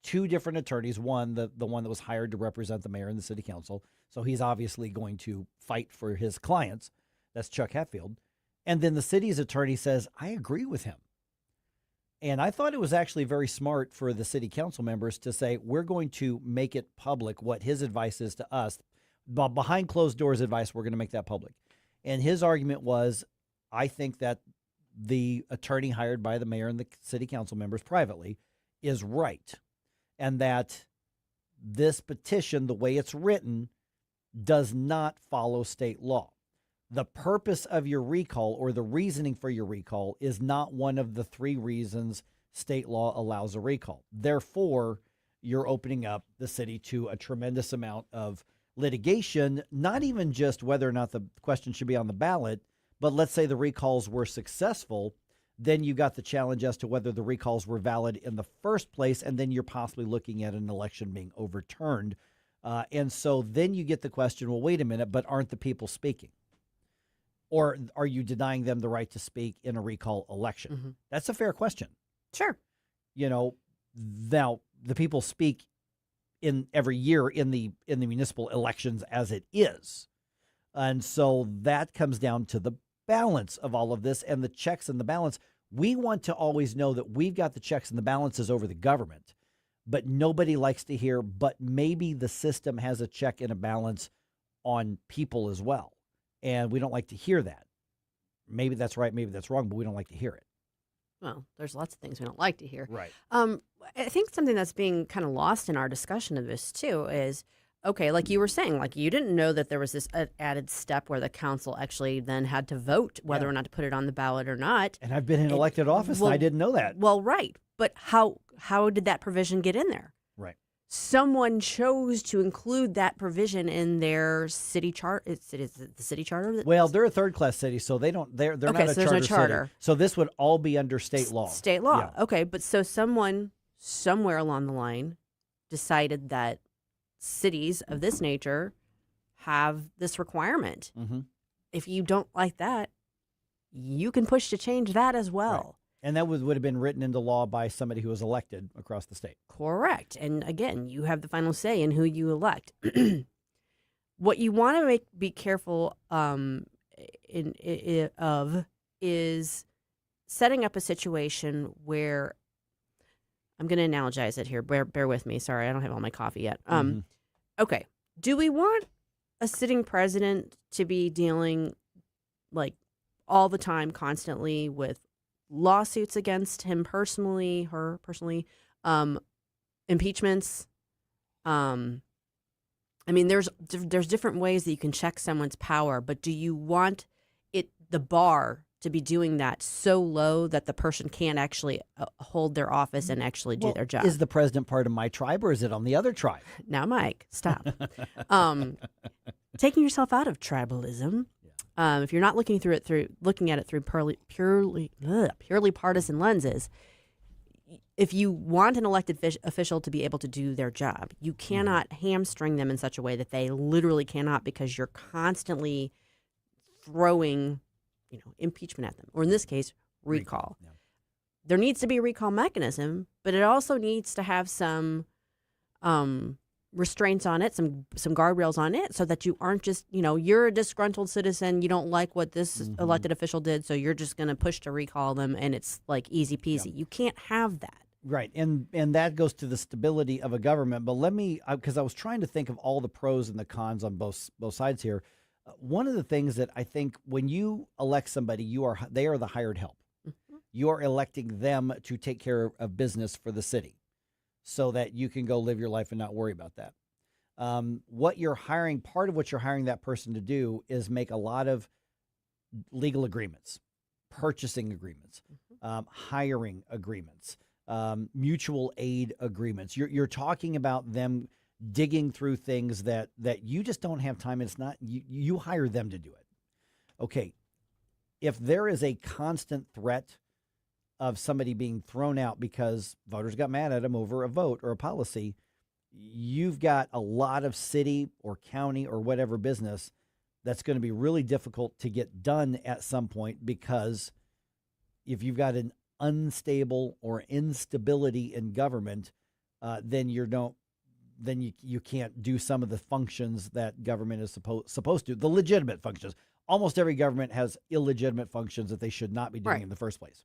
2 different attorneys. One, the one that was hired to represent the mayor and the city council. So he's obviously going to fight for his clients. That's Chuck Hatfield. And then the city's attorney says, I agree with him. And I thought it was actually very smart for the city council members to say, we're going to make it public what his advice is to us. Behind closed doors advice, we're going to make that public. And his argument was, I think that the attorney hired by the mayor and the city council members privately is right. And that this petition, the way it's written, does not follow state law. The purpose of your recall or the reasoning for your recall is not one of the three reasons state law allows a recall. Therefore, you're opening up the city to a tremendous amount of litigation, not even just whether or not the question should be on the ballot, but let's say the recalls were successful, then you got the challenge as to whether the recalls were valid in the first place, and then you're possibly looking at an election being overturned. And so then you get the question, well, wait a minute, but aren't the people speaking? Or are you denying them the right to speak in a recall election? Mm-hmm. That's a fair question. Sure. Now the people speak in every year in the municipal elections as it is. And so that comes down to the balance of all of this and the checks and the balance. We want to always know that we've got the checks and the balances over the government, but nobody likes to hear, but maybe the system has a check and a balance on people as well. And we don't like to hear that. Maybe that's right, maybe that's wrong, but we don't like to hear it. Well, there's lots of things we don't like to hear. Right. I think something that's being kind of lost in our discussion of this, too, is, okay, like you were saying, like you didn't know that there was this added step where the council actually then had to vote whether or not to put it on the ballot or not. And I've been in elected office, and I didn't know that. Well, right. But how did that provision get in there? Right. Someone chose to include that provision in their city charter. Is it the city charter? Well, they're a third-class city, so they're not a so there's no charter. City. So this would all be under state law. State law. Yeah. Okay, but so someone somewhere along the line decided that cities of this nature have this requirement. Mm-hmm. If you don't like that, you can push to change that as well. Right. And that would have been written into law by somebody who was elected across the state. Correct. And again, you have the final say in who you elect. What you want to be careful of is setting up a situation where, I'm going to analogize it here. Bear with me. Sorry, I don't have all my coffee yet. Okay. Do we want a sitting president to be dealing like all the time, constantly with lawsuits against him personally, her personally, impeachments? I mean, there's different ways that you can check someone's power, but do you want the bar to be doing that so low that the person can't actually hold their office and actually do their job? Is the president part of my tribe, or is it on the other tribe? Now, Mike, stop. Taking yourself out of tribalism. If you're not looking at it through purely partisan lenses, if you want an elected official to be able to do their job, you cannot hamstring them in such a way that they literally cannot, because you're constantly throwing, impeachment at them, or in this case, recall. Yeah. There needs to be a recall mechanism, but it also needs to have some restraints on it, some guardrails on it, so that you aren't just, you're a disgruntled citizen, you don't like what this elected official did, so you're just going to push to recall them, and it's like easy peasy. You can't have that. Right, and that goes to the stability of a government. But let me, because I was trying to think of all the pros and the cons on both sides here. One of the things that I think when you elect somebody, they are the hired help. Mm-hmm. You are electing them to take care of business for the city, so that you can go live your life and not worry about that. What you're hiring, part of what you're hiring that person to do is make a lot of legal agreements, purchasing agreements, hiring agreements, mutual aid agreements. You're talking about them digging through things that you just don't have time. It's not, you hire them to do it. Okay. If there is a constant threat of somebody being thrown out because voters got mad at them over a vote or a policy, you've got a lot of city or county or whatever business that's going to be really difficult to get done at some point, because if you've got an unstable or instability in government, then you can't do some of the functions that government is supposed to, the legitimate functions. Almost every government has illegitimate functions that they should not be doing in the first place.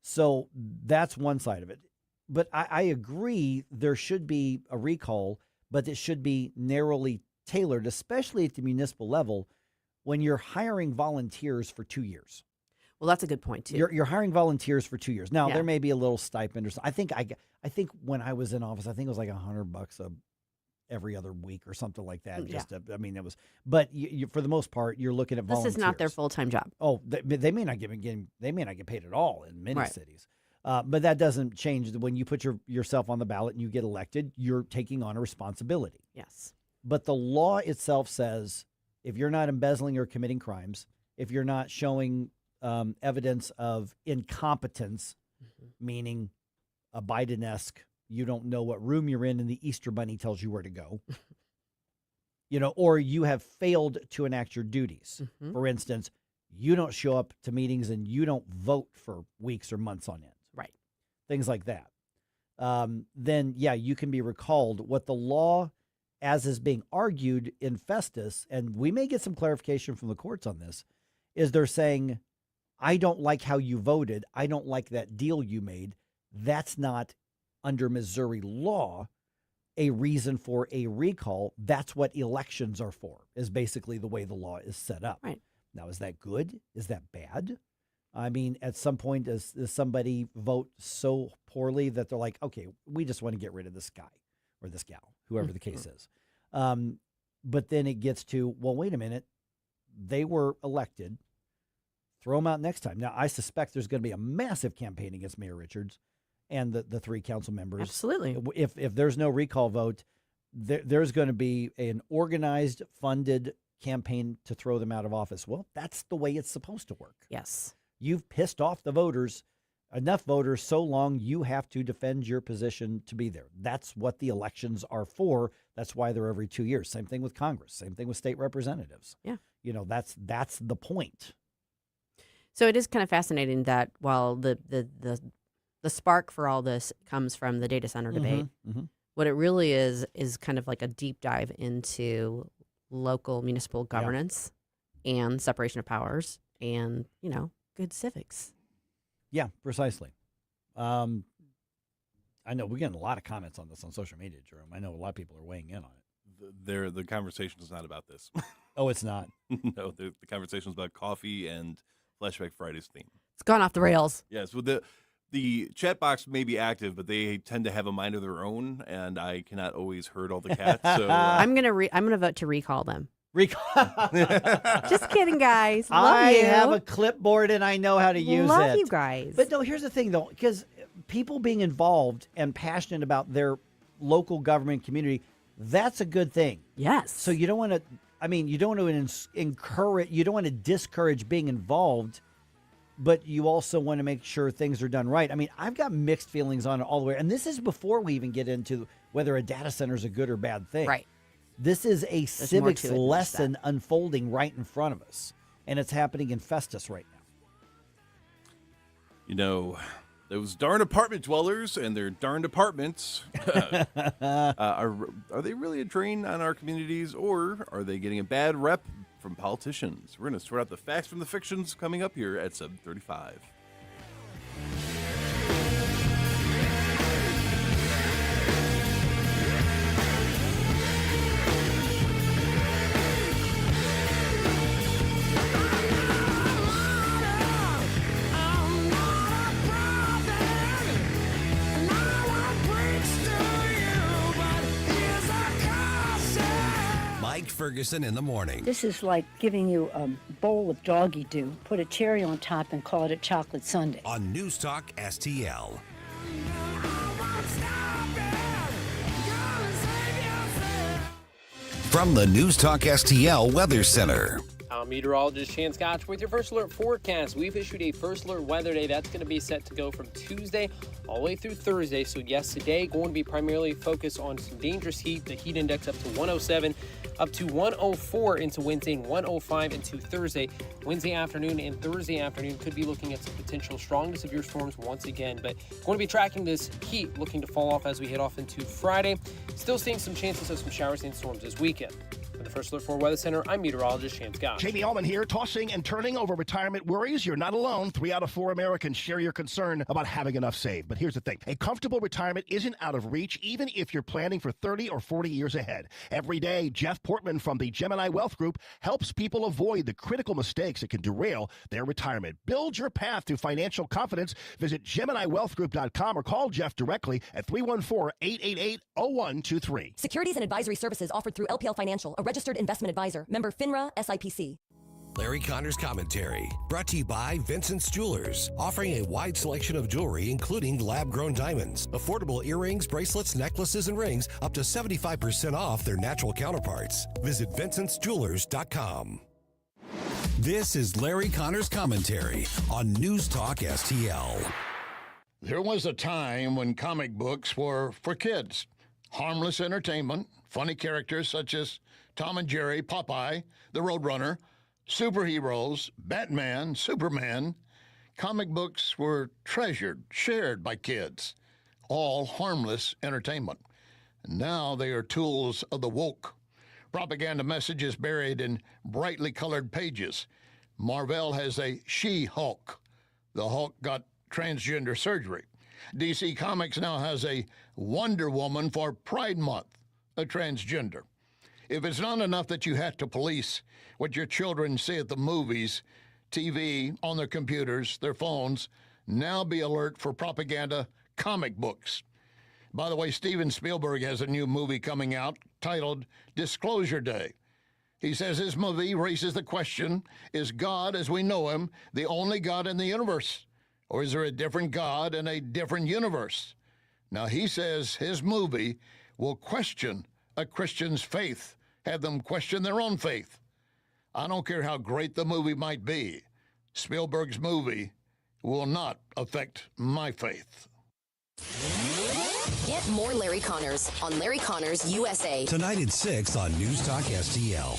So that's one side of it. But I agree there should be a recall, but it should be narrowly tailored, especially at the municipal level when you're hiring volunteers for 2 years. Well, that's a good point, too. You're hiring volunteers for 2 years. Now, Yeah. there may be a little stipend or something. I think when I was in office, I think it was like $100 every other week or something like that. Yeah. It was, but you, for the most part, you're looking at This volunteers. is not their full-time job. Oh, they may not get paid at all in many Right. cities. But that doesn't change when you put yourself on the ballot and you get elected, you're taking on a responsibility. Yes. But the law itself says if you're not embezzling or committing crimes, if you're not showing evidence of incompetence, meaning a Biden-esque, you don't know what room you're in and the Easter Bunny tells you where to go, or you have failed to enact your duties. For instance, you don't show up to meetings and you don't vote for weeks or months on end. Right. Things like that. Then, yeah, you can be recalled. What the law, as is being argued in Festus, and we may get some clarification from the courts on this, is they're saying, I don't like how you voted. I don't like that deal you made. That's not, under Missouri law, a reason for a recall. That's what elections are for, is basically the way the law is set up. Right. Now, is that good? Is that bad? I mean, at some point, does somebody vote so poorly that they're like, okay, we just want to get rid of this guy or this gal, whoever the case is. But then it gets to, well, wait a minute. They were elected. Throw them out next time. Now, I suspect there's going to be a massive campaign against Mayor Richards and the three council members. Absolutely. If there's no recall vote, there's going to be an organized, funded campaign to throw them out of office. Well, that's the way it's supposed to work. Yes. You've pissed off the voters, enough voters, so long you have to defend your position to be there. That's what the elections are for. That's why they're every 2 years. Same thing with Congress. Same thing with state representatives. Yeah. That's the point. So it is kind of fascinating that while the spark for all this comes from the data center debate, what it really is kind of like a deep dive into local municipal governance and separation of powers and, good civics. Yeah, precisely. I know we're getting a lot of comments on this on social media, Jerome. I know a lot of people are weighing in on it. The conversation is not about this. Oh, it's not? No, the conversation is about coffee and Flashback Friday's theme. It's gone off the rails. Yes, well, the chat box may be active, but they tend to have a mind of their own, and I cannot always herd all the cats. So I'm gonna vote to recall them. Recall. Just kidding, guys. Love you. I have a clipboard and I know how to use it. Love you guys. But no, here's the thing though, because people being involved and passionate about their local government community, that's a good thing. Yes. So you don't want to. You don't want to encourage. You don't want to discourage being involved, but you also want to make sure things are done right. I've got mixed feelings on it all the way, and this is before we even get into whether a data center is a good or bad thing. Right. This is a There's more civics to it than lesson unfolding right in front of us, and it's happening in Festus right now. Those darn apartment dwellers and their darned apartments, are they really a drain on our communities, or are they getting a bad rep from politicians? We're going to sort out the facts from the fictions coming up here at 7:35. Mike Ferguson in the morning. This is like giving you a bowl of doggy do, put a cherry on top, and call it a chocolate sundae. On NewsTalk-STL. From the NewsTalk-STL Weather Center. I'm meteorologist Chance Gotch with your first alert forecast. We've issued a first alert weather day. That's going to be set to go from Tuesday all the way through Thursday. So yes, today going to be primarily focused on some dangerous heat. The heat index up to 107, up to 104 into Wednesday and 105 into Thursday. Wednesday afternoon and Thursday afternoon could be looking at some potential strong to severe storms once again. But going to be tracking this heat looking to fall off as we head off into Friday. Still seeing some chances of some showers and storms this weekend. For the First Alert 4 Weather Center, I'm meteorologist Chance Scott. Jamie Allman here, tossing and turning over retirement worries. You're not alone. 3 out of 4 Americans share your concern about having enough saved. But here's the thing. A comfortable retirement isn't out of reach, even if you're planning for 30 or 40 years ahead. Every day, Jeff Portman from the Gemini Wealth Group helps people avoid the critical mistakes that can derail their retirement. Build your path to financial confidence. Visit GeminiWealthGroup.com or call Jeff directly at 314-888-0123. Securities and advisory services offered through LPL Financial, a registered investment advisor. Member FINRA SIPC. Larry Connor's Commentary, brought to you by Vincent's Jewelers, offering a wide selection of jewelry, including lab-grown diamonds, affordable earrings, bracelets, necklaces, and rings, up to 75% off their natural counterparts. Visit Vincent'sJewelers.com. This is Larry Connor's Commentary on News Talk STL. There was a time when comic books were for kids. Harmless entertainment, funny characters such as Tom and Jerry, Popeye, the Roadrunner, superheroes, Batman, Superman. Comic books were treasured, shared by kids, all harmless entertainment. And now they are tools of the woke. Propaganda messages buried in brightly colored pages. Marvel has a She-Hulk. The Hulk got transgender surgery. DC Comics now has a Wonder Woman for Pride Month, a transgender. If it's not enough that you have to police what your children see at the movies, TV, on their computers, their phones, now be alert for propaganda comic books. By the way, Steven Spielberg has a new movie coming out titled Disclosure Day. He says his movie raises the question, is God as we know him the only God in the universe? Or is there a different God in a different universe? Now, he says his movie will question a Christian's faith, have them question their own faith. I don't care how great the movie might be. Spielberg's movie will not affect my faith. Get more Larry Connors on Larry Connors USA. Tonight at 6 on News Talk STL.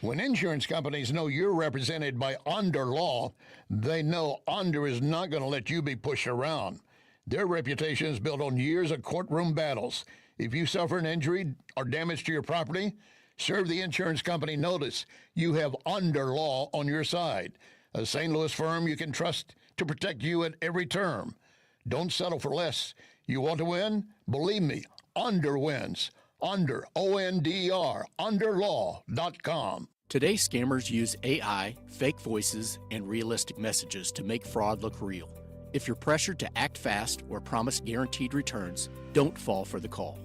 When insurance companies know you're represented by Under Law, they know Under is not going to let you be pushed around. Their reputation is built on years of courtroom battles. If you suffer an injury or damage to your property, serve the insurance company notice. You have Under Law on your side. A St. Louis firm you can trust to protect you at every term. Don't settle for less. You want to win? Believe me, Under wins. Under, O-N-D-E-R, underlaw.com. Today, scammers use AI, fake voices, and realistic messages to make fraud look real. If you're pressured to act fast or promise guaranteed returns, don't fall for the call.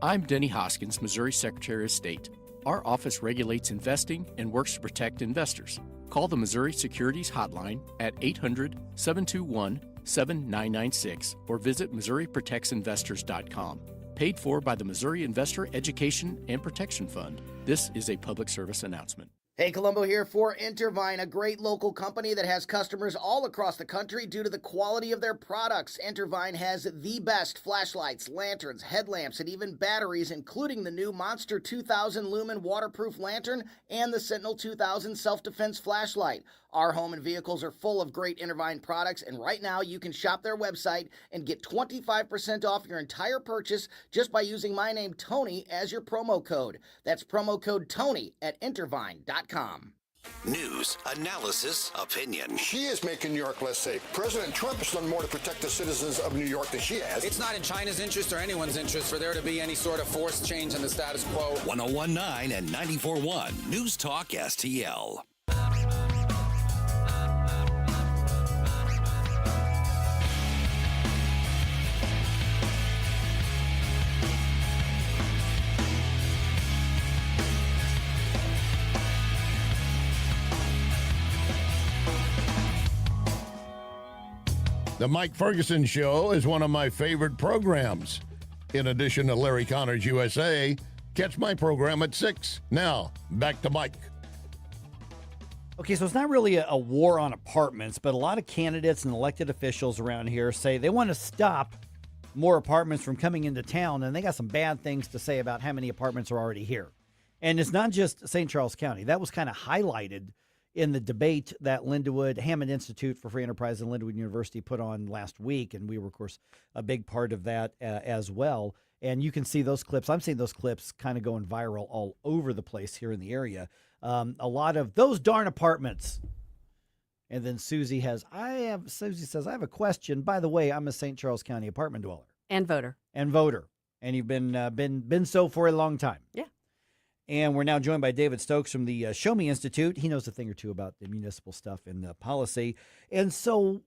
I'm Denny Hoskins, Missouri Secretary of State. Our office regulates investing and works to protect investors. Call the Missouri Securities Hotline at 800-721-7996 or visit MissouriProtectsInvestors.com. Paid for by the Missouri Investor Education and Protection Fund. This is a public service announcement. Hey, Colombo here for Intervine, a great local company that has customers all across the country due to the quality of their products. Intervine has the best flashlights, lanterns, headlamps, and even batteries, including the new Monster 2000 Lumen waterproof lantern and the Sentinel 2000 self-defense flashlight. Our home and vehicles are full of great Intervine products, and right now you can shop their website and get 25% off your entire purchase just by using my name, Tony, as your promo code. That's promo code Tony at Intervine.com. News, analysis, opinion. She is making New York less safe. President Trump has done more to protect the citizens of New York than she has. It's not in China's interest or anyone's interest for there to be any sort of forced change in the status quo. 101.9 and 94.1 News Talk STL. The Mike Ferguson Show is one of my favorite programs. In addition to Larry Connor's USA, catch my program at 6. Now, back to Mike. Okay, so it's not really a war on apartments, but a lot of candidates and elected officials around here say they want to stop more apartments from coming into town, and they got some bad things to say about how many apartments are already here. And it's not just St. Charles County. That was kind of highlighted in the debate that Hammond Institute for Free Enterprise and Lindenwood University put on last week, and we were, of course, a big part of that as well. And you can see those clips. I'm seeing those clips kind of going viral all over the place here in the area. A lot of those darn apartments. And then Susie says, I have a question. By the way, I'm a St. Charles County apartment dweller. And voter. And you've been so for a long time. Yeah. And we're now joined by David Stokes from the Show Me Institute. He knows a thing or two about the municipal stuff and policy. And so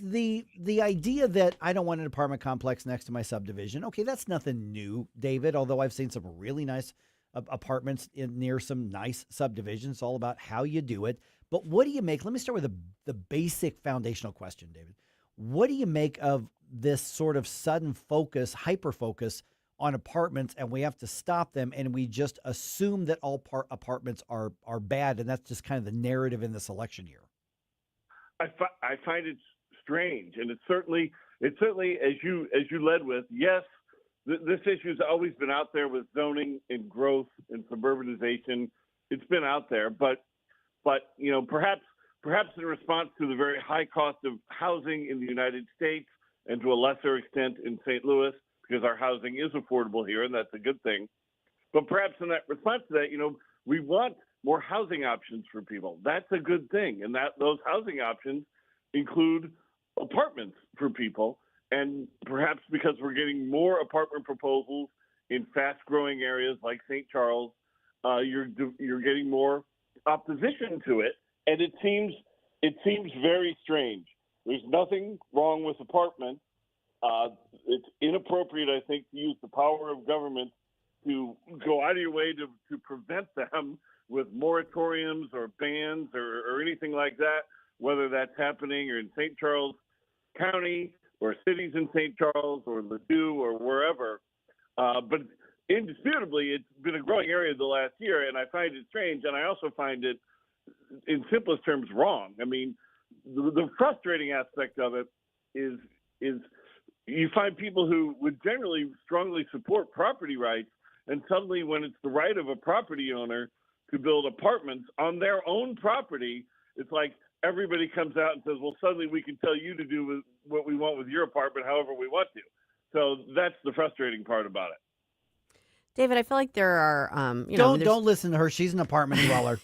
the idea that I don't want an apartment complex next to my subdivision, okay, that's nothing new, David, although I've seen some really nice apartments near some nice subdivisions. It's all about how you do it. But what do you make? Let me start with the basic foundational question, David. What do you make of this sort of sudden focus, hyper-focus on apartments, and we have to stop them, and we just assume that all apartments are bad, and that's just kind of the narrative in this election year? I find it strange, and it's certainly as you led with, yes, this issue's always been out there with zoning and growth and suburbanization. It's been out there, but perhaps in response to the very high cost of housing in the United States, and to a lesser extent in St. Louis, because our housing is affordable here, and that's a good thing. But perhaps in that response to that, we want more housing options for people. That's a good thing, and that those housing options include apartments for people. And perhaps because we're getting more apartment proposals in fast-growing areas like St. Charles, you're getting more opposition to it, and it seems very strange. There's nothing wrong with apartments. It's inappropriate, I think, to use the power of government to go out of your way to prevent them with moratoriums or bans or anything like that, whether that's happening or in St. Charles County or cities in St. Charles or Ladue or wherever. But indisputably, it's been a growing area the last year, and I find it strange, and I also find it, in simplest terms, wrong. I mean, the frustrating aspect of it is you find people who would generally strongly support property rights, and suddenly when it's the right of a property owner to build apartments on their own property, it's like everybody comes out and says, well, suddenly we can tell you to do what we want with your apartment however we want to. So that's the frustrating part about it. David, I feel like there are, don't listen to her. She's an apartment dweller.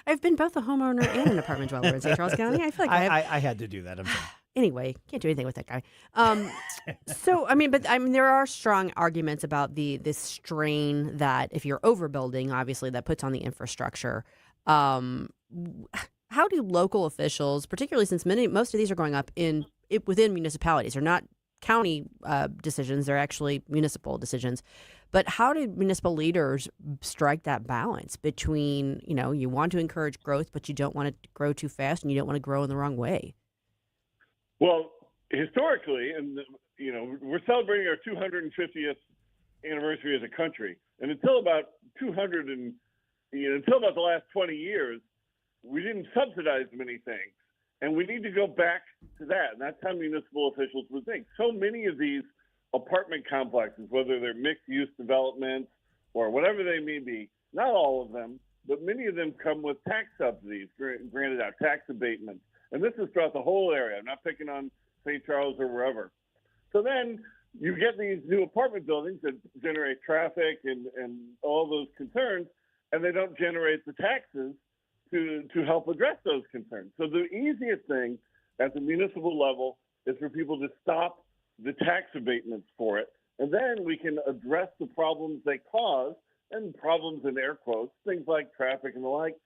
I've been both a homeowner and an apartment dweller in St. Charles County. I feel like I had to do that. I'm sorry. Anyway, can't do anything with that guy. There are strong arguments about this strain that if you're overbuilding, obviously that puts on the infrastructure. How do local officials, particularly since most of these are going up within municipalities, are not county decisions, they're actually municipal decisions. But how do municipal leaders strike that balance between, you want to encourage growth, but you don't want it to grow too fast and you don't want to grow in the wrong way? Well, historically, and we're celebrating our 250th anniversary as a country, and until about the last 20 years, we didn't subsidize many things, and we need to go back to that. And that's how municipal officials would think. So many of these apartment complexes, whether they're mixed-use developments or whatever they may be, not all of them, but many of them come with tax subsidies, granted out tax abatements. And this is throughout the whole area. I'm not picking on St. Charles or wherever. So then you get these new apartment buildings that generate traffic and all those concerns, and they don't generate the taxes to help address those concerns. So the easiest thing at the municipal level is for people to stop the tax abatements for it, and then we can address the problems they cause, and problems in air quotes, things like traffic and the like,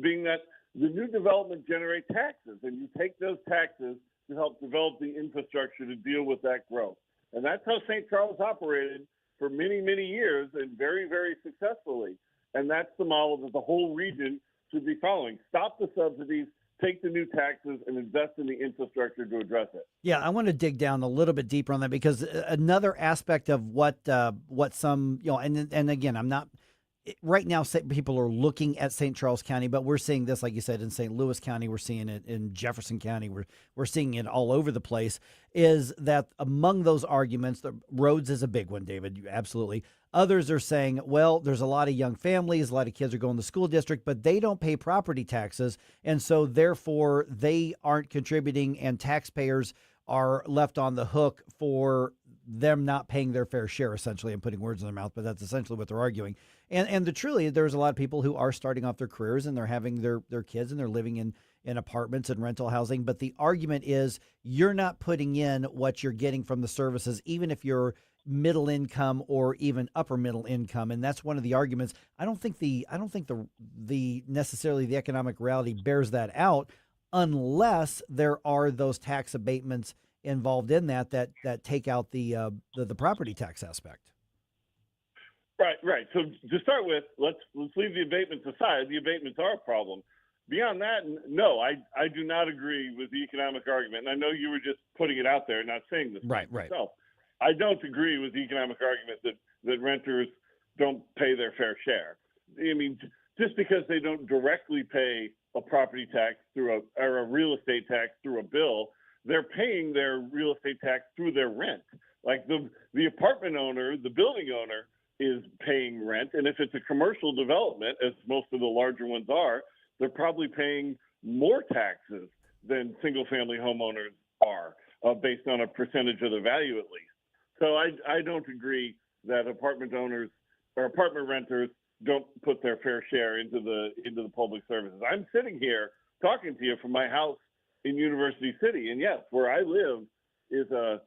being that the new development generate taxes, and you take those taxes to help develop the infrastructure to deal with that growth. And that's how St. Charles operated for many, many years, and very, very successfully. And that's the model that the whole region should be following. Stop the subsidies, take the new taxes, and invest in the infrastructure to address it. Yeah, I want to dig down a little bit deeper on that, because another aspect of what some, and again, I'm not, right now people are looking at St. Charles County, but we're seeing this, like you said, in St. Louis County, we're seeing it in Jefferson County, we're seeing it all over the place, is that among those arguments, the roads is a big one, David, absolutely. Others are saying, well, there's a lot of young families, a lot of kids are going to the school district, but they don't pay property taxes. And so therefore they aren't contributing, and taxpayers are left on the hook for them not paying their fair share, essentially. I'm putting words in their mouth, but that's essentially what they're arguing. And truly, there's a lot of people who are starting off their careers and they're having their kids and they're living in apartments and rental housing. But the argument is you're not putting in what you're getting from the services, even if you're middle income or even upper middle income. And that's one of the arguments. I don't think the necessarily the economic reality bears that out unless there are those tax abatements involved in that take out the property tax aspect. Right. So to start with, let's leave the abatements aside. The abatements are a problem. Beyond that, no, I do not agree with the economic argument. And I know you were just putting it out there, not saying this yourself. I don't agree with the economic argument that renters don't pay their fair share. I mean, just because they don't directly pay a property tax or a real estate tax through a bill, they're paying their real estate tax through their rent. Like the apartment owner, the building owner is paying rent. And if it's a commercial development, as most of the larger ones are, they're probably paying more taxes than single family homeowners are, based on a percentage of the value at least. So I don't agree that apartment owners or apartment renters don't put their fair share into the public services. I'm sitting here talking to you from my house in University City, and yes, where I live is a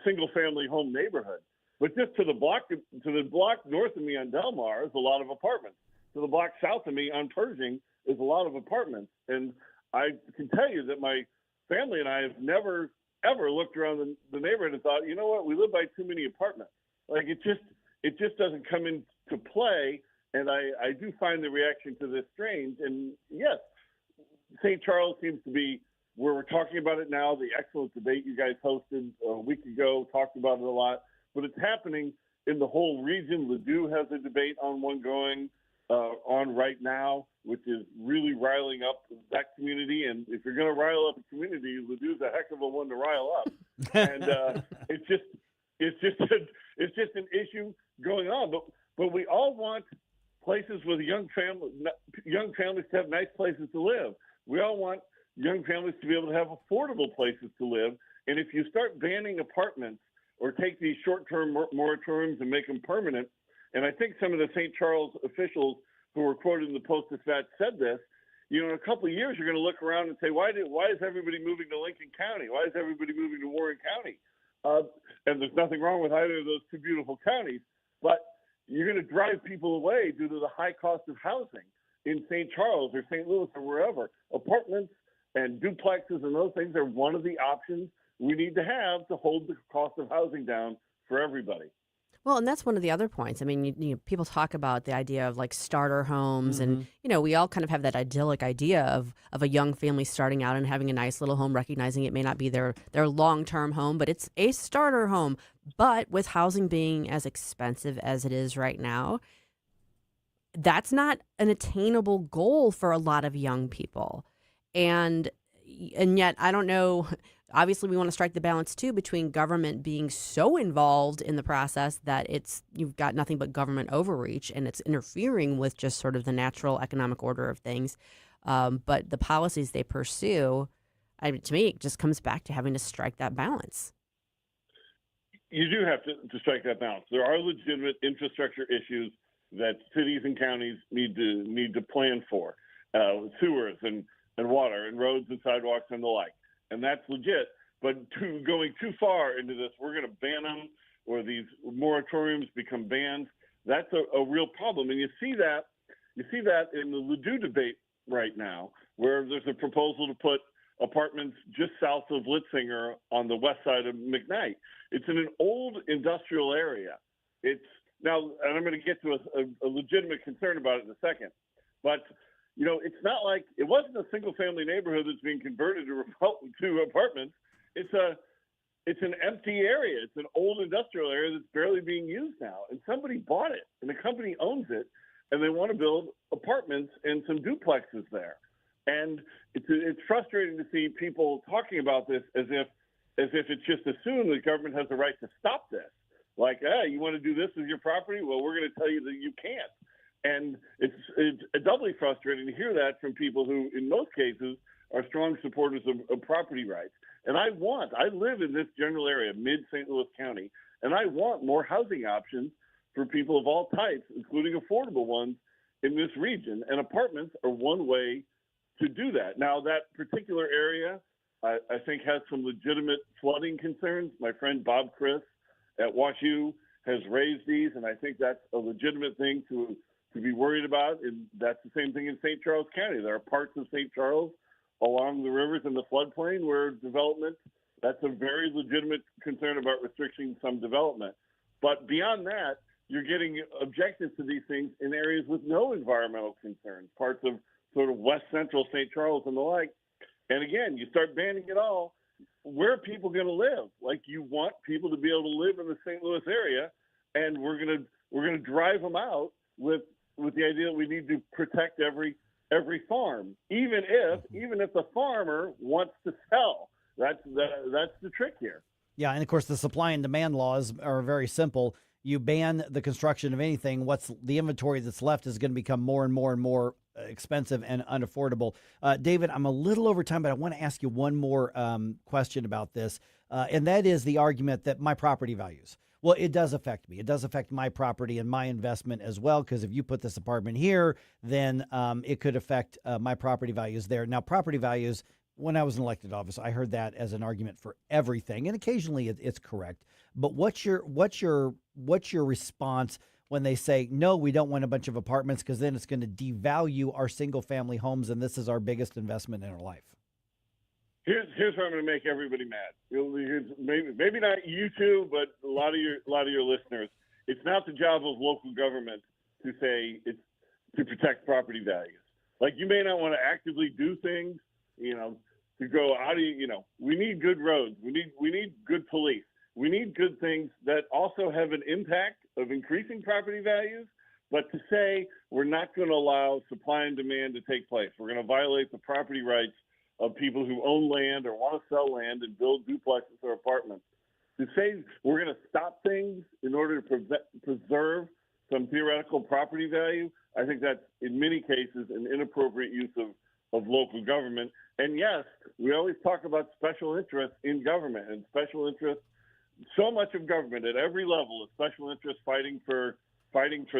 single family home neighborhood. But just to the block north of me on Delmar is a lot of apartments. To the block south of me on Pershing is a lot of apartments. And I can tell you that my family and I have never ever looked around the neighborhood and thought, you know what, we live by too many apartments. Like it just doesn't come into play. And I do find the reaction to this strange. And yes, St. Charles seems to be where we're talking about it now. The excellent debate you guys hosted a week ago, talked about it a lot, but it's happening in the whole region. Ladue has a debate on one going on right now, which is really riling up that community. And if you're going to rile up a community, Ladue's a heck of a one to rile up. And it's just an issue going on. But we all want places with young families to have nice places to live. We all want young families to be able to have affordable places to live. And if you start banning apartments or take these short-term moratoriums and make them permanent, and I think some of the St. Charles officials who were quoted in the Post-Dispatch said this, in a couple of years, you're going to look around and say, why is everybody moving to Lincoln County? Why is everybody moving to Warren County? And there's nothing wrong with either of those two beautiful counties, but you're going to drive people away due to the high cost of housing in St. Charles or St. Louis or wherever. Apartments and duplexes and those things are one of the options we need to have to hold the cost of housing down for everybody. Well, and that's one of the other points. I mean, people talk about the idea of like starter homes, and we all kind of have that idyllic idea of a young family starting out and having a nice little home, recognizing it may not be their long-term home, but it's a starter home. But with housing being as expensive as it is right now, that's not an attainable goal for a lot of young people. And yet, I don't know. Obviously, we want to strike the balance, too, between government being so involved in the process that you've got nothing but government overreach and it's interfering with just sort of the natural economic order of things. But the policies they pursue, to me, it just comes back to having to strike that balance. You do have to strike that balance. There are legitimate infrastructure issues that cities and counties need to plan for, sewers and water and roads and sidewalks and the like. And that's legit, but going too far into this, we're going to ban them, or these moratoriums become bans. That's a real problem, and you see that in the Ladue debate right now, where there's a proposal to put apartments just south of Hilzinger on the west side of McKnight. It's in an old industrial area. It's now, and I'm going to get to a legitimate concern about it in a second, but. It's not like it wasn't a single-family neighborhood that's being converted to apartments. It's an empty area. It's an old industrial area that's barely being used now. And somebody bought it, and the company owns it, and they want to build apartments and some duplexes there. And it's frustrating to see people talking about this as if it's just assumed the government has the right to stop this. Like, you want to do this with your property? Well, we're going to tell you that you can't. And it's doubly frustrating to hear that from people who, in most cases, are strong supporters of property rights. And I live in this general area, mid-St. Louis County, and I want more housing options for people of all types, including affordable ones in this region. And apartments are one way to do that. Now, that particular area, I think, has some legitimate flooding concerns. My friend Bob Chris at WashU has raised these, and I think that's a legitimate thing to be worried about. And that's the same thing in St. Charles County. There are parts of St. Charles along the rivers in the floodplain where development, that's a very legitimate concern about restricting some development. But beyond that, you're getting objections to these things in areas with no environmental concerns, parts of sort of west central St. Charles and the like. And again, you start banning it all, where are people going to live? Like, you want people to be able to live in the St. Louis area, and we're going to drive them out with the idea that we need to protect every farm, even if the farmer wants to sell. That's the trick here. Yeah, and of course the supply and demand laws are very simple. You ban the construction of anything, what's the inventory that's left is going to become more and more and more expensive and unaffordable. David, I'm a little over time, but I want to ask you one more question about this, and that is the argument that my property values. Well, it does affect me. It does affect my property and my investment as well, because if you put this apartment here, then it could affect my property values there. Now, property values, when I was in elected office, I heard that as an argument for everything, and occasionally it's correct. But what's your response when they say, no, we don't want a bunch of apartments because then it's going to devalue our single-family homes, and this is our biggest investment in our life? Here's where I'm going to make everybody mad. Maybe not you two, but a lot of your listeners. It's not the job of local government to say it's to protect property values. Like, you may not want to actively do things, to go, how do we need good roads. We need good police. We need good things that also have an impact of increasing property values. But to say we're not going to allow supply and demand to take place, we're going to violate the property rights of people who own land or want to sell land and build duplexes or apartments. To say we're going to stop things in order to preserve some theoretical property value, I think that's, in many cases, an inappropriate use of local government. And yes, we always talk about special interests in government, and special interests, so much of government at every level is special interests fighting for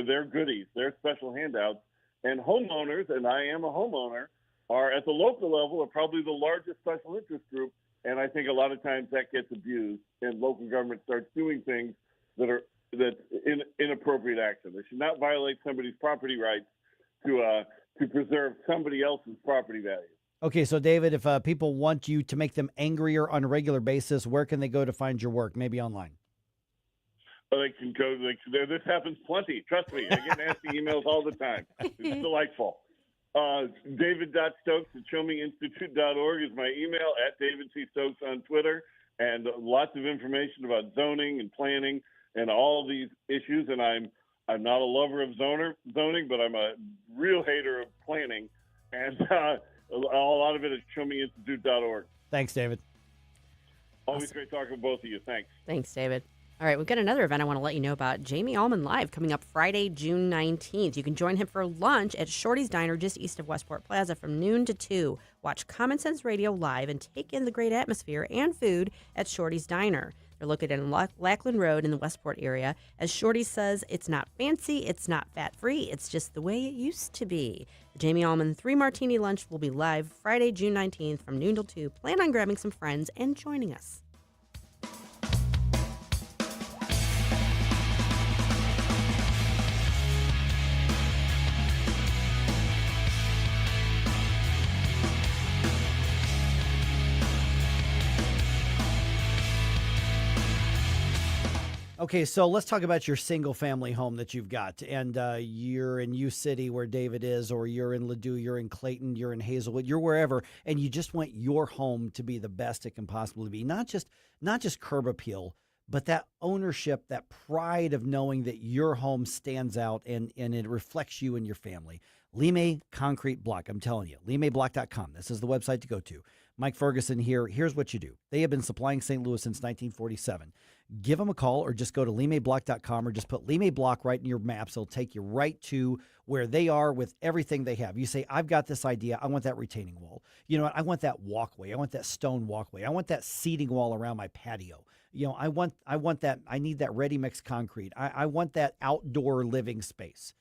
their goodies, their special handouts. And homeowners, and I am a homeowner, are at the local level are probably the largest special interest group. And I think a lot of times that gets abused, and local government starts doing things that's inappropriate action. They should not violate somebody's property rights to preserve somebody else's property value. Okay, so David, if people want you to make them angrier on a regular basis, where can they go to find your work? Maybe online. They can go. This happens plenty. Trust me, I get nasty emails all the time. It's delightful. David.Stokes@showmeinstitute.org is my email, at David C. Stokes on Twitter, and lots of information about zoning and planning and all these issues. And I'm not a lover of zoning, but I'm a real hater of planning. And a lot of it is showmeinstitute.org. Thanks, David. Always great talking with both of you. Thanks. Thanks, David. All right, we've got another event I want to let you know about. Jamie Allman Live coming up Friday, June 19th. You can join him for lunch at Shorty's Diner just east of Westport Plaza from noon to 2. Watch Common Sense Radio live and take in the great atmosphere and food at Shorty's Diner. They're located in Lackland Road in the Westport area. As Shorty says, it's not fancy, it's not fat-free, it's just the way it used to be. The Jamie Allman 3-Martini Lunch will be live Friday, June 19th from noon till 2. Plan on grabbing some friends and joining us. Okay, so let's talk about your single-family home that you've got, and you're in U City where David is, or you're in Ladue, you're in Clayton, you're in Hazelwood, you're wherever, and you just want your home to be the best it can possibly be. Not just curb appeal, but that ownership, that pride of knowing that your home stands out and it reflects you and your family. Lime Concrete Block, I'm telling you, limeblock.com. This is the website to go to. Mike Ferguson here. Here's what you do. They have been supplying St. Louis since 1947. give them a call or just go to limeblock.com or just put Lime Block right in your maps. It'll take you right to where they are with everything they have. You say, I've got this idea. I want that retaining wall. You know what? I want that walkway. I want that stone walkway. I want that seating wall around my patio. You know, I want that. I need that ready mix concrete. I want that outdoor living space.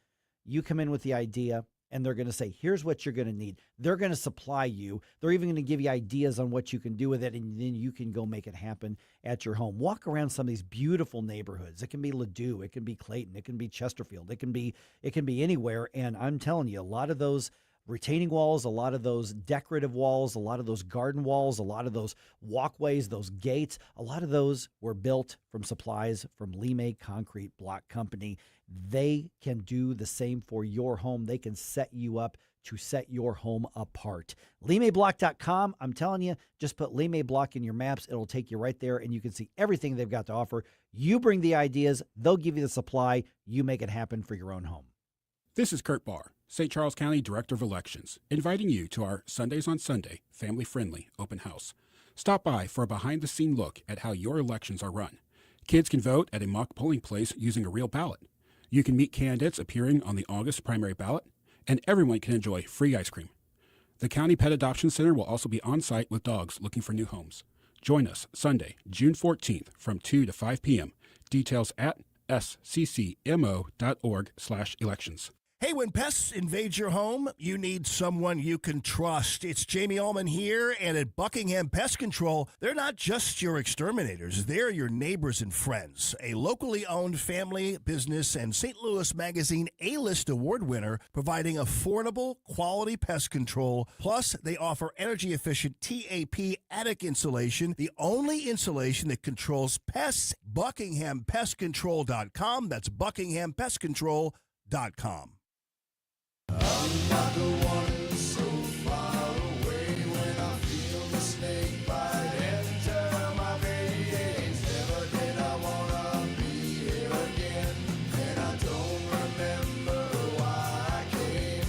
You come in with the idea, and they're going to say, here's what you're going to need. They're going to supply you. They're even going to give you ideas on what you can do with it, and then you can go make it happen at your home. Walk around some of these beautiful neighborhoods. It can be Ladue. It can be Clayton. It can be Chesterfield. It can be anywhere, and I'm telling you, a lot of those retaining walls, a lot of those decorative walls, a lot of those garden walls, a lot of those walkways, those gates, a lot of those were built from supplies from Lime Concrete Block Company. They can do the same for your home. They can set you up to set your home apart. LimeBlock.com, I'm telling you, just put Lime Block in your maps. It'll take you right there, and you can see everything they've got to offer. You bring the ideas. They'll give you the supply. You make it happen for your own home. This is Kirk Barr, St. Charles County Director of Elections, inviting you to our Sundays on Sunday, family-friendly open house. Stop by for a behind-the-scene look at how your elections are run. Kids can vote at a mock polling place using a real ballot. You can meet candidates appearing on the August primary ballot, and everyone can enjoy free ice cream. The County Pet Adoption Center will also be on site with dogs looking for new homes. Join us Sunday, June 14th from 2 to 5 p.m. Details at sccmo.org/elections. Hey, when pests invade your home, you need someone you can trust. It's Jamie Allman here, and at Buckingham Pest Control, they're not just your exterminators. They're your neighbors and friends. A locally owned family business and St. Louis Magazine A-List award winner, providing affordable, quality pest control. Plus, they offer energy-efficient TAP attic insulation, the only insulation that controls pests. BuckinghamPestControl.com. That's BuckinghamPestControl.com. I'm not the one so far away when I feel the snake bite enter my veins. Never did I wanna be here again, and I don't remember why I came.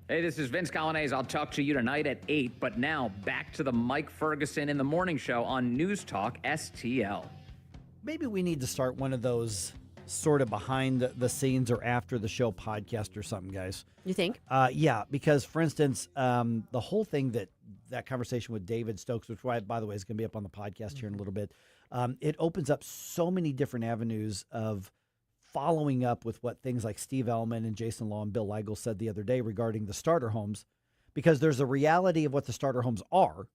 Hey, this is Vince Colonnese. I'll talk to you tonight at 8, but now back to the Mike Ferguson in the Morning Show on News Talk STL. Maybe we need to start one of those sort of behind the scenes or after the show podcast or something, guys. You think? Yeah, because, for instance, the whole thing that conversation with David Stokes, which, by the way, is going to be up on the podcast here in a little bit, it opens up so many different avenues of following up with what things like Steve Ellman and Jason Law and Bill Leigel said the other day regarding the starter homes, because there's a reality of what the starter homes are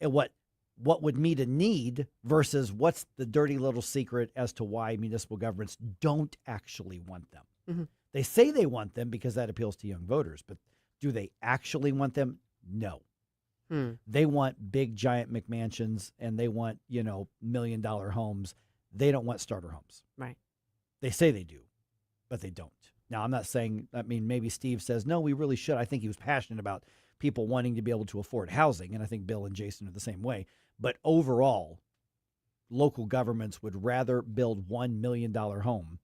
and what would meet a need versus what's the dirty little secret as to why municipal governments don't actually want them. Mm-hmm. They say they want them because that appeals to young voters, but do they actually want them? No. They want big, giant McMansions, and they want, $1 million homes. They don't want starter homes. Right. They say they do, but they don't. Now, I'm not saying, maybe Steve says, no, we really should. I think he was passionate about people wanting to be able to afford housing, and I think Bill and Jason are the same way. But overall, local governments would rather build $1 million home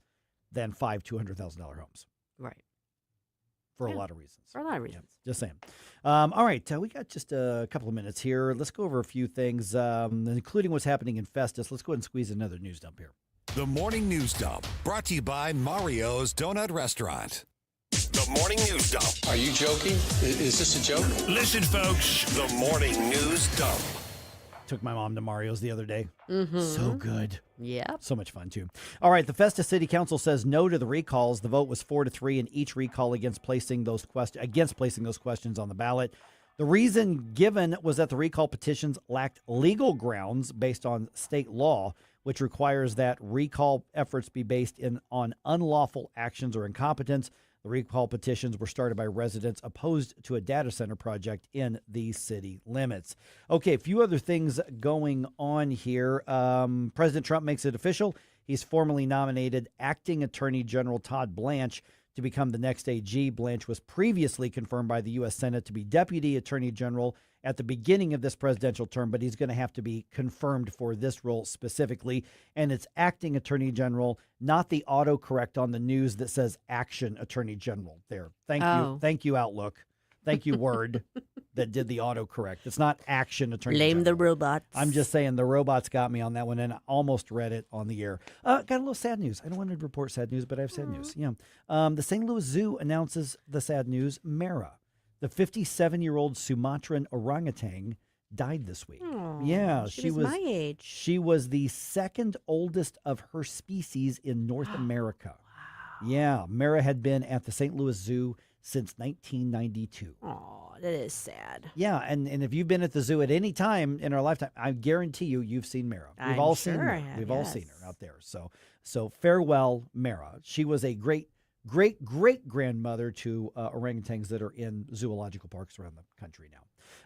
than 5 $200,000 homes. Right. For a lot of reasons. For a lot of reasons. Yeah, just saying. All right, we got just a couple of minutes here. Let's go over a few things, including what's happening in Festus. Let's go ahead and squeeze another news dump here. The Morning News Dump, brought to you by Mario's Donut Restaurant. The Morning News Dump. Are you joking? Is this a joke? Listen, folks. The Morning News Dump. Took my mom to Mario's the other day. Mm-hmm. So good. Yeah. So much fun, too. All right, the Festus City Council says no to the recalls. The vote was 4-3 in each recall against placing those questions on the ballot. The reason given was that the recall petitions lacked legal grounds based on state law, which requires that recall efforts be based on unlawful actions or incompetence. The recall petitions were started by residents opposed to a data center project in the city limits. Okay, a few other things going on here. President Trump makes it official. He's formally nominated Acting Attorney General Todd Blanche to become the next AG. Blanche was previously confirmed by the U.S. Senate to be Deputy Attorney General at the beginning of this presidential term, but he's going to have to be confirmed for this role specifically. And it's Acting Attorney General, not the autocorrect on the news that says Action Attorney General there. Thank you. Thank you, Outlook. Thank you, Word. that did the autocorrect. It's not Action Attorney Blame General. the robots. I'm just saying the robots got me on that one, and I almost read it on the air. Got a little sad news. I don't want to report sad news, but I have sad news. Yeah, the St. Louis Zoo announces the sad news. Mara, the 57-year-old Sumatran orangutan, died this week. Aw, she was my age. She was the second oldest of her species in North America. Wow. Yeah, Mara had been at the St. Louis Zoo since 1992. Oh, that is sad. Yeah, and if you've been at the zoo at any time in our lifetime, I guarantee you've seen Mara. We've all seen her. We've all seen her out there. So farewell, Mara. She was a great grandmother to orangutans that are in zoological parks around the country now.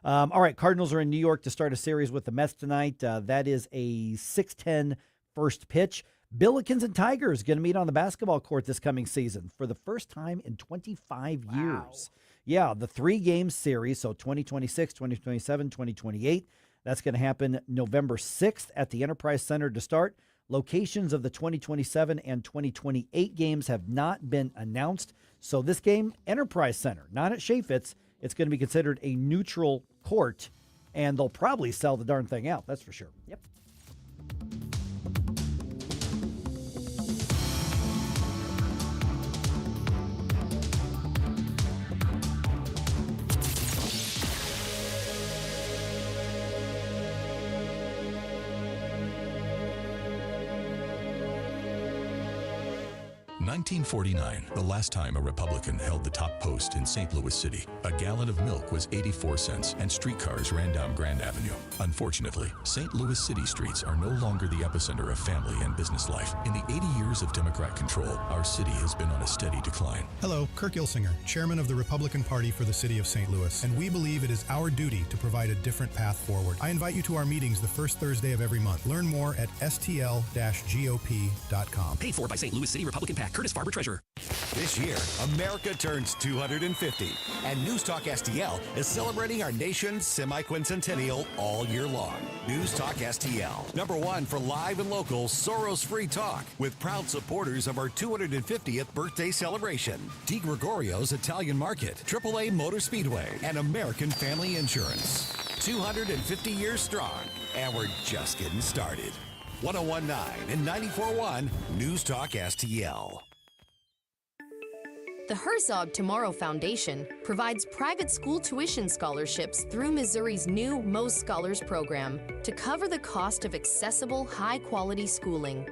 All right, Cardinals are in New York to start a series with the Mets tonight. That is a 6:10 first pitch. Billikens and Tigers going to meet on the basketball court this coming season for the first time in 25 years. Yeah, the 3-game series, so 2026, 2027, 2028. That's going to happen November 6th at the Enterprise Center to start. Locations of the 2027 and 2028 games have not been announced. So this game, Enterprise Center, not at Chaffetz. It's going to be considered a neutral court, and they'll probably sell the darn thing out. That's for sure. Yep. $1949, the last time a Republican held the top post in St. Louis City. A gallon of milk was 84 cents, and streetcars ran down Grand Avenue. Unfortunately, St. Louis City streets are no longer the epicenter of family and business life. In the 80 years of Democrat control, our city has been on a steady decline. Hello, Kirk Hilzinger, chairman of the Republican Party for the city of St. Louis, and we believe it is our duty to provide a different path forward. I invite you to our meetings the first Thursday of every month. Learn more at stl-gop.com. Paid for by St. Louis City Republican PAC. Curtis Farber, Treasurer. This year, America turns 250, and News Talk STL is celebrating our nation's semi-quincentennial all year long. News Talk STL, #1 for live and local Soros-free talk, with proud supporters of our 250th birthday celebration. D. Gregorio's Italian Market, AAA Motor Speedway, and American Family Insurance. 250 years strong, and we're just getting started. 101.9 and 94.1 News Talk STL. The Herzog Tomorrow Foundation provides private school tuition scholarships through Missouri's new Most Scholars program to cover the cost of accessible, high-quality schooling.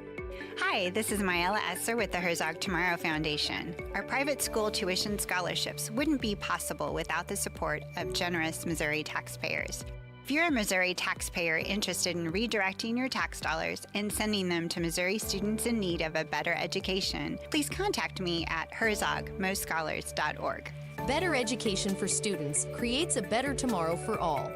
Hi, this is Myella Esser with the Herzog Tomorrow Foundation. Our private school tuition scholarships wouldn't be possible without the support of generous Missouri taxpayers. If you're a Missouri taxpayer interested in redirecting your tax dollars and sending them to Missouri students in need of a better education, please contact me at herzogmostscholars.org. Better education for students creates a better tomorrow for all.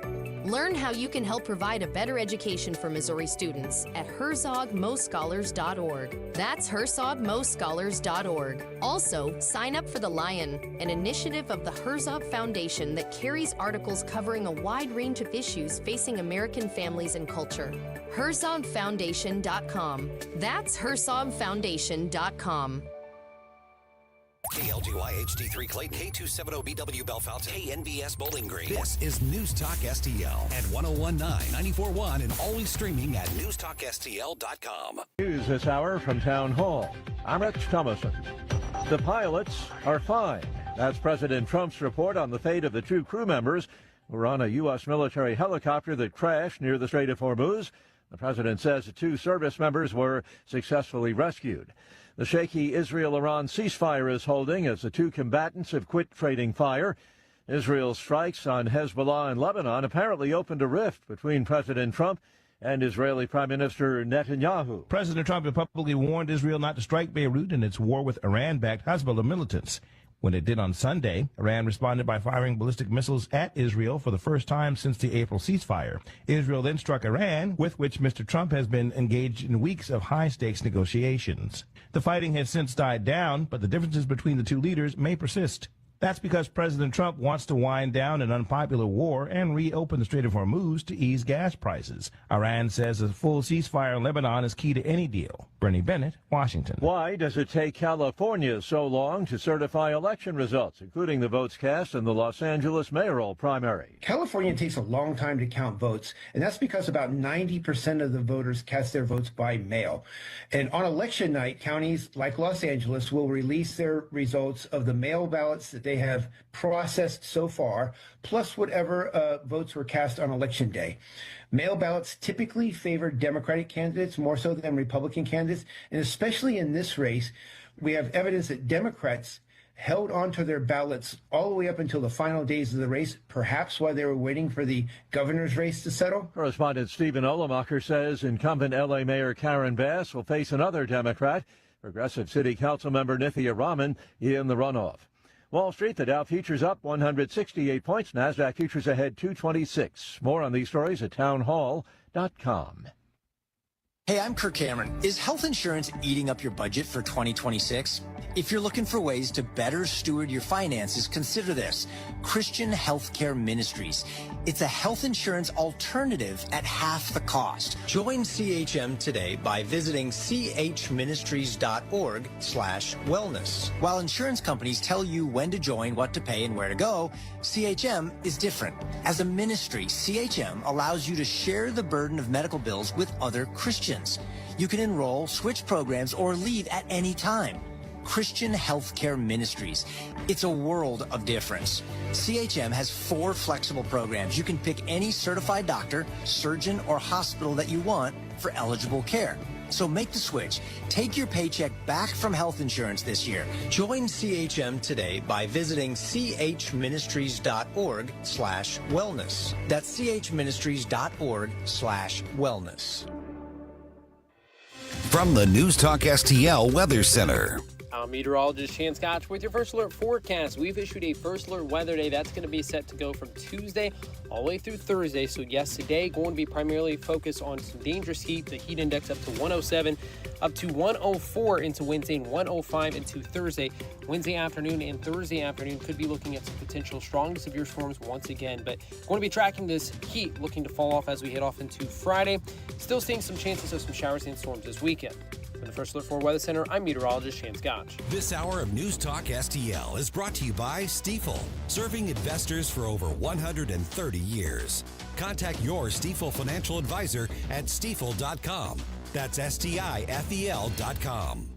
Learn how you can help provide a better education for Missouri students at herzogmostscholars.org. That's herzogmostscholars.org. Also, sign up for The Lion, an initiative of the Herzog Foundation that carries articles covering a wide range of issues facing American families and culture. herzogfoundation.com. That's herzogfoundation.com. KLGY HD3 Clayton, K270BW Bellefonte, KNBS Bowling Green. This is News Talk STL at 101.9, 94.1, and always streaming at NewsTalkSTL.com. News this hour from Town Hall. I'm Rich Thomason. The pilots are fine. That's President Trump's report on the fate of the 2 crew members who were on a U.S. military helicopter that crashed near the Strait of Hormuz. The president says the 2 service members were successfully rescued. The shaky Israel-Iran ceasefire is holding as the 2 combatants have quit trading fire. Israel's strikes on Hezbollah and Lebanon apparently opened a rift between President Trump and Israeli Prime Minister Netanyahu. President Trump had publicly warned Israel not to strike Beirut in its war with Iran-backed Hezbollah militants. When it did on Sunday, Iran responded by firing ballistic missiles at Israel for the first time since the April ceasefire. Israel then struck Iran, with which Mr. Trump has been engaged in weeks of high-stakes negotiations. The fighting has since died down, but the differences between the 2 leaders may persist. That's because President Trump wants to wind down an unpopular war and reopen the Strait of Hormuz to ease gas prices. Iran says a full ceasefire in Lebanon is key to any deal. Bernie Bennett, Washington. Why does it take California so long to certify election results, including the votes cast in the Los Angeles mayoral primary? California takes a long time to count votes, and that's because about 90% of the voters cast their votes by mail. And on election night, counties like Los Angeles will release their results of the mail ballots that they have processed so far, plus whatever votes were cast on election day. Mail ballots typically favor Democratic candidates more so than Republican candidates, and especially in this race, we have evidence that Democrats held onto their ballots all the way up until the final days of the race, perhaps while they were waiting for the governor's race to settle. Correspondent Stephen Olemacher says incumbent L.A. Mayor Karen Bass will face another Democrat, Progressive City Council member Nithya Raman, in the runoff. Wall Street, the Dow futures up 168 points. NASDAQ futures ahead 226. More on these stories at townhall.com. Hey, I'm Kirk Cameron. Is health insurance eating up your budget for 2026? If you're looking for ways to better steward your finances, consider this: Christian Healthcare Ministries. It's a health insurance alternative at half the cost. Join CHM today by visiting chministries.org/wellness. While insurance companies tell you when to join, what to pay, and where to go, CHM is different. As a ministry, CHM allows you to share the burden of medical bills with other Christians. You can enroll, switch programs, or leave at any time. Christian Healthcare Ministries. It's a world of difference. CHM has 4 flexible programs. You can pick any certified doctor, surgeon, or hospital that you want for eligible care. So make the switch. Take your paycheck back from health insurance this year. Join CHM today by visiting chministries.org/wellness. That's chministries.org/wellness. From the News Talk STL Weather Center. I'm meteorologist Chan Scotch with your first alert forecast. We've issued a first alert weather day. That's going to be set to go from Tuesday all the way through Thursday. So yes, today going to be primarily focused on some dangerous heat. The heat index up to 107, up to 104 into Wednesday and 105 into Thursday. Wednesday afternoon and Thursday afternoon could be looking at some potential strong to severe storms once again. But going to be tracking this heat looking to fall off as we head off into Friday. Still seeing some chances of some showers and storms this weekend. For the First Alert 4 Weather Center, I'm meteorologist Chan Scotch. This hour of News Talk STL is brought to you by Stifel, serving investors for over 130 years. Contact your Stifel financial advisor at stifel.com. That's STIFEL.com.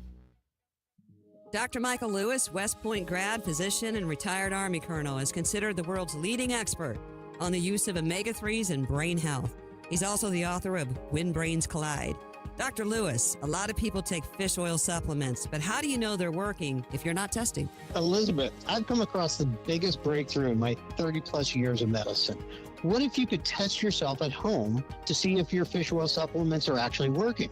Dr. Michael Lewis, West Point grad, physician, and retired Army colonel, is considered the world's leading expert on the use of omega-3s in brain health. He's also the author of When Brains Collide. Dr. Lewis, a lot of people take fish oil supplements, but how do you know they're working if you're not testing? Elizabeth, I've come across the biggest breakthrough in my 30-plus years of medicine. What if you could test yourself at home to see if your fish oil supplements are actually working?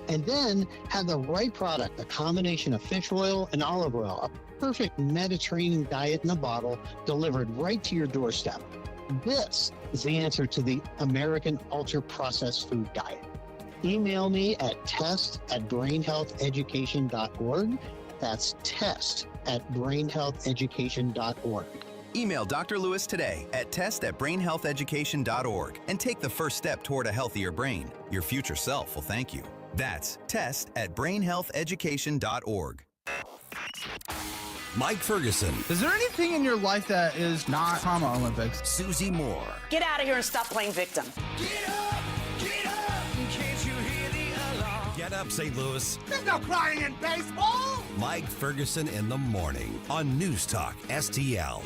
And then have the right product, a combination of fish oil and olive oil, a perfect Mediterranean diet in a bottle, delivered right to your doorstep. This is the answer to the American ultra-processed food diet. Email me at test@brainhealtheducation.org. That's test@brainhealtheducation.org. Email Dr. Lewis today at test@brainhealtheducation.org and take the first step toward a healthier brain. Your future self will thank you. That's test@brainhealtheducation.org. Mike Ferguson. Is there anything in your life that is not Trauma Olympics? Susie Moore. Get out of here and stop playing victim. Get up, St. Louis. There's no crying in baseball. Mike Ferguson in the morning on News Talk STL.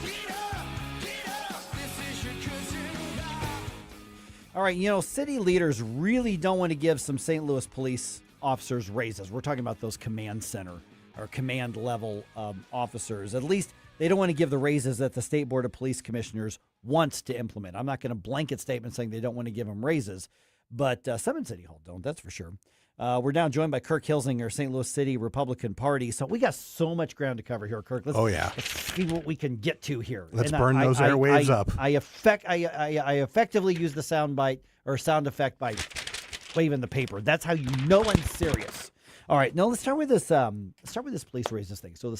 All right, city leaders really don't want to give some St. Louis police officers raises. We're talking about those command center or command level officers. At least they don't want to give the raises that the State Board of Police Commissioners wants to implement. I'm not going to blanket statement saying they don't want to give them raises, but some in City Hall don't, that's for sure. We're now joined by Kirk Hilzinger, St. Louis City Republican Party. So we got so much ground to cover here, Kirk. Let's see what we can get to here. Let's burn those airwaves up. I effectively use the sound effect by waving the paper. That's how you know I'm serious. All right, now let's start with this. Start with this police raises thing. So the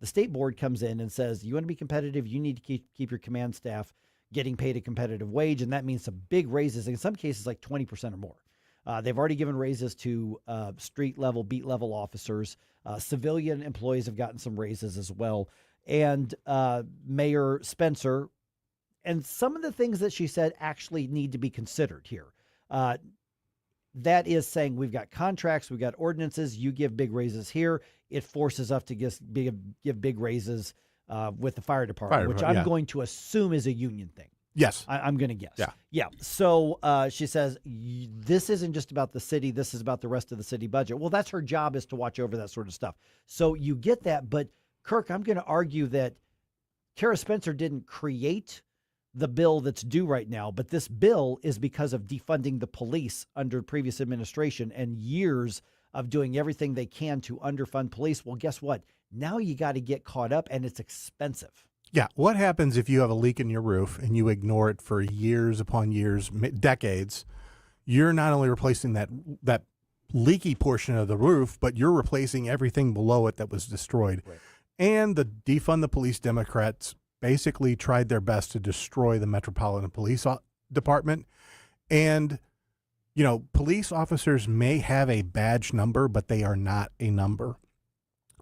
state board comes in and says, you want to be competitive, you need to keep your command staff getting paid a competitive wage, and that means some big raises. In some cases, like 20% or more. They've already given raises to street level, beat level officers. Civilian employees have gotten some raises as well. And Mayor Spencer, and some of the things that she said actually need to be considered here. That is saying we've got contracts, we've got ordinances, you give big raises here. It forces us to give big raises with the fire department, which I'm going to assume is a union thing. Yes. I'm going to guess. Yeah. Yeah. So she says, this isn't just about the city. This is about the rest of the city budget. Well, that's her job, is to watch over that sort of stuff. So you get that. But, Kirk, I'm going to argue that Kara Spencer didn't create the bill that's due right now. But this bill is because of defunding the police under previous administration and years of doing everything they can to underfund police. Well, guess what? Now you got to get caught up, and it's expensive. Yeah. What happens if you have a leak in your roof and you ignore it for years upon years, decades? You're not only replacing that leaky portion of the roof, but you're replacing everything below it that was destroyed. Right. And the defund the police Democrats basically tried their best to destroy the Metropolitan Police Department. And, you know, police officers may have a badge number, but they are not a number.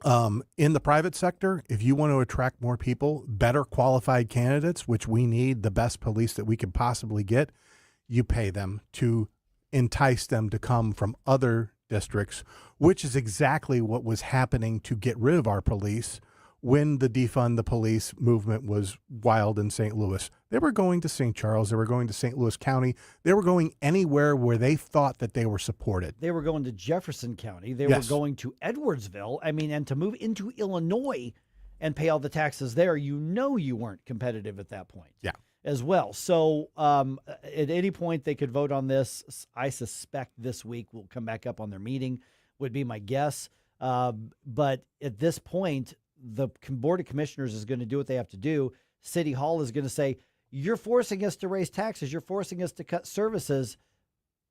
In the private sector, if you want to attract more people, better qualified candidates, which we need, the best police that we could possibly get, you pay them to entice them to come from other districts, which is exactly what was happening to get rid of our police when the defund the police movement was wild in St. Louis. They were going to St. Charles. They were going to St. Louis County. They were going anywhere where they thought that they were supported. They were going to Jefferson County. They were going to Edwardsville. I mean, and to move into Illinois and pay all the taxes there, you weren't competitive at that point. Yeah. As well. So at any point they could vote on this. I suspect this week will come back up on their meeting, would be my guess. But at this point, the Board of Commissioners is going to do what they have to do. City Hall is going to say, you're forcing us to raise taxes. You're forcing us to cut services.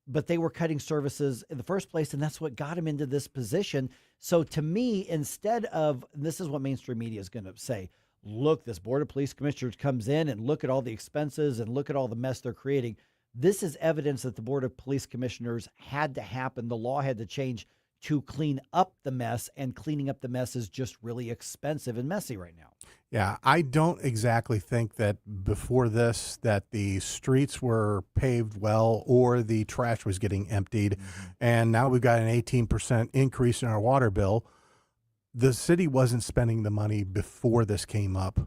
But they were cutting services in the first place, and that's what got them into this position. So to me, instead of, this is what mainstream media is going to say, look, this Board of Police Commissioners comes in and look at all the expenses and look at all the mess they're creating. This is evidence that the Board of Police Commissioners had to happen. The law had to change to clean up the mess, and cleaning up the mess is just really expensive and messy right now. Yeah, I don't exactly think that before this that the streets were paved well or the trash was getting emptied. Mm-hmm. And now we've got an 18% increase in our water bill. The city wasn't spending the money before this came up.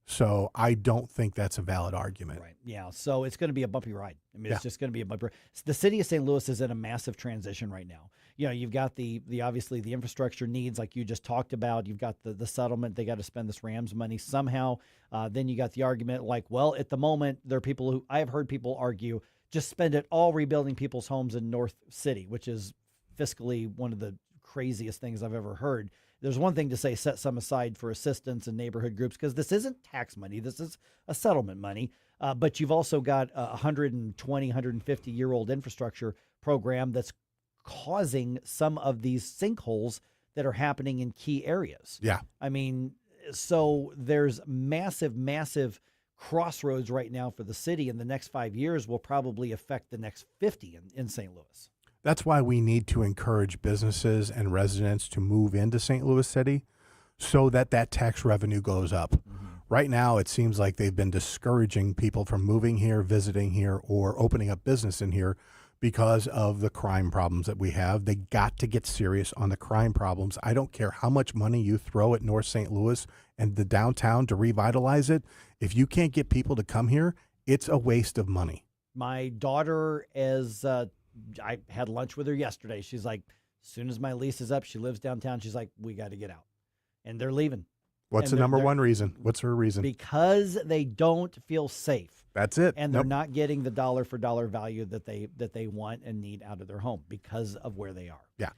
So I don't think that's a valid argument. Right. Yeah. So it's going to be a bumpy ride. I mean, it's just going to be a bumpy ride. The city of St. Louis is in a massive transition right now. You know, you've got the obviously the infrastructure needs like you just talked about. You've got the settlement. They got to spend this Rams money somehow. Then you got the argument like, well, at the moment, there are people who I have heard people argue just spend it all rebuilding people's homes in North City, which is fiscally one of the craziest things I've ever heard. There's one thing to say set some aside for assistance and neighborhood groups because this isn't tax money. This is a settlement money. But you've also got a 120, 150-year-old infrastructure program that's causing some of these sinkholes that are happening in key areas. Yeah. I mean, so there's massive, massive crossroads right now for the city, and the next 5 years will probably affect the next 50 in St. Louis. That's why we need to encourage businesses and residents to move into St. Louis City so that tax revenue goes up. Mm-hmm. Right now, it seems like they've been discouraging people from moving here, visiting here, or opening up business in here because of the crime problems that we have. They got to get serious on the crime problems. I don't care how much money you throw at North St. Louis and the downtown to revitalize it. If you can't get people to come here, it's a waste of money. My daughter is... I had lunch with her yesterday. She's like, as soon as my lease is up, she lives downtown. She's like, we got to get out. And they're leaving. What's the number one reason? What's her reason? Because they don't feel safe. That's it. And they're not getting the dollar for dollar value that they want and need out of their home because of where they are. Yeah.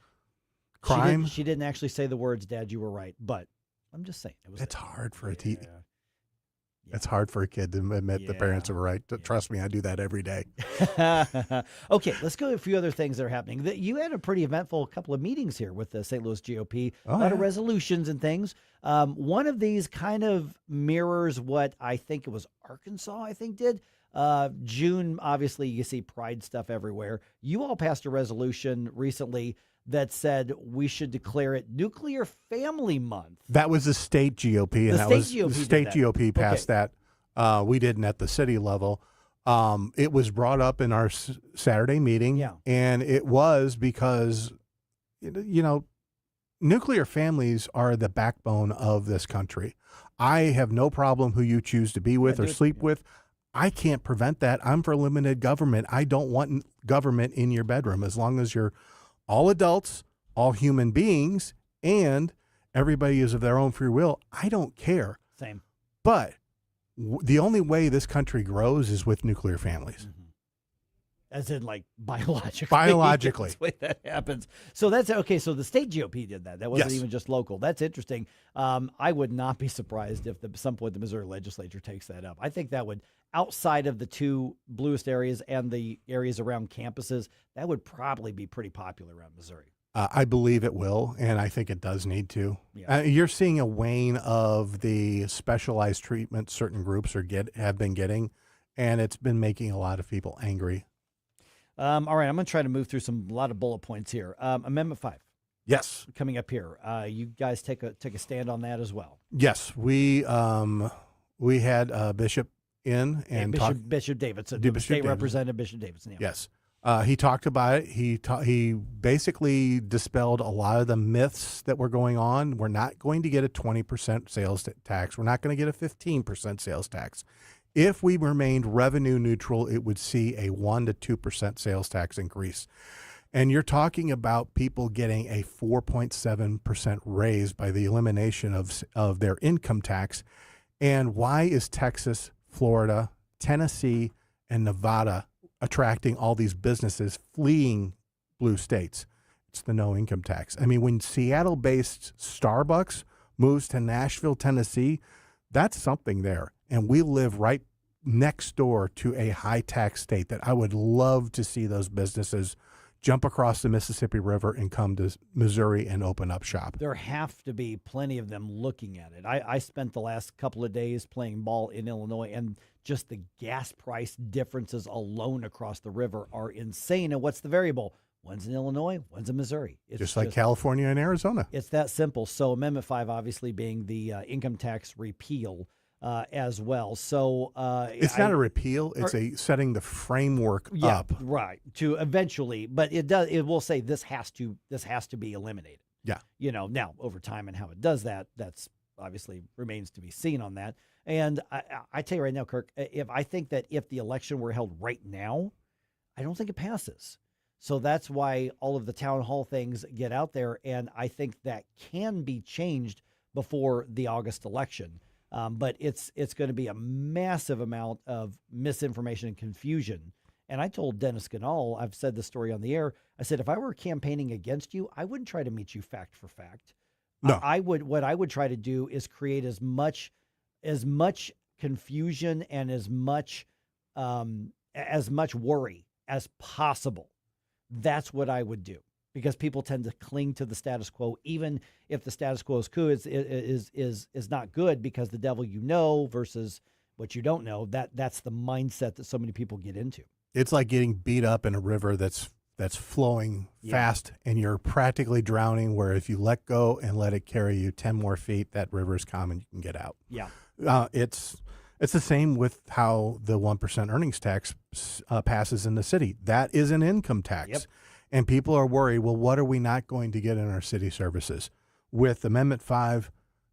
Crime. She didn't actually say the words, Dad, you were right. But I'm just saying. It's hard for a TV. It's hard for a kid to admit the parents are right. Trust me, I do that every day. Okay, let's go to a few other things that are happening. You had a pretty eventful couple of meetings here with the St. Louis GOP, a lot of resolutions and things. One of these kind of mirrors what I think it was Arkansas, did. June, obviously, you see pride stuff everywhere. You all passed a resolution recently that said we should declare it Nuclear Family Month. That was the state GOP, and the state GOP passed that. We didn't at the city level. It was brought up in our Saturday meeting, and it was because, nuclear families are the backbone of this country. I have no problem who you choose to be with or sleep with. I can't prevent that. I'm for limited government. I don't want government in your bedroom as long as you're all adults, all human beings, and everybody is of their own free will. I don't care. Same. But the only way this country grows is with nuclear families. As in, like, biologically. Biologically. That's the way that happens. So that's okay. So the state GOP did that. That wasn't Yes. even just local. That's interesting. I would not be surprised if at some point the Missouri legislature takes that up. I think that would, outside of the two bluest areas and the areas around campuses, that would probably be pretty popular around Missouri. I believe it will, and I think it does need to. You're seeing a wane of the specialized treatment certain groups have been getting, and it's been making a lot of people angry. All right, I'm going to try to move through a lot of bullet points here. Amendment 5. Yes. Coming up here. You guys take a stand on that as well. Yes, we had Bishop in and Bishop Davidson, State Representative Bishop Davidson. Yeah. Yes. He talked about it. He basically dispelled a lot of the myths that were going on. We're not going to get a 20% sales tax. We're not going to get a 15% sales tax. If we remained revenue neutral, it would see a 1% to 2% sales tax increase. And you're talking about people getting a 4.7% raise by the elimination of their income tax. And why is Texas, Florida, Tennessee, and Nevada attracting all these businesses fleeing blue states? It's the no income tax. I mean, when Seattle-based Starbucks moves to Nashville, Tennessee, that's something there. And we live right next door to a high tax state that I would love to see those businesses jump across the Mississippi River and come to Missouri and open up shop. There have to be plenty of them looking at it. I spent the last couple of days playing ball in Illinois, and just the gas price differences alone across the river are insane. And what's the variable? One's in Illinois, one's in Missouri. It's just like California and Arizona. It's that simple. So Amendment 5 obviously being the income tax repeal as well. So it's not a repeal; it's setting the framework up, right? To eventually, but it will say this has to be eliminated. Yeah, now over time and how it does that's obviously remains to be seen on that. And I tell you right now, Kirk, I think that if the election were held right now, I don't think it passes. So that's why all of the town hall things get out there, and I think that can be changed before the August election. But it's going to be a massive amount of misinformation and confusion. And I told Dennis Ganal, I've said this story on the air, I said, if I were campaigning against you, I wouldn't try to meet you fact for fact. No. What I would try to do is create as much confusion and as much worry as possible. That's what I would do, because people tend to cling to the status quo, even if the status quo is not good, because the devil versus what you don't know, that's the mindset that so many people get into. It's like getting beat up in a river that's flowing fast, and you're practically drowning, where if you let go and let it carry you 10 more feet, that river's calm and you can get out. Yeah. It's the same with how the 1% earnings tax passes in the city. That is an income tax. Yep. And people are worried, well, what are we not going to get in our city services? With Amendment 5,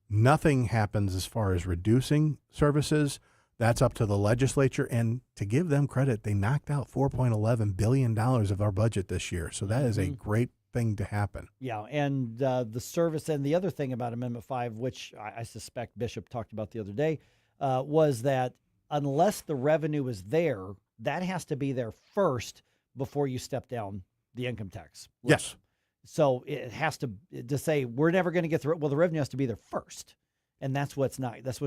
nothing happens as far as reducing services. That's up to the legislature. And to give them credit, they knocked out $4.11 billion of our budget this year. So that is a great thing to happen. Yeah, and the service, and the other thing about Amendment 5, which I suspect Bishop talked about the other day, was that unless the revenue is there, that has to be there first before you step down the income tax. Yes. So it has to say we're never going to get through it. Well, the revenue has to be there first. And that's what's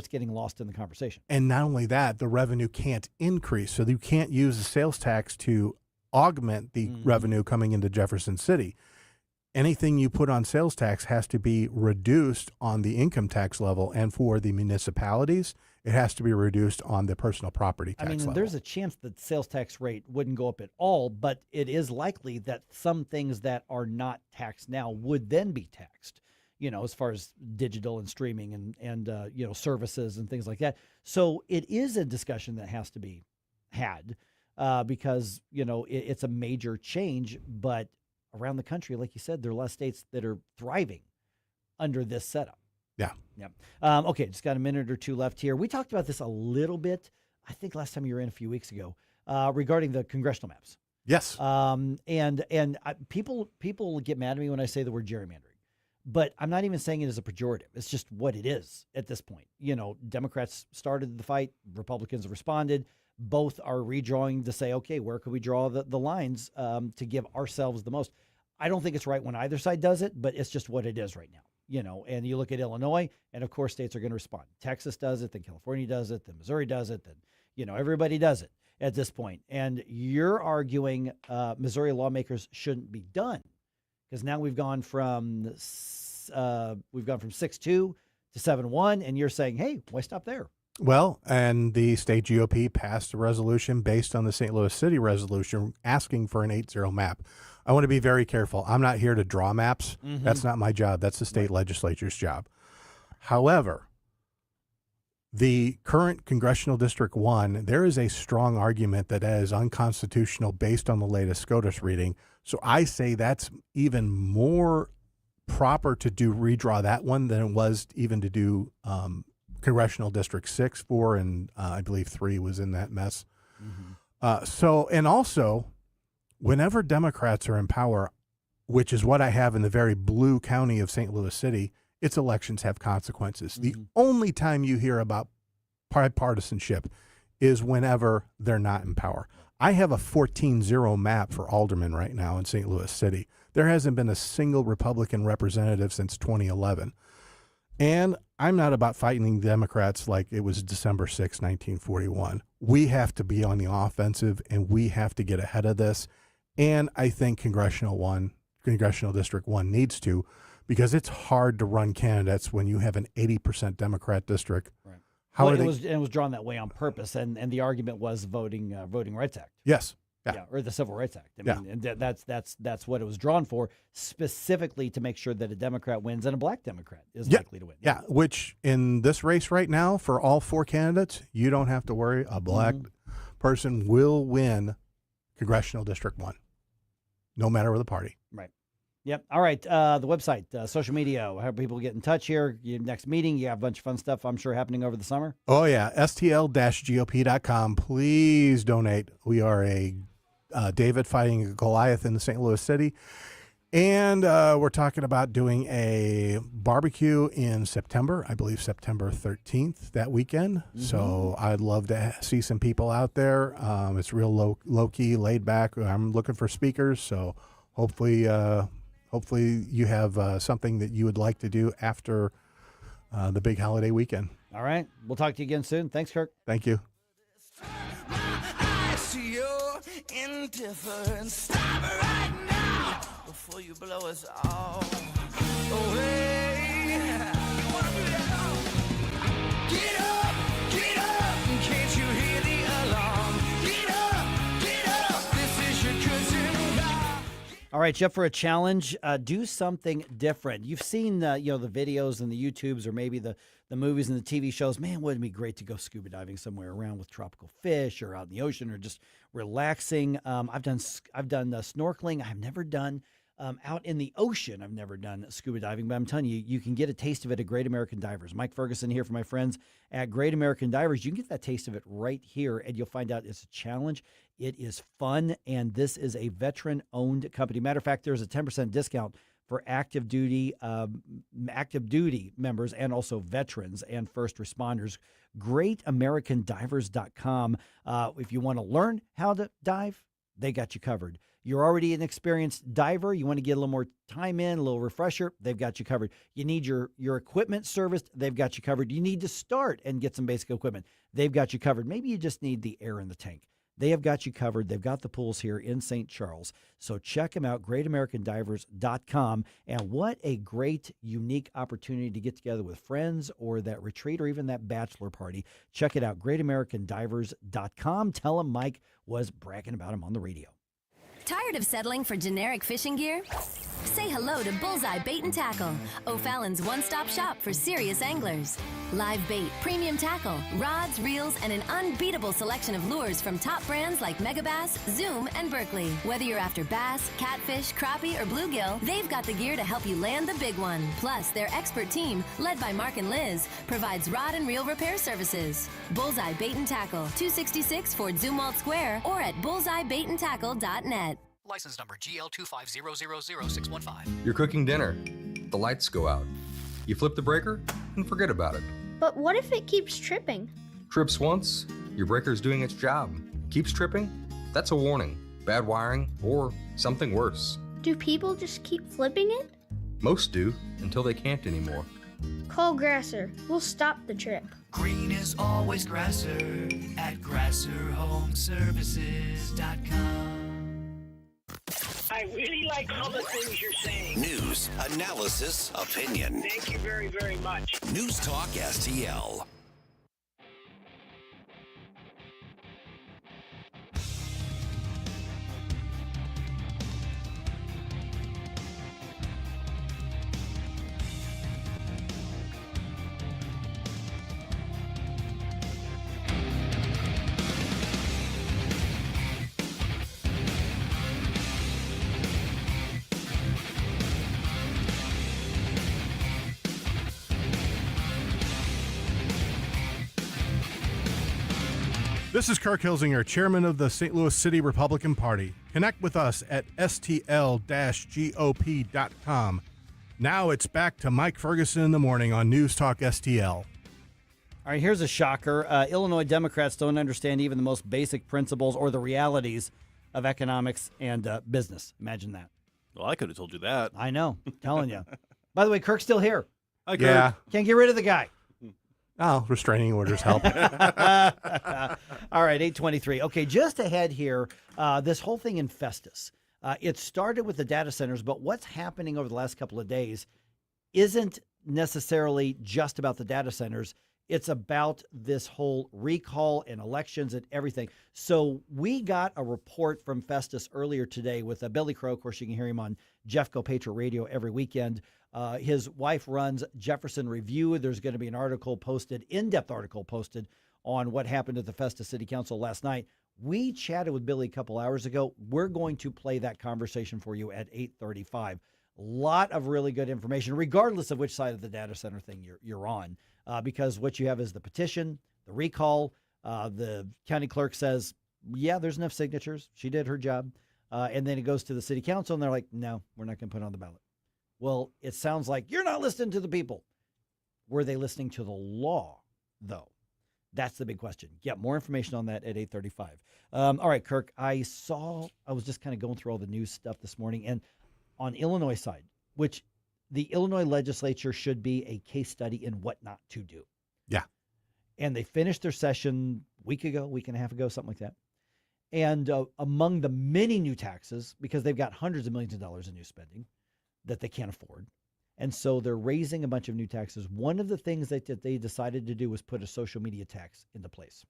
getting lost in the conversation. And not only that, the revenue can't increase. So you can't use the sales tax to augment the revenue coming into Jefferson City. Anything you put on sales tax has to be reduced on the income tax level, and for the municipalities, it has to be reduced on the personal property tax level. There's a chance that sales tax rate wouldn't go up at all, but it is likely that some things that are not taxed now would then be taxed, as far as digital and streaming and services and things like that. So it is a discussion that has to be had because, it's a major change, but around the country, like you said, there are a lot of states that are thriving under this setup. Yeah. Okay, just got a minute or two left here. We talked about this a little bit, I think last time you were in a few weeks ago, regarding the congressional maps. Yes. People get mad at me when I say the word gerrymandering, but I'm not even saying it as a pejorative. It's just what it is at this point. Democrats started the fight. Republicans have responded. Both are redrawing to say, okay, where could we draw the lines to give ourselves the most? I don't think it's right when either side does it, but it's just what it is right now. And you look at Illinois, and of course states are going to respond. Texas does it, then California does it, then Missouri does it, then, everybody does it at this point. And you're arguing Missouri lawmakers shouldn't be done because now we've gone from 6-2 to 7-1, and you're saying, hey, why stop there? Well, and the state GOP passed a resolution based on the St. Louis City resolution asking for an 8-0 map. I want to be very careful. I'm not here to draw maps. That's not my job. That's the state legislature's job. However, the current Congressional District 1, there is a strong argument that is unconstitutional based on the latest SCOTUS reading. So I say that's even more proper to redraw that one than it was even to do Congressional District 6, 4, and I believe 3 was in that mess. And also, whenever Democrats are in power, which is what I have in the very blue county of St. Louis City, its elections have consequences. The only time you hear about partisanship is whenever they're not in power. I have a 14-0 map for aldermen right now in St. Louis City. There hasn't been a single Republican representative since 2011. And I'm not about fighting the Democrats like it was December 6, 1941. We have to be on the offensive, and we have to get ahead of this. And I think Congressional District 1 needs to, because it's hard to run candidates when you have an 80% Democrat district. Right. It was drawn that way on purpose, and the argument was Voting Rights Act. Yes. Yeah, or the Civil Rights Act. And that's what it was drawn for, specifically to make sure that a Democrat wins and a black Democrat is likely to win. Yeah, which in this race right now, for all 4 candidates, you don't have to worry. A black person will win Congressional District 1, no matter the party. Right. Yep. All right. The website, social media, how people get in touch here. Your next meeting, you have a bunch of fun stuff, I'm sure, happening over the summer. Oh, yeah. STL-GOP.com. Please donate. We are a David fighting a Goliath in the St. Louis City. And we're talking about doing a barbecue in September, I believe September 13th, that weekend. So I'd love to see some people out there. It's real low-key, laid back. I'm looking for speakers, so hopefully you have something that you would like to do after the big holiday weekend. All right. We'll talk to you again soon. Thanks, Kirk. Thank you. Indifference. Stop it right now before you blow us all away. You wanna do that? Get up, can't you hear the alarm? Get up, this is your cousin God. All right, Jeff, for a challenge, do something different. You've seen the videos and the YouTubes or maybe the movies and the TV shows. Man, wouldn't it be great to go scuba diving somewhere around with tropical fish or out in the ocean or just relaxing. I've done snorkeling. I've never done out in the ocean. I've never done scuba diving, but I'm telling you, you can get a taste of it at Great American Divers. Mike Ferguson here for my friends at Great American Divers. You can get that taste of it right here, and you'll find out it's a challenge. It is fun, and this is a veteran-owned company. Matter of fact, there's a 10% discount for active duty members and also veterans and first responders. GreatAmericanDivers.com. If you want to learn how to dive, they got you covered. You're already an experienced diver. You want to get a little more time in, a little refresher. They've got you covered. You need your equipment serviced. They've got you covered. You need to start and get some basic equipment. They've got you covered. Maybe you just need the air in the tank. They have got you covered. They've got the pools here in St. Charles. So check them out, greatamericandivers.com. And what a great, unique opportunity to get together with friends or that retreat or even that bachelor party. Check it out, greatamericandivers.com. Tell them Mike was bragging about him on the radio. Tired of settling for generic fishing gear? Say hello to Bullseye Bait and Tackle, O'Fallon's one-stop shop for serious anglers. Live bait, premium tackle, rods, reels, and an unbeatable selection of lures from top brands like Megabass, Zoom, and Berkley. Whether you're after bass, catfish, crappie, or bluegill, they've got the gear to help you land the big one. Plus, their expert team, led by Mark and Liz, provides rod and reel repair services. Bullseye Bait and Tackle, 266 Fort Zumwalt Square, or at bullseyebaitantackle.net. License number GL250000615. You're cooking dinner. The lights go out. You flip the breaker and forget about it. But what if it keeps tripping? Trips once, your breaker's doing its job. Keeps tripping? That's a warning. Bad wiring or something worse. Do people just keep flipping it? Most do until they can't anymore. Call Grasser. We'll stop the trip. Green is always Grasser at GrasserHomeservices.com. I really like all the things you're saying. News, analysis, opinion. Thank you very, very much. News Talk STL. This is Kirk Hilzinger, chairman of the St. Louis City Republican Party. Connect with us at stl-gop.com. Now it's back to Mike Ferguson in the morning on News Talk STL. All right, here's a shocker. Illinois Democrats don't understand even the most basic principles or the realities of economics and business. Imagine that. Well, I could have told you that. I know. Telling you. By the way, Kirk's still here. Hi, Kirk. Yeah. Can't get rid of the guy. Oh, restraining orders help. All right, 8:23. Okay, just ahead here, this whole thing in Festus. It started with the data centers, but what's happening over the last couple of days isn't necessarily just about the data centers. It's about this whole recall and elections and everything. So we got a report from Festus earlier today with Billy Crow. Of course, you can hear him on Jeffco Patriot Radio every weekend. His wife runs Jefferson Review. There's going to be an article posted, in-depth article posted on what happened at the Festus City Council last night. We chatted with Billy a couple hours ago. We're going to play that conversation for you at 8:35. A lot of really good information, regardless of which side of the data center thing you're on, because what you have is the petition, the recall. The county clerk says, yeah, there's enough signatures. She did her job. And then it goes to the city council, and they're like, no, we're not going to put it on the ballot. Well, it sounds like you're not listening to the people. Were they listening to the law, though? That's the big question. Get more information on that at 8:35. All right, Kirk, I was just kind of going through all the news stuff this morning, and on Illinois side, which the Illinois legislature should be a case study in what not to do. Yeah. And they finished their session week and a half ago, something like that. And among the many new taxes, because they've got hundreds of millions of dollars in new spending that they can't afford. And so they're raising a bunch of new taxes. One of the things that they decided to do was put a social media tax into place.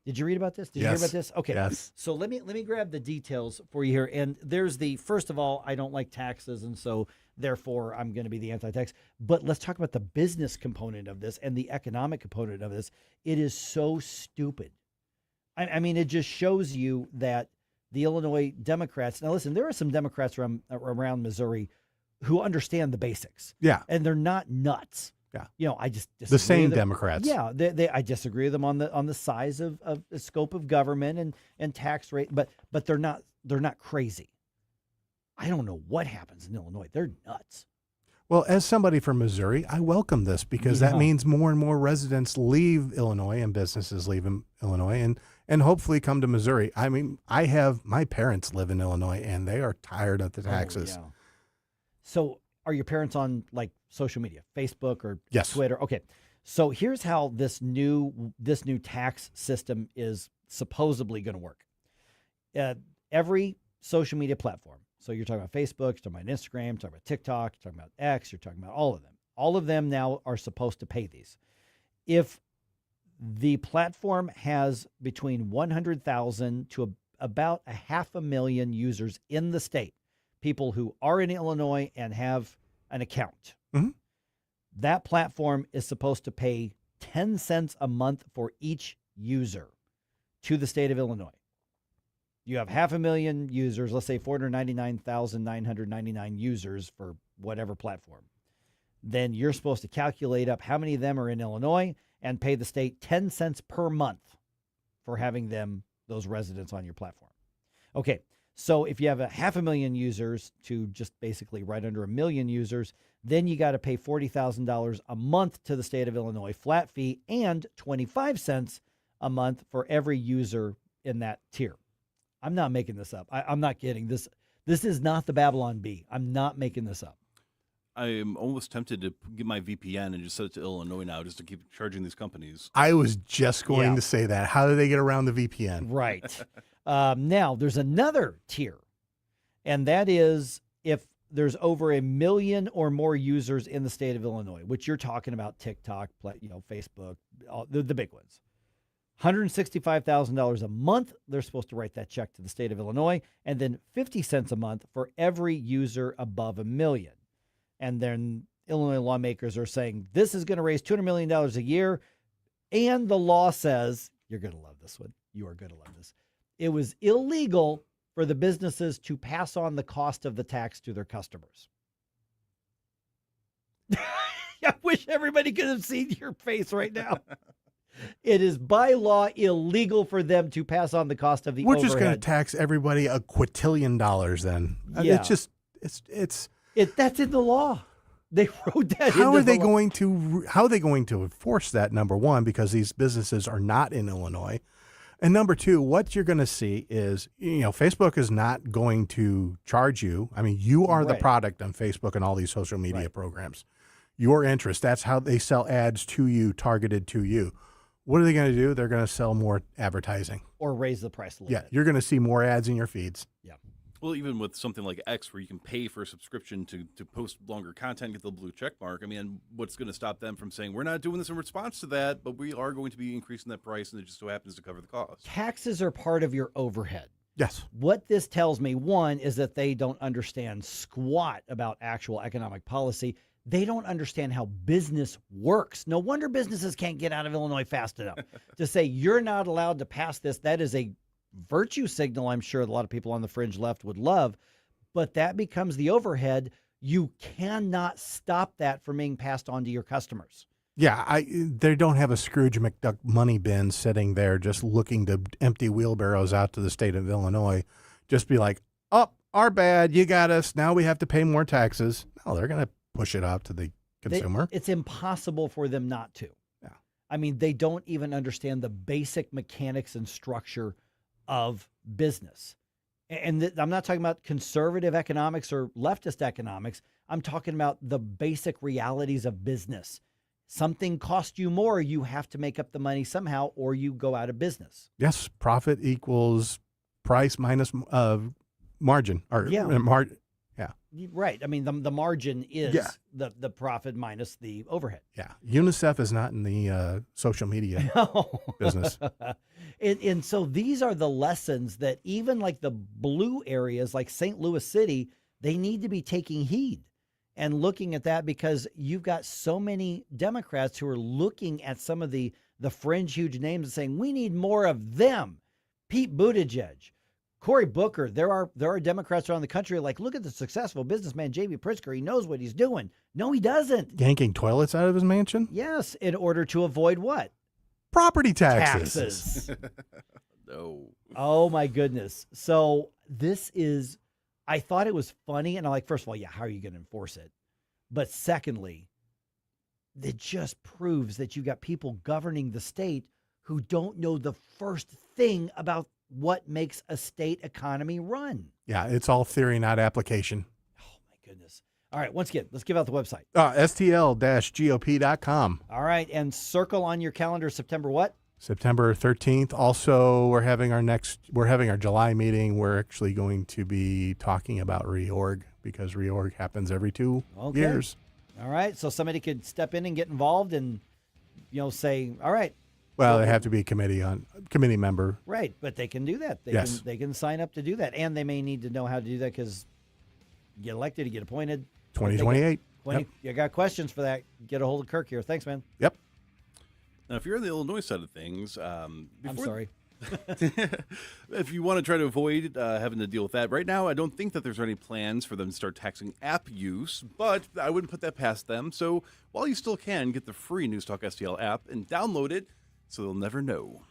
Did you read about this? Did you hear about this? Okay. Yes. So let me grab the details for you here. And there's first of all, I don't like taxes, and so therefore I'm going to be the anti-tax. But let's talk about the business component of this and the economic component of this. It is so stupid. I mean, it just shows you that the Illinois Democrats. Now, listen, there are some Democrats around Missouri who understand the basics. Yeah. And they're not nuts. Yeah. You know, I just disagree the same with them. Democrats. Yeah. I disagree with them on the size of the scope of government and tax rate, but they're not crazy. I don't know what happens in Illinois. They're nuts. Well, as somebody from Missouri, I welcome this because that means more and more residents leave Illinois and businesses leave Illinois and hopefully come to Missouri. I mean, my parents live in Illinois and they are tired of the taxes. Oh, yeah. So are your parents on like social media, Facebook or Yes. Twitter? Okay. So here's how this new tax system is supposedly going to work. Every social media platform. So you're talking about Facebook, you're talking about Instagram, you're talking about TikTok, you're talking about X, you're talking about all of them. All of them now are supposed to pay these. If the platform has between 100,000 to about 500,000 users in the state, people who are in Illinois and have an account, that platform is supposed to pay 10 cents a month for each user to the state of Illinois. You have 500,000 users, let's say 499,999 users for whatever platform. Then you're supposed to calculate up how many of them are in Illinois and pay the state 10 cents per month for having those residents on your platform. Okay, so if you have 500,000 users to just basically right under 1 million users, then you got to pay $40,000 a month to the state of Illinois, flat fee, and 25 cents a month for every user in that tier. I'm not making this up. I'm not kidding. This is not the Babylon Bee. I'm not making this up. I am almost tempted to get my VPN and just set it to Illinois now just to keep charging these companies. I was just going to say that. How do they get around the VPN? Right. Now, there's another tier, and that is if there's over 1 million or more users in the state of Illinois, which you're talking about TikTok, Facebook, the big ones. $165,000 a month, they're supposed to write that check to the state of Illinois, and then 50 cents a month for every user above 1 million. And then Illinois lawmakers are saying this is going to raise $200 million a year, and the law says, you're going to love this one, you are going to love this, it was illegal for the businesses to pass on the cost of the tax to their customers. I wish everybody could have seen your face right now. It is by law illegal for them to pass on the cost of the overhead. We're just going to tax everybody $1 quintillion then. Yeah. It's just that's in the law. They wrote that. How are they going to enforce that? Number one, because these businesses are not in Illinois, and number two, what you're going to see is Facebook is not going to charge you. I mean, you are the product on Facebook and all these social media programs. Your interest. That's how they sell ads to you, targeted to you. What are they going to do? They're going to sell more advertising. Or raise the price a little bit. You're going to see more ads in your feeds. Yeah. Well, even with something like X, where you can pay for a subscription to post longer content, get the blue check mark, I mean, what's going to stop them from saying, we're not doing this in response to that, but we are going to be increasing that price, and it just so happens to cover the cost. Taxes are part of your overhead. Yes. What this tells me, one, is that they don't understand squat about actual economic policy. They don't understand how business works. No wonder businesses can't get out of Illinois fast enough to say you're not allowed to pass this. That is a virtue signal I'm sure a lot of people on the fringe left would love, but that becomes the overhead. You cannot stop that from being passed on to your customers. Yeah, they don't have a Scrooge McDuck money bin sitting there just looking to empty wheelbarrows out to the state of Illinois. Just be like, oh, our bad, you got us. Now we have to pay more taxes. No, they're going to push it out to the consumer. It's impossible for them not to. Yeah. I mean, they don't even understand the basic mechanics and structure of business. And I'm not talking about conservative economics or leftist economics. I'm talking about the basic realities of business. Something costs you more, you have to make up the money somehow, or you go out of business. Yes, profit equals price minus margin. Yeah. Right. I mean, the margin is the profit minus the overhead. Yeah. UNICEF is not in the social media business. And so these are the lessons that even like the blue areas like St. Louis City, they need to be taking heed and looking at that, because you've got so many Democrats who are looking at some of the fringe huge names and saying, we need more of them. Pete Buttigieg, Cory Booker. There are Democrats around the country like, look at the successful businessman, J.B. Pritzker. He knows what he's doing. No, he doesn't. Yanking toilets out of his mansion? Yes, in order to avoid what? Property taxes. No. Oh, my goodness. So this is, I thought it was funny. And I'm like, first of all, how are you going to enforce it? But secondly, it just proves that you got people governing the state who don't know the first thing about what makes a state economy run. Yeah, it's all theory, not application. Goodness. All right, once again, let's give out the website. STL-GOP.com. All right, and circle on your calendar September what? September 13th. Also, we're having our July meeting. We're actually going to be talking about reorg because reorg happens every 2 years. All right, so somebody could step in and get involved and, say, all right. Well, they have to be a committee member. Right, but they can do that. They can sign up to do that, and they may need to know how to do that because you get elected, you get appointed. 2028. You got questions for that, get a hold of Kirk here. Thanks, man. Yep. Now, if you're on the Illinois side of things, I'm sorry. If you want to try to avoid having to deal with that, right now I don't think that there's any plans for them to start taxing app use, but I wouldn't put that past them. So while you still can, get the free NewsTalk STL app and download it so they'll never know.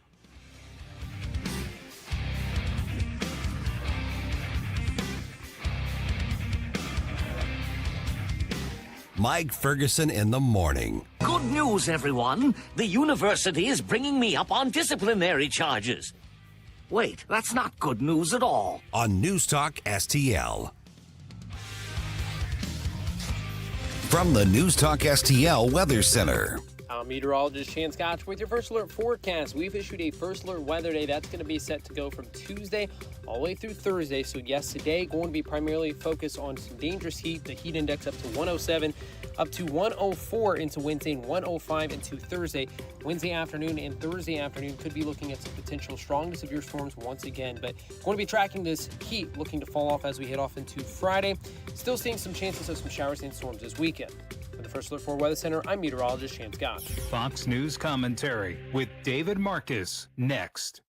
Mike Ferguson in the morning. Good news, everyone. The university is bringing me up on disciplinary charges. Wait, that's not good news at all. On NewsTalk STL. From the NewsTalk STL Weather Center. I'm meteorologist Chan Scotch with your first alert forecast. We've issued a first alert weather day. That's going to be set to go from Tuesday all the way through Thursday. So yes, today going to be primarily focused on some dangerous heat. The heat index up to 107, up to 104 into Wednesday and 105 into Thursday. Wednesday afternoon and Thursday afternoon could be looking at some potential strong to severe storms once again. But going to be tracking this heat looking to fall off as we head off into Friday. Still seeing some chances of some showers and storms this weekend. For the First Alert 4 Weather Center, I'm meteorologist Chan Scott. Fox News commentary with David Marcus next.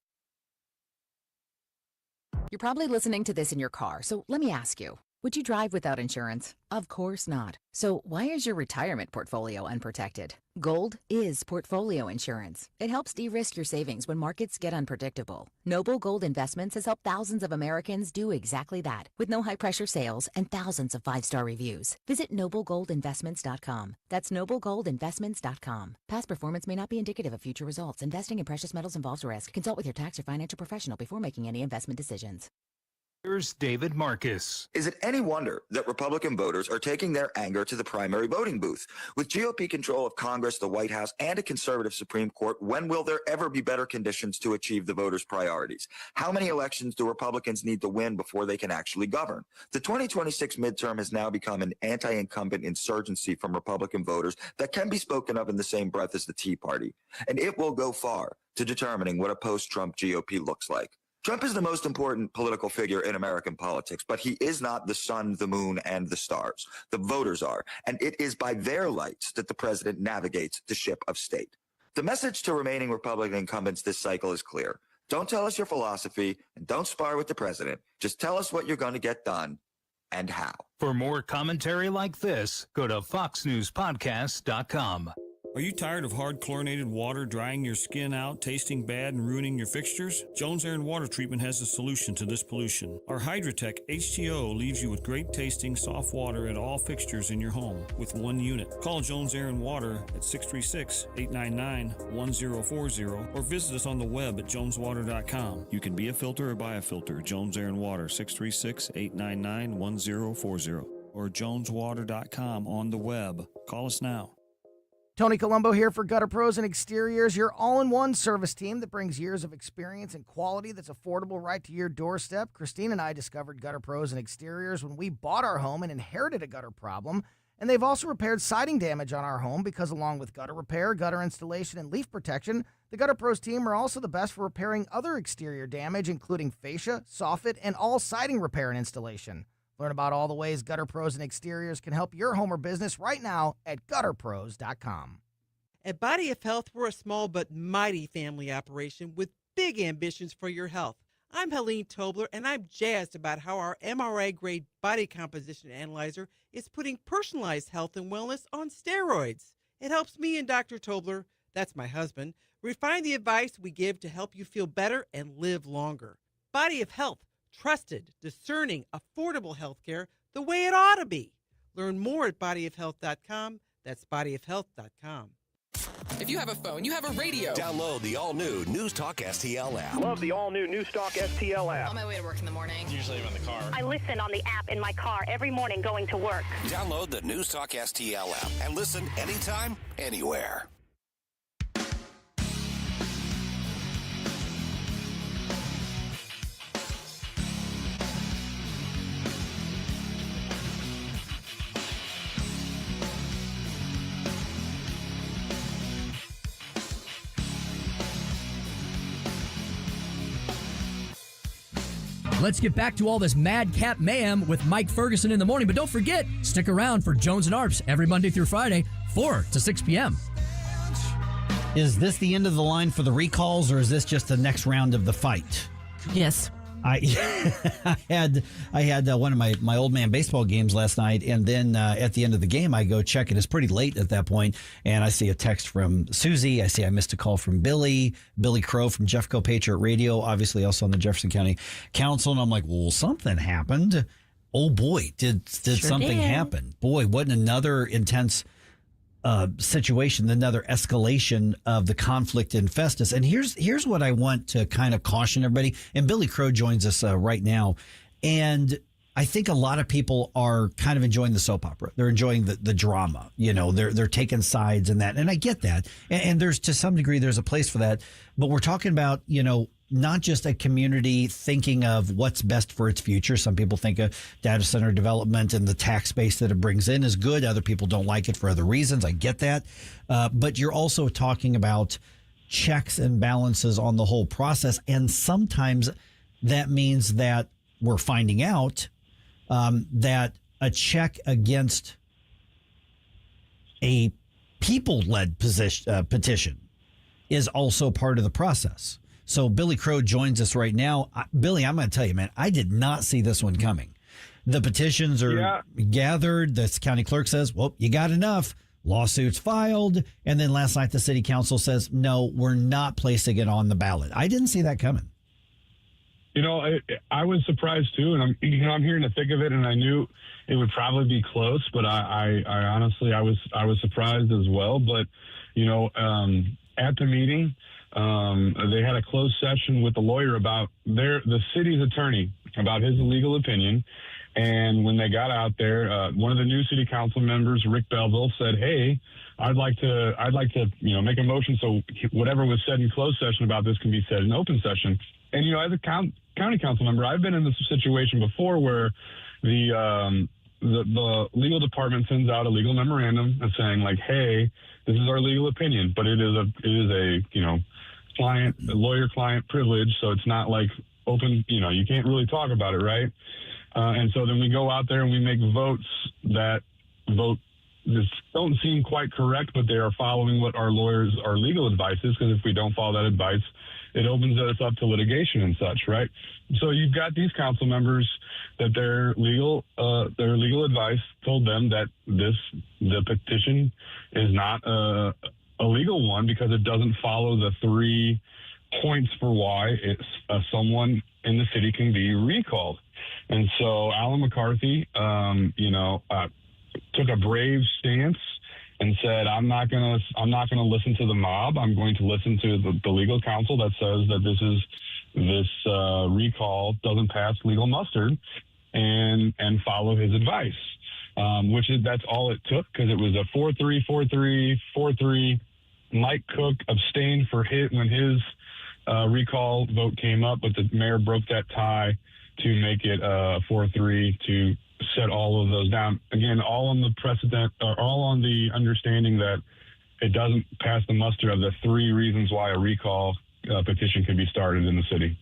You're probably listening to this in your car, so let me ask you. Would you drive without insurance? Of course not. So why is your retirement portfolio unprotected? Gold is portfolio insurance. It helps de-risk your savings when markets get unpredictable. Noble Gold Investments has helped thousands of Americans do exactly that, with no high-pressure sales and thousands of 5-star reviews. Visit noblegoldinvestments.com. That's noblegoldinvestments.com. Past performance may not be indicative of future results. Investing in precious metals involves risk. Consult with your tax or financial professional before making any investment decisions. Here's David Marcus. Is it any wonder that Republican voters are taking their anger to the primary voting booth? With GOP control of Congress, the White House, and a conservative Supreme Court, when will there ever be better conditions to achieve the voters' priorities? How many elections do Republicans need to win before they can actually govern? The 2026 midterm has now become an anti-incumbent insurgency from Republican voters that can be spoken of in the same breath as the Tea Party. And it will go far to determining what a post-Trump GOP looks like. Trump is the most important political figure in American politics, but he is not the sun, the moon, and the stars. The voters are, and it is by their lights that the president navigates the ship of state. The message to remaining Republican incumbents this cycle is clear. Don't tell us your philosophy, and don't spar with the president. Just tell us what you're going to get done and how. For more commentary like this, go to foxnewspodcast.com. Are you tired of hard chlorinated water drying your skin out, tasting bad, and ruining your fixtures? Jones Air and Water Treatment has a solution to this pollution. Our Hydratech H2O leaves you with great tasting, soft water at all fixtures in your home with one unit. Call Jones Air and Water at 636-899-1040 or visit us on the web at joneswater.com. You can be a filter or buy a filter. Jones Air and Water, 636-899-1040 or joneswater.com on the web. Call us now. Tony Colombo here for Gutter Pros and Exteriors, your all-in-one service team that brings years of experience and quality that's affordable right to your doorstep. Christine and I discovered Gutter Pros and Exteriors when we bought our home and inherited a gutter problem. And they've also repaired siding damage on our home because along with gutter repair, gutter installation, and leaf protection, the Gutter Pros team are also the best for repairing other exterior damage, including fascia, soffit, and all siding repair and installation. Learn about all the ways Gutter Pros and Exteriors can help your home or business right now at gutterpros.com. At Body of Health, we're a small but mighty family operation with big ambitions for your health. I'm Helene Tobler, and I'm jazzed about how our MRI-grade body composition analyzer is putting personalized health and wellness on steroids. It helps me and Dr. Tobler, that's my husband, refine the advice we give to help you feel better and live longer. Body of Health. Trusted, discerning, affordable health care the way it ought to be. Learn more at bodyofhealth.com. That's bodyofhealth.com. If you have a phone, you have a radio. Download the all-new News Talk STL app. Love the all-new NewsTalk STL app. On my way to work in the morning. Usually I'm in the car. I listen on the app in my car every morning going to work. Download the News Talk STL app and listen anytime, anywhere. Let's get back to all this madcap mayhem with Mike Ferguson in the morning. But don't forget, stick around for Jones and Arps every Monday through Friday, 4 to 6 p.m. Is this the end of the line for the recalls, or is this just the next round of the fight? Yes. I had one of my old man baseball games last night, and then at the end of the game, I go check, and it's pretty late at that point, and I see a text from Susie. I see I missed a call from Billy Crow from Jeffco Patriot Radio, obviously also on the Jefferson County Council, and I'm like, well, something happened. Oh boy, did something happen? Boy, what another intense situation, another escalation of the conflict in Festus. And here's what I want to kind of caution everybody. And Billy Crow joins us right now. And I think a lot of people are kind of enjoying the soap opera. They're enjoying the drama. You know, they're taking sides in that. And I get that. And there's, to some degree, there's a place for that. But we're talking about, you know, not just a community thinking of what's best for its future. Some people think of data center development and the tax base that it brings in is good. Other people don't like it for other reasons. I get that. But you're also talking about checks and balances on the whole process. And sometimes that means that we're finding out that a check against a people-led petition is also part of the process. So Billy Crow joins us right now. Billy, I'm going to tell you, man, I did not see this one coming. The petitions are gathered. The county clerk says, well, you got enough. Lawsuits filed. And then last night, the city council says, no, we're not placing it on the ballot. I didn't see that coming. You know, I was surprised too. And I'm here in the thick of it, and I knew it would probably be close, but I honestly, I was surprised as well. But, you know, at the meeting, they had a closed session with the lawyer about the city's attorney about his legal opinion. And when they got out there, one of the new city council members, Rick Belleville, said, hey, I'd like to, you know, make a motion so whatever was said in closed session about this can be said in open session. And, you know, as a county council member, I've been in this situation before where the legal department sends out a legal memorandum saying, like, hey, this is our legal opinion, but it is a you know, lawyer-client privilege, so it's not like open, you know, you can't really talk about it, right? And so then we go out there and we make votes that don't seem quite correct, but they are following what our legal advice is, because if we don't follow that advice, it opens us up to litigation and such, right? So you've got these council members that their legal advice told them that the petition is not a legal one because it doesn't follow the 3 points for why someone in the city can be recalled. And so Alan McCarthy, took a brave stance and said, I'm not going to listen to the mob. I'm going to listen to the legal counsel that says that this recall doesn't pass legal muster, and follow his advice, that's all it took, because it was a 4-3, 4-3, 4-3. Mike Cook abstained when his recall vote came up, but the mayor broke that tie to make it 4-3 to set all of those down. Again, all on the precedent, or all on the understanding that it doesn't pass the muster of the 3 reasons why a recall petition can be started in the city.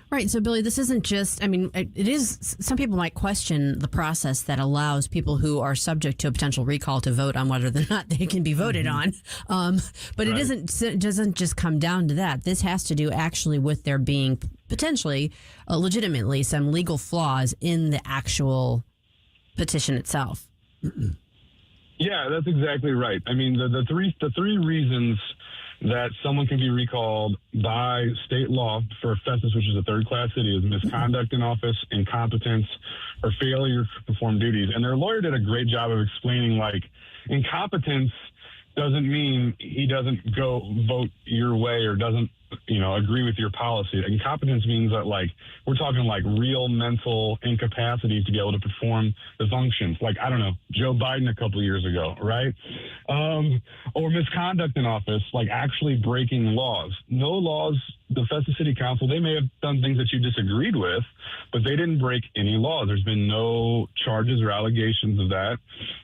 Right. So, Billy, this isn't just, I mean, it is, some people might question the process that allows people who are subject to a potential recall to vote on whether or not they can be voted on. But right. It doesn't just come down to that. This has to do actually with there being potentially, legitimately, some legal flaws in the actual petition itself. Yeah, that's exactly right. I mean, the three reasons that someone can be recalled by state law for Festus, which is a third-class city, is misconduct in office, incompetence, or failure to perform duties. And their lawyer did a great job of explaining, like, incompetence doesn't mean he doesn't go vote your way or doesn't, agree with your policy. Incompetence means that, like, we're talking like real mental incapacity to be able to perform the functions. Like, I don't know, Joe Biden a couple of years ago, right? Or misconduct in office, like actually breaking laws. No laws, the Festus City Council, they may have done things that you disagreed with, but they didn't break any laws. There's been no charges or allegations of that.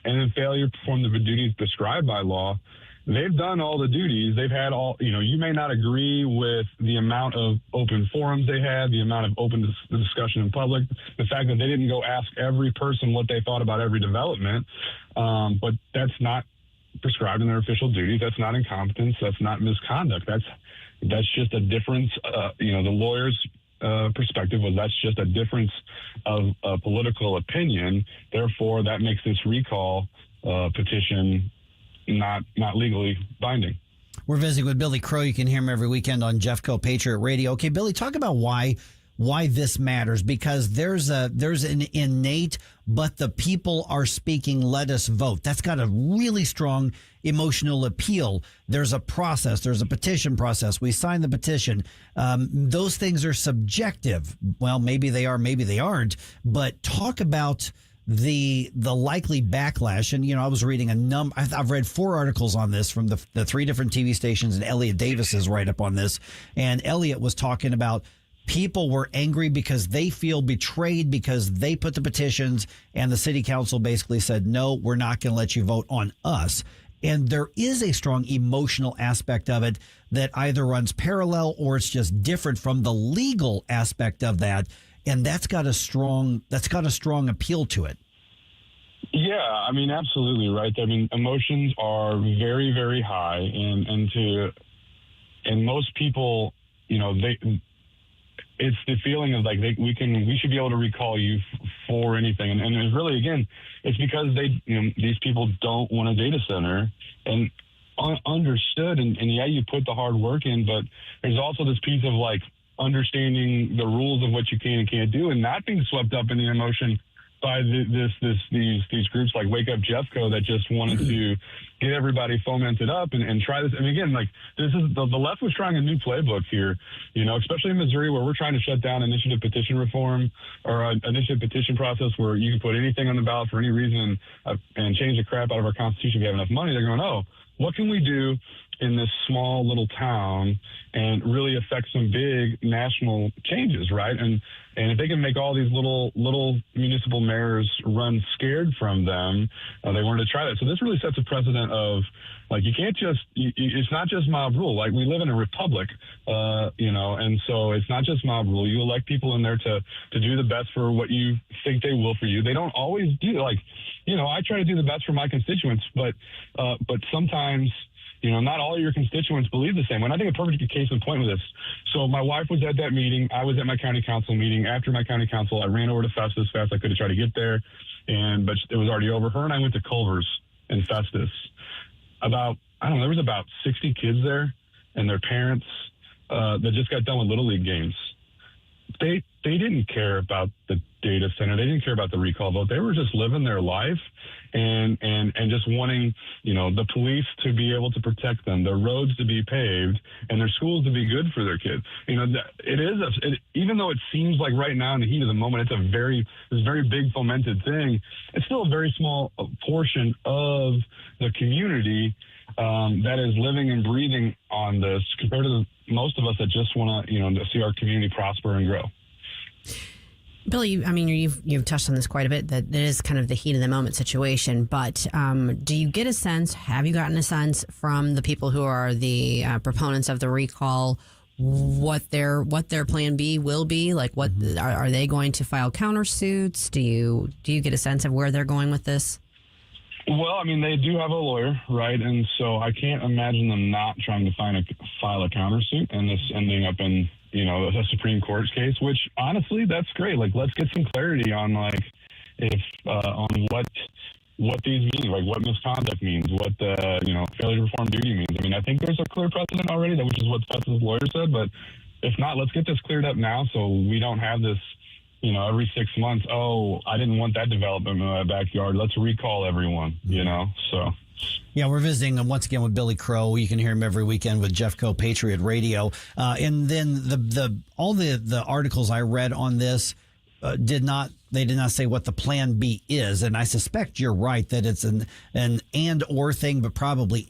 And then failure to perform the duties prescribed by law. They've done all the duties. They've had all, you may not agree with the amount of open forums they had, the amount of open discussion in public, the fact that they didn't go ask every person what they thought about every development. But that's not prescribed in their official duties. That's not incompetence. That's not misconduct. That's just a difference. The lawyer's perspective was that's just a difference of political opinion. Therefore, that makes this recall petition not legally binding. We're visiting with Billy Crow. You can hear him every weekend on Jeffco Patriot Radio. Okay, Billy, talk about why this matters, because there's an innate, but the people are speaking, let us vote. That's got a really strong emotional appeal. There's a process. There's a petition process. We sign the petition. Those things are subjective. Well, maybe they are, maybe they aren't. But talk about the likely backlash. And, I was reading I've read 4 articles on this from the 3 different TV stations, and Elliot Davis is right up on this. And Elliot was talking about people were angry because they feel betrayed because they put the petitions and the city council basically said, no, we're not going to let you vote on us. And there is a strong emotional aspect of it that either runs parallel or it's just different from the legal aspect of that. And that's got a strong appeal to it. Yeah, I mean, absolutely right. I mean, emotions are very, very high, and most people, it's the feeling of like we should be able to recall you for anything, and it's really, again, it's because these people don't want a data center, and understood, and yeah, you put the hard work in, but there's also this piece of like understanding the rules of what you can and can't do, and not being swept up in the emotion by these groups like Wake Up Jeffco that just wanted to get everybody fomented up and try this. I mean, again, like this is the left was trying a new playbook here, especially in Missouri, where we're trying to shut down initiative petition reform or initiative petition process where you can put anything on the ballot for any reason and change the crap out of our Constitution if you have enough money. They're going, oh, what can we do in this small little town and really affect some big national changes, right? And if they can make all these little municipal mayors run scared from them, they wanted to try that. So this really sets a precedent of, like, you can't just, it's not just mob rule. Like, we live in a republic, and so it's not just mob rule. You elect people in there to do the best for what you think they will for you. They don't always do, like, I try to do the best for my constituents, but sometimes, not all your constituents believe the same. And I think a perfect case in point with this. So my wife was at that meeting. I was at my county council meeting. After my county council, I ran over to Festus as fast as I could to try to get there. But it was already over. Her and I went to Culver's in Festus. There was about 60 kids there and their parents that just got done with Little League games. They didn't care about the data center. They didn't care about the recall vote. They were just living their life and just wanting, the police to be able to protect them, their roads to be paved, and their schools to be good for their kids. Even though it seems like right now in the heat of the moment, it's this very big fomented thing, it's still a very small portion of the community that is living and breathing on this compared to most of us that just want to, see our community prosper and grow. Billy, you've touched on this quite a bit, that it is kind of the heat of the moment situation, but do you get a sense, have you gotten a sense from the people who are the proponents of the recall, what their plan B will be? Like, what are they going to file countersuits? Do you get a sense of where they're going with this? Well, they do have a lawyer, right? And so I can't imagine them not trying to file a countersuit and this ending up in, a Supreme Court case, which honestly, that's great. Like, let's get some clarity on on what what these mean, like what misconduct means, what failure to perform duty means. I mean, I think there's a clear precedent already, which is what Festus' lawyer said. But if not, let's get this cleared up now so we don't have this, every 6 months. Oh, I didn't want that development in my backyard. Let's recall everyone. So. Yeah, we're visiting once again with Billy Crow. You can hear him every weekend with Jeffco Patriot Radio. And then all the articles I read on this did not say what the plan B is. And I suspect you're right that it's an and or thing, but probably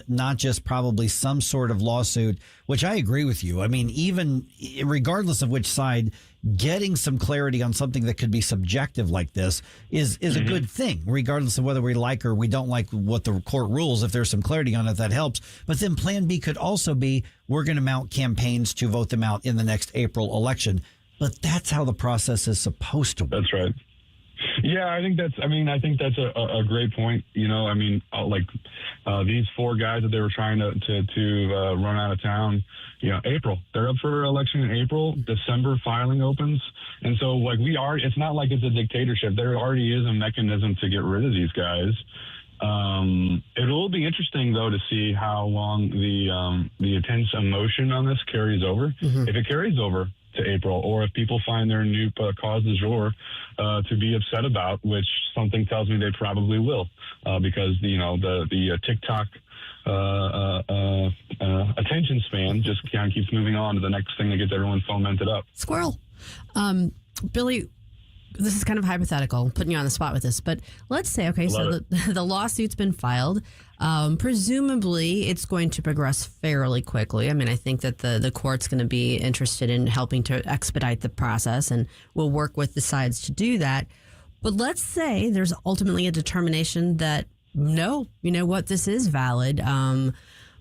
not just probably some sort of lawsuit, which I agree with you. I mean, even regardless of which side, getting some clarity on something that could be subjective like this is a good thing, regardless of whether we like or we don't like what the court rules. If there's some clarity on it, that helps. But then plan B could also be, we're going to mount campaigns to vote them out in the next April election. But that's how the process is supposed to work. That's right. Yeah, I think that's a great point. These 4 guys that they were trying to run out of town, April, they're up for election in April. December filing opens. And so it's not like it's a dictatorship. There already is a mechanism to get rid of these guys. It will be interesting, though, to see how long the intense emotion on this carries over. Mm-hmm. If it carries over to April, or if people find their new cause du jour to be upset about, which something tells me they probably will, because the TikTok attention span just kind of keeps moving on to the next thing that gets everyone fomented up. Squirrel. Billy, this is kind of hypothetical, putting you on the spot with this, but let's say, okay, so the lawsuit's been filed. Presumably, it's going to progress fairly quickly. I mean, I think that the court's going to be interested in helping to expedite the process, and we'll work with the sides to do that. But let's say there's ultimately a determination that, no, you know what, this is valid.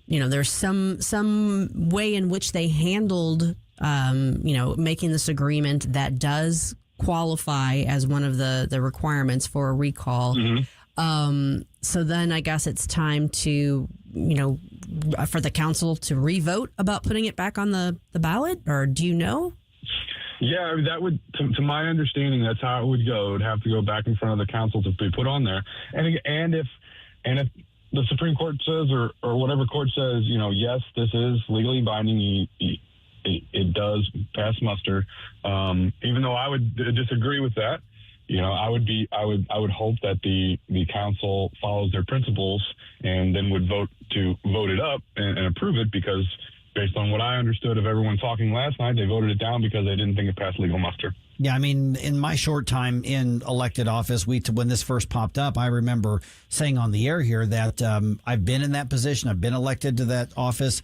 There's some way in which they handled, making this agreement that does qualify as one of the requirements for a recall. Mm-hmm. So then I guess it's time to, for the council to re-vote about putting it back on the ballot, or do you know? Yeah, that would, to my understanding, that's how it would go. It would have to go back in front of the council to be put on there. And if the Supreme Court says, or whatever court says, yes, this is legally binding, it does pass muster. Even though I would disagree with that, I would hope that the council follows their principles and then would vote it up and approve it, because based on what I understood of everyone talking last night, they voted it down because they didn't think it passed legal muster. Yeah, I mean, in my short time in elected office, when this first popped up, I remember saying on the air here that I've been in that position. I've been elected to that office.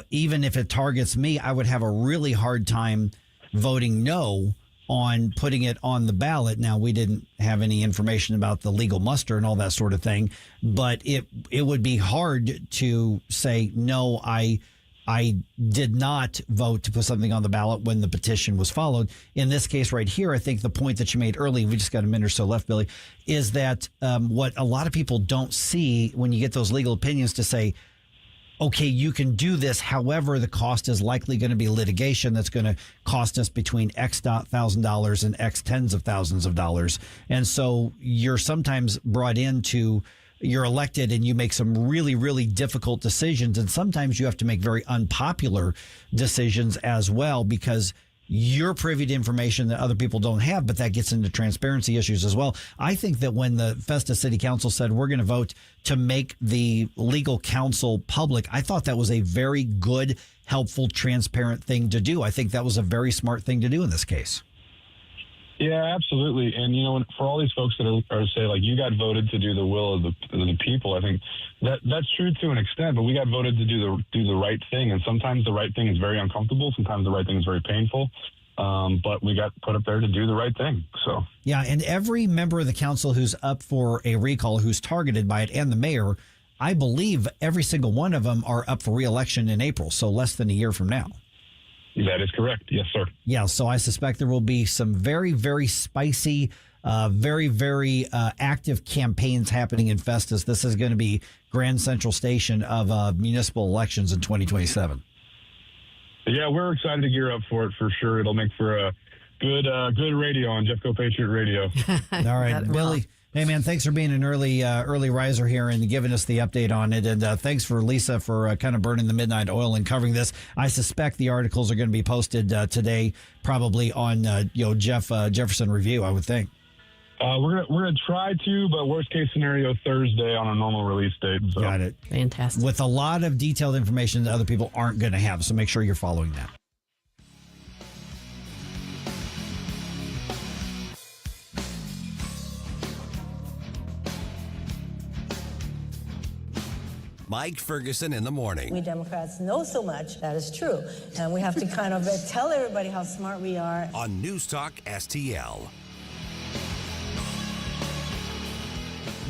Even if it targets me, I would have a really hard time voting no on putting it on the ballot. Now, we didn't have any information about the legal muster and all that sort of thing, but it would be hard to say, no, I did not vote to put something on the ballot when the petition was followed. In this case right here, I think the point that you made early, we just got a minute or so left, Billy, is that what a lot of people don't see when you get those legal opinions to say, okay, you can do this. However, the cost is likely going to be litigation that's going to cost us between X $1,000 and X tens of thousands of dollars. And so you're sometimes brought into, you're elected and you make some really, really difficult decisions. And sometimes you have to make very unpopular decisions as well, because you're privy to information that other people don't have, but that gets into transparency issues as well. I think that when the Festus City Council said we're going to vote to make the legal counsel public, I thought that was a very good, helpful, transparent thing to do. I think that was a very smart thing to do in this case. Yeah, absolutely. And, for all these folks that are say, like, you got voted to do the will of the people, I think that's true to an extent, but we got voted to do the right thing. And sometimes the right thing is very uncomfortable. Sometimes the right thing is very painful. But we got put up there to do the right thing. So, yeah. And every member of the council who's up for a recall, who's targeted by it, and the mayor, I believe every single one of them are up for re-election in April. So less than a year from now. That is correct. Yes, sir. Yeah, so I suspect there will be some very, very spicy, very, very active campaigns happening in Festus. This is going to be Grand Central Station of municipal elections in 2027. Yeah, we're excited to gear up for it for sure. It'll make for a good radio on Jeffco Patriot Radio. All right, Hey, man, thanks for being an early riser here and giving us the update on it. And thanks for Lisa for kind of burning the midnight oil and covering this. I suspect the articles are going to be posted today, probably on Jefferson Review, I would think. We're gonna try to, but worst case scenario Thursday on a normal release date. So. Got it. Fantastic. With a lot of detailed information that other people aren't going to have, so make sure you're following that. Mike Ferguson in the morning. We Democrats know so much, that is true. And we have to kind of tell everybody how smart we are. On News Talk STL.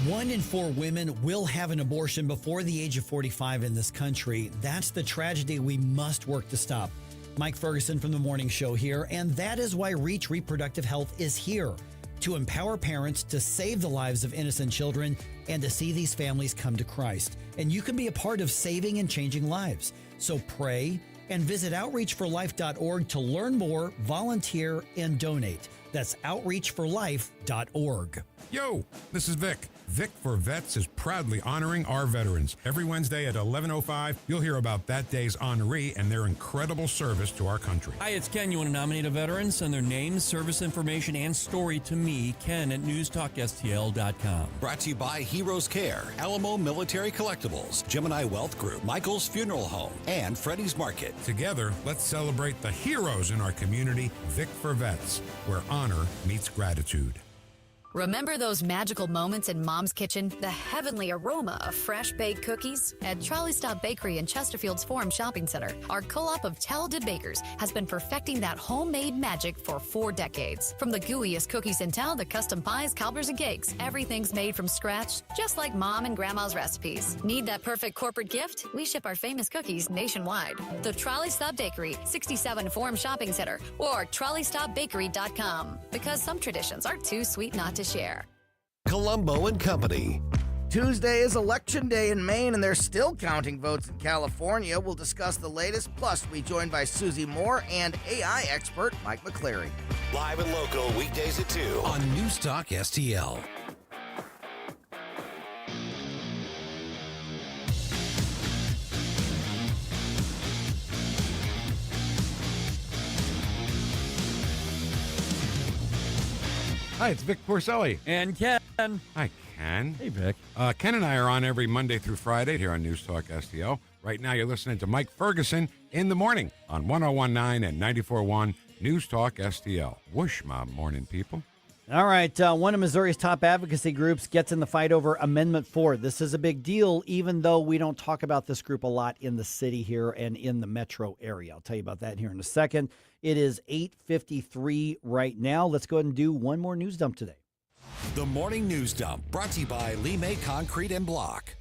1 in 4 women will have an abortion before the age of 45 in this country. That's the tragedy we must work to stop. Mike Ferguson from The Morning Show here, and that is why Reach Reproductive Health is here, to empower parents to save the lives of innocent children and to see these families come to Christ. And you can be a part of saving and changing lives. So pray and visit outreachforlife.org to learn more, volunteer, and donate. That's outreachforlife.org. Yo, this is Vic. Vic for Vets is proudly honoring our veterans. Every Wednesday at 11:05, you'll hear about that day's honoree and their incredible service to our country. Hi, it's Ken. You want to nominate a veteran? Send their name, service information, and story to me, Ken, at NewsTalkSTL.com. Brought to you by Heroes Care, Alamo Military Collectibles, Gemini Wealth Group, Michael's Funeral Home, and Freddie's Market. Together, let's celebrate the heroes in our community, Vic for Vets, where honor meets gratitude. Remember those magical moments in Mom's kitchen? The heavenly aroma of fresh baked cookies? At Trolley Stop Bakery in Chesterfield's Forum Shopping Center, our co-op of talented bakers has been perfecting that homemade magic for 4 decades. From the gooeyest cookies in town to custom pies, cobblers, and cakes, everything's made from scratch, just like Mom and Grandma's recipes. Need that perfect corporate gift? We ship our famous cookies nationwide. The Trolley Stop Bakery, 67 Forum Shopping Center, or TrolleyStopBakery.com. Because some traditions are too sweet not to share. Colombo and Company. Tuesday is election day in Maine, and they're still counting votes in California. We'll discuss the latest. Plus, we'll be joined by Susie Moore and AI expert Mike McCleary. Live and local weekdays at 2 on News Talk STL. Hi, it's Vic Porcelli. And Ken. Hi, Ken. Hey, Vic. Ken and I are on every Monday through Friday here on News Talk STL. Right now, you're listening to Mike Ferguson in the morning on 101.9 and 94.1 News Talk STL. Whoosh, my morning people. All right, one of Missouri's top advocacy groups gets in the fight over Amendment 4. This is a big deal, even though we don't talk about this group a lot in the city here and in the metro area. I'll tell you about that here in a second. It is 8:53 right now. Let's go ahead and do one more news dump today. The Morning News Dump, brought to you by Lee May Concrete and Block.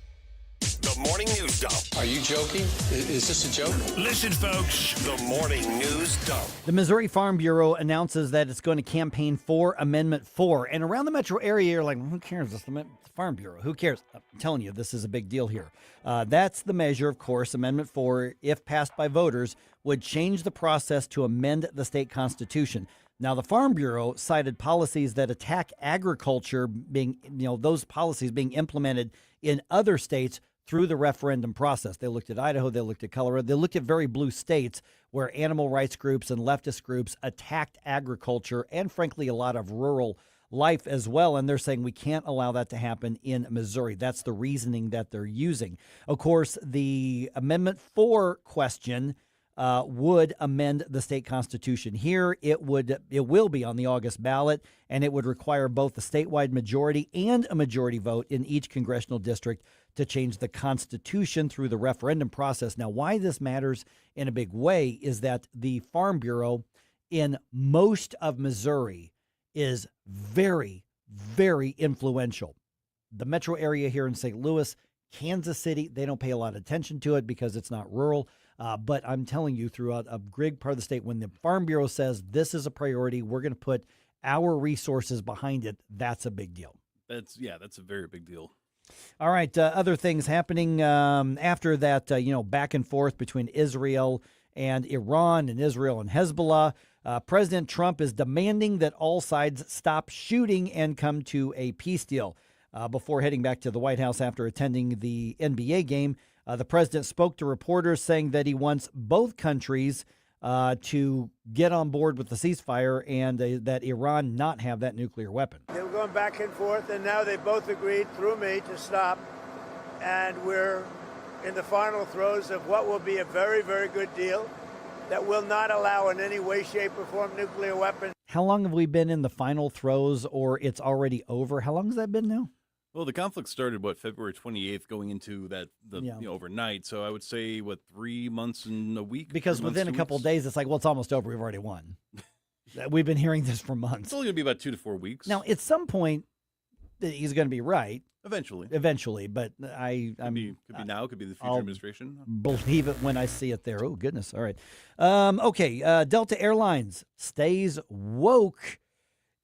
The Morning News Dump. Are you joking? Is this a joke? Listen, folks. The Morning News Dump. The Missouri Farm Bureau announces that it's going to campaign for Amendment 4. And around the metro area, you're like, who cares? It's the Farm Bureau. Who cares? I'm telling you, this is a big deal here. That's the measure, of course. Amendment 4, if passed by voters, would change the process to amend the state constitution. Now, the Farm Bureau cited policies that attack agriculture being, those policies being implemented in other states through the referendum process. They looked at Idaho, they looked at Colorado, they looked at very blue states where animal rights groups and leftist groups attacked agriculture and, frankly, a lot of rural life as well. And they're saying we can't allow that to happen in Missouri. That's the reasoning that they're using. Of course, the Amendment 4 question would amend the state constitution. Here, it will be on the August ballot, and it would require both a statewide majority and a majority vote in each congressional district to change the Constitution through the referendum process. Now, why this matters in a big way is that the Farm Bureau in most of Missouri is very, very influential. The metro area here in St. Louis, Kansas City, they don't pay a lot of attention to it because it's not rural. But I'm telling you, throughout a big part of the state, when the Farm Bureau says this is a priority, we're going to put our resources behind it, that's a big deal. That's a very big deal. All right, other things happening after that, back and forth between Israel and Iran and Israel and Hezbollah. President Trump is demanding that all sides stop shooting and come to a peace deal. Before heading back to the White House after attending the NBA game, the president spoke to reporters saying that he wants both countries to get on board with the ceasefire and that Iran not have that nuclear weapon. They were going back and forth, and now they both agreed through me to stop. And we're in the final throes of what will be a very, very good deal that will not allow in any way, shape, or form nuclear weapons. How long have we been in the final throes, or it's already over? How long has that been now? Well, the conflict started, February 28th, going into overnight. So I would say, 3 months and a week? Because within a couple of days, it's like, well, it's almost over. We've already won. We've been hearing this for months. It's only going to be about 2 to 4 weeks. Now, at some point, he's going to be right. Eventually, but could be now, could be the future administration. Believe it when I see it there. Oh, goodness. All right. Okay. Delta Airlines stays woke,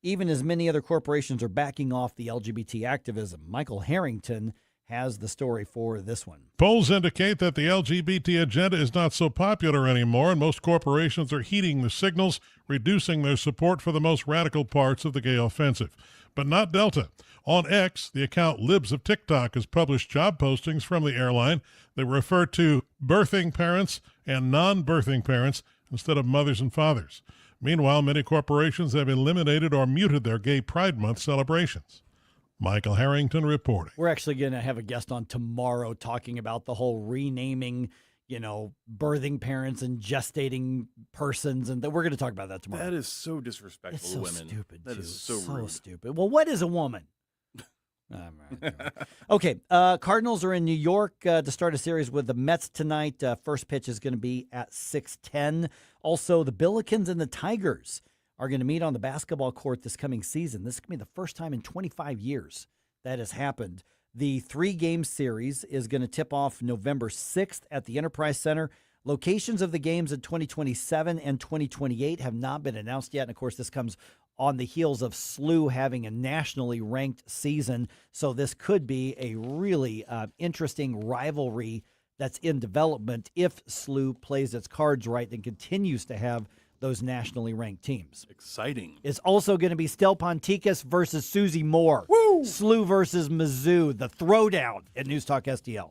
even as many other corporations are backing off the LGBT activism. Michael Harrington has the story for this one. Polls indicate that the LGBT agenda is not so popular anymore, and most corporations are heeding the signals, reducing their support for the most radical parts of the gay offensive. But not Delta. On X, the account Libs of TikTok has published job postings from the airline that refer to birthing parents and non-birthing parents instead of mothers and fathers. Meanwhile, many corporations have eliminated or muted their Gay Pride Month celebrations. Michael Harrington reporting. We're actually going to have a guest on tomorrow talking about the whole renaming, birthing parents and gestating persons, and we're going to talk about that tomorrow. That is so disrespectful it's so to women. Stupid. That too. is so rude. Stupid. Well, what is a woman? Okay, Cardinals are in New York to start a series with the Mets tonight. First pitch is going to be at 6:10. Also, the Billikens and the Tigers are going to meet on the basketball court this coming season. This is going to be the first time in 25 years that has happened. The 3-game series is going to tip off November 6th at the Enterprise Center. Locations of the games in 2027 and 2028 have not been announced yet. And, of course, this comes on the heels of SLU having a nationally ranked season. So this could be a really interesting rivalry that's in development if SLU plays its cards right and continues to have those nationally ranked teams. Exciting. It's also going to be Stel Ponticus versus Susie Moore. Woo! SLU versus Mizzou, the throwdown at News Talk STL.